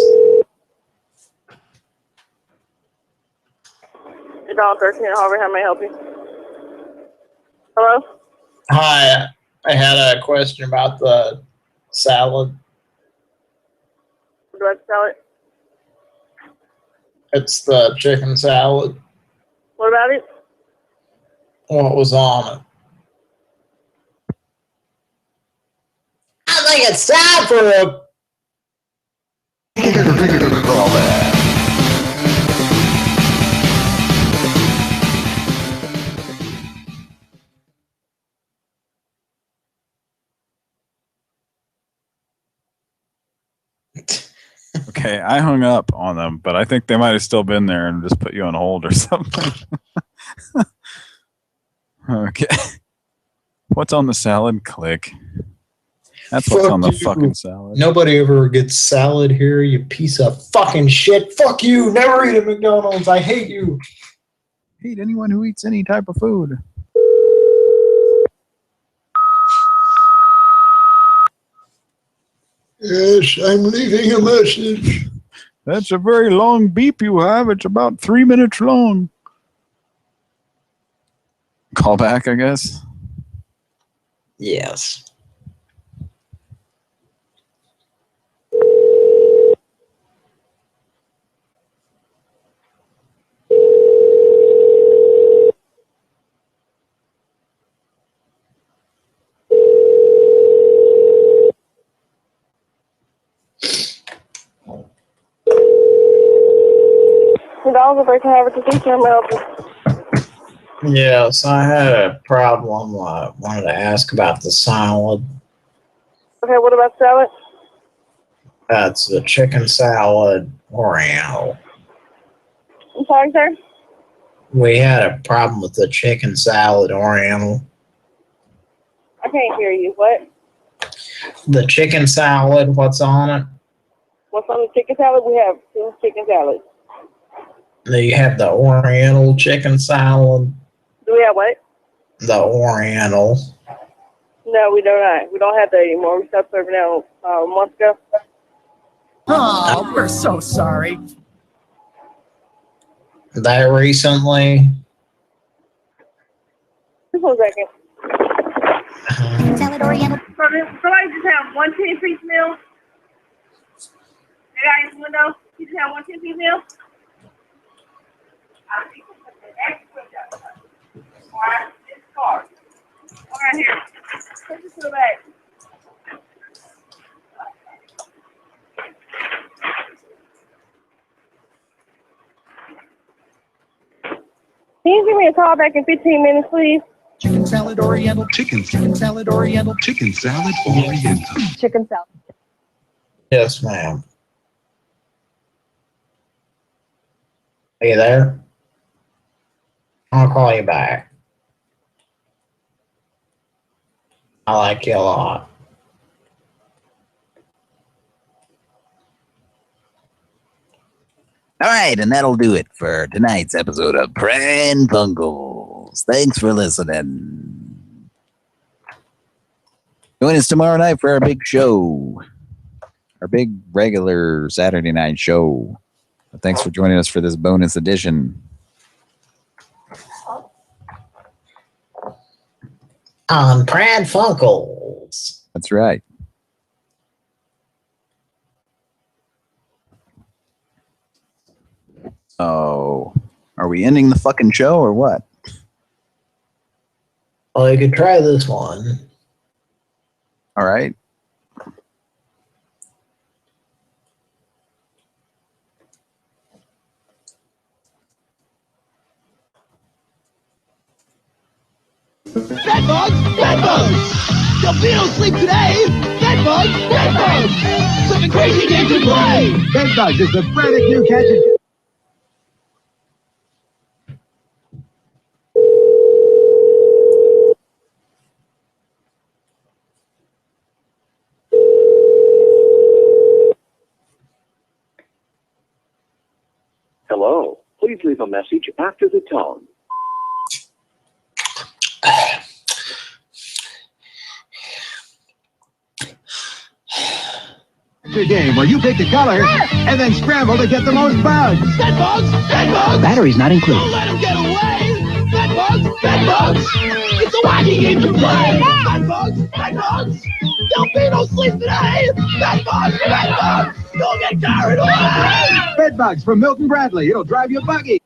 $1.13 Harvey, how may I help you? Hello? Hi, I had a question about the salad. Do I sell it? It's the chicken salad. What about it? What was on it? I think it's time for a... Okay, I hung up on them, but I think they might have still been there and just put you on hold or something. Okay. What's on the salad? Click. That's what's on the fucking salad. Nobody ever gets salad here, you piece of fucking shit. Fuck you. Never eat at McDonald's. I hate you. Hate anyone who eats any type of food. Yes, I'm leaving a message. That's a very long beep you have. It's about 3 minutes long. Call back, I guess. Yes. Yes, I had a problem. I wanted to ask about the salad. Okay, what about salad? That's the chicken salad Oriental. I'm sorry, sir? We had a problem with the chicken salad Oriental. I can't hear you. What? The chicken salad, what's on it? What's on the chicken salad? We have 2 chicken salads. You have the Oriental chicken salad. Do we have what? The Oriental. No, we do not. We don't have that anymore. We stopped serving out a month ago. Oh, we're so sorry. That recently? Just 1 second. Salad Oriental. Somebody just have 1 10-piece meal. Hey guys, window. You just have 1 10-piece meal. This card. Right here. Put this in the bag. Can you give me a call back in 15 minutes, please? Chicken salad Oriental. Chicken salad Oriental. Chicken salad Oriental. Chicken salad. Yes, ma'am. Are you there? I'll call you back. I like you a lot. All right, and that'll do it for tonight's episode of Pran Funkels. Thanks for listening. Join us tomorrow night for our big show. Our big regular Saturday night show. Thanks for joining us for this bonus edition. On Pran Funkels. That's right. Oh, are we ending the fucking show or what? Well, you could try this one. All right. Bed bugs! Bed bugs! Your feet don't sleep today! Bed bugs! Bed bugs! Something crazy game to play! Bed bugs is the frantic new catch. Hello. Please leave a message after the tone. It's a game where you pick a color and then scramble to get the most bugs. Bed bugs! Bed bugs! Batteries not included. Don't let them get away! Bed bugs! Bed bugs! It's a wacky game to play! Bed bugs! Bed bugs! Your feet don't sleep today! Bed bugs! Bed bugs! Don't get carried away! Bed bugs from Milton Bradley. It'll drive you buggy.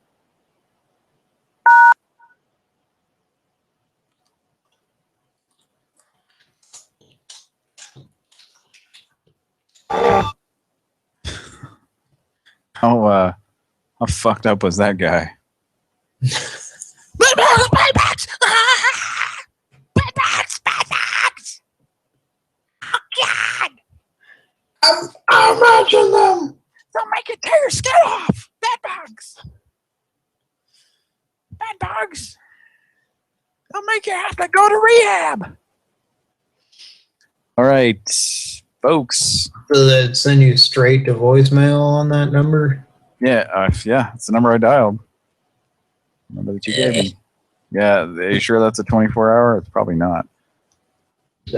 How fucked up was that guy? Bed bugs! Bed bugs! Bed bugs! Bed bugs! Oh, God! I imagine them! They'll make you tear your skin off! Bed bugs! Bed bugs! They'll make you have to go to rehab! All right, folks. So that send you straight to voicemail on that number? Yeah, yeah, it's the number I dialed. Number that you gave me. Yeah, are you sure that's a 24-hour? It's probably not.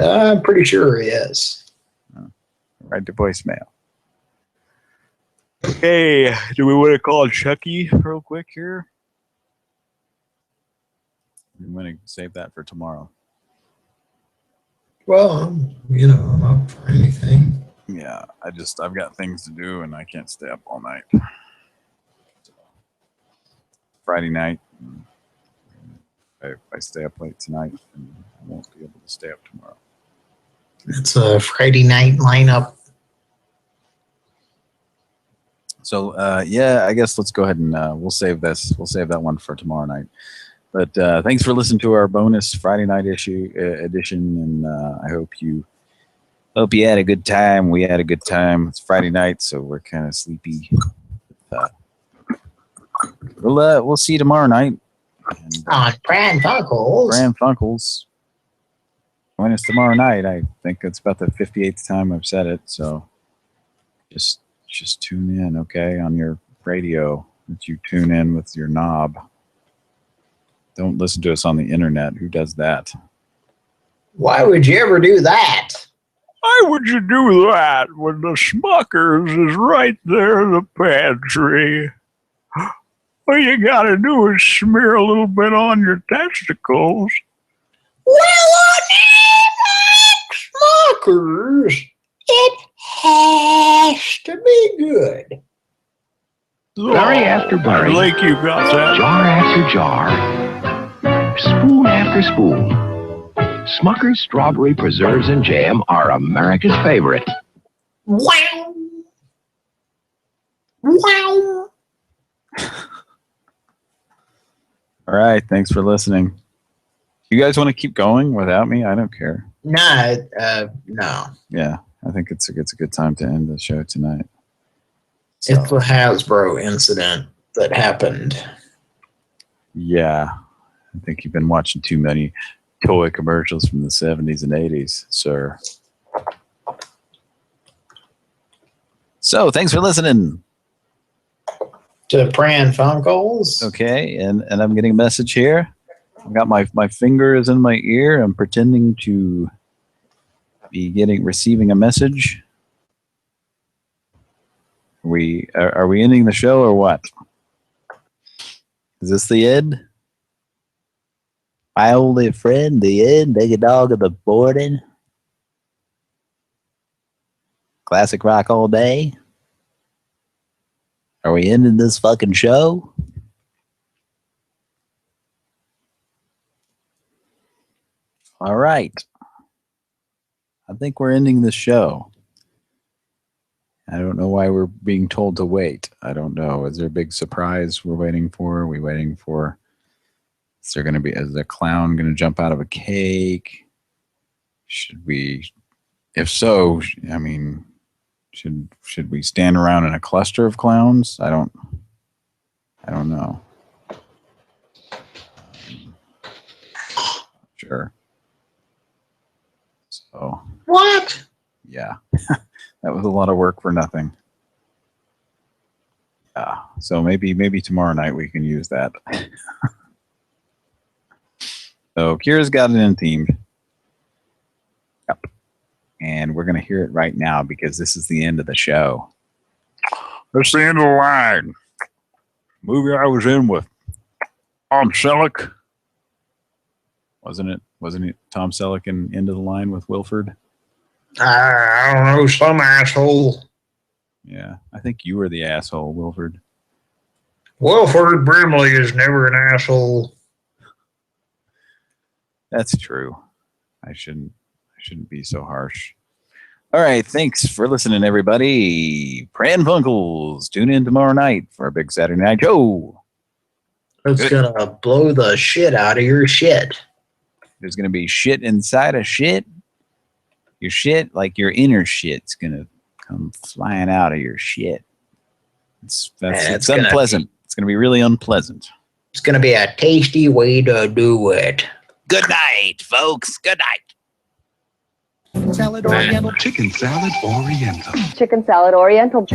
I'm pretty sure, yes. Right to voicemail. Okay, do we want to call Chucky real quick here? We want to save that for tomorrow. Well, you know, I'm up for anything. Yeah, I've got things to do and I can't stay up all night. Friday night. If I stay up late tonight, then I won't be able to stay up tomorrow. It's a Friday night lineup. So yeah, I guess let's go ahead and we'll save this. We'll save that one for tomorrow night. But thanks for listening to our bonus Friday night edition, and I hope you had a good time. We had a good time. It's Friday night, so we're kind of sleepy. We'll see you tomorrow night. And, on Pran Funkels. Pran Funkels. Join us tomorrow night. I think it's about the 58th time I've said it, so just tune in, okay, on your radio that you tune in with your knob. Don't listen to us on the internet. Who does that? Why would you ever do that? Why would you do that when the Smuckers is right there in the pantry? All you gotta do is smear a little bit on your testicles. Well, on Smuckers, it has to be good. Berry after berry. I think you got that. Jar after jar. Spoon after spoon. Smucker's Strawberry Preserves and Jam are America's favorite. Wow. Wow. All right, thanks for listening. You guys want to keep going without me? I don't care. No, no. Yeah, I think it's a good time to end the show tonight. So. It's the Hasbro incident that happened. Yeah, I think you've been watching too many toy commercials from the 70s and 80s, sir. So, thanks for listening. To Pran Funkels. Okay, and I'm getting a message here. I've got my fingers in my ear. I'm pretending to be receiving a message. Are we ending the show or what? Is this the end? My only friend, the end. Big dog of the boarding. Classic rock all day. Are we ending this fucking show? All right. I think we're ending the show. I don't know why we're being told to wait. I don't know. Is there a big surprise we're waiting for? Are we waiting for? Is the clown going to jump out of a cake? Should we? If so, I mean, should we stand around in a cluster of clowns? I don't know. Sure. So. What? Yeah. That was a lot of work for nothing. Yeah. So maybe tomorrow night we can use that. So Kira's got it in themed. Yep. And we're going to hear it right now because this is the end of the show. That's the end of the line. Movie I was in with Tom Selleck. Wasn't it Tom Selleck in End of the Line with Wilford? I don't know, some asshole. Yeah, I think you were the asshole, Wilford. Wilford Brimley is never an asshole. That's true. I shouldn't be so harsh. All right, thanks for listening, everybody. Pran Funkels. Tune in tomorrow night for a big Saturday night show. It's gonna blow the shit out of your shit. There's gonna be shit inside of shit. Your shit, like your inner shit's gonna come flying out of your shit. It's unpleasant. It's gonna be really unpleasant. It's gonna be a tasty way to do it. Good night, folks. Good night. Salad Oriental. Chicken salad Oriental. Chicken salad Oriental.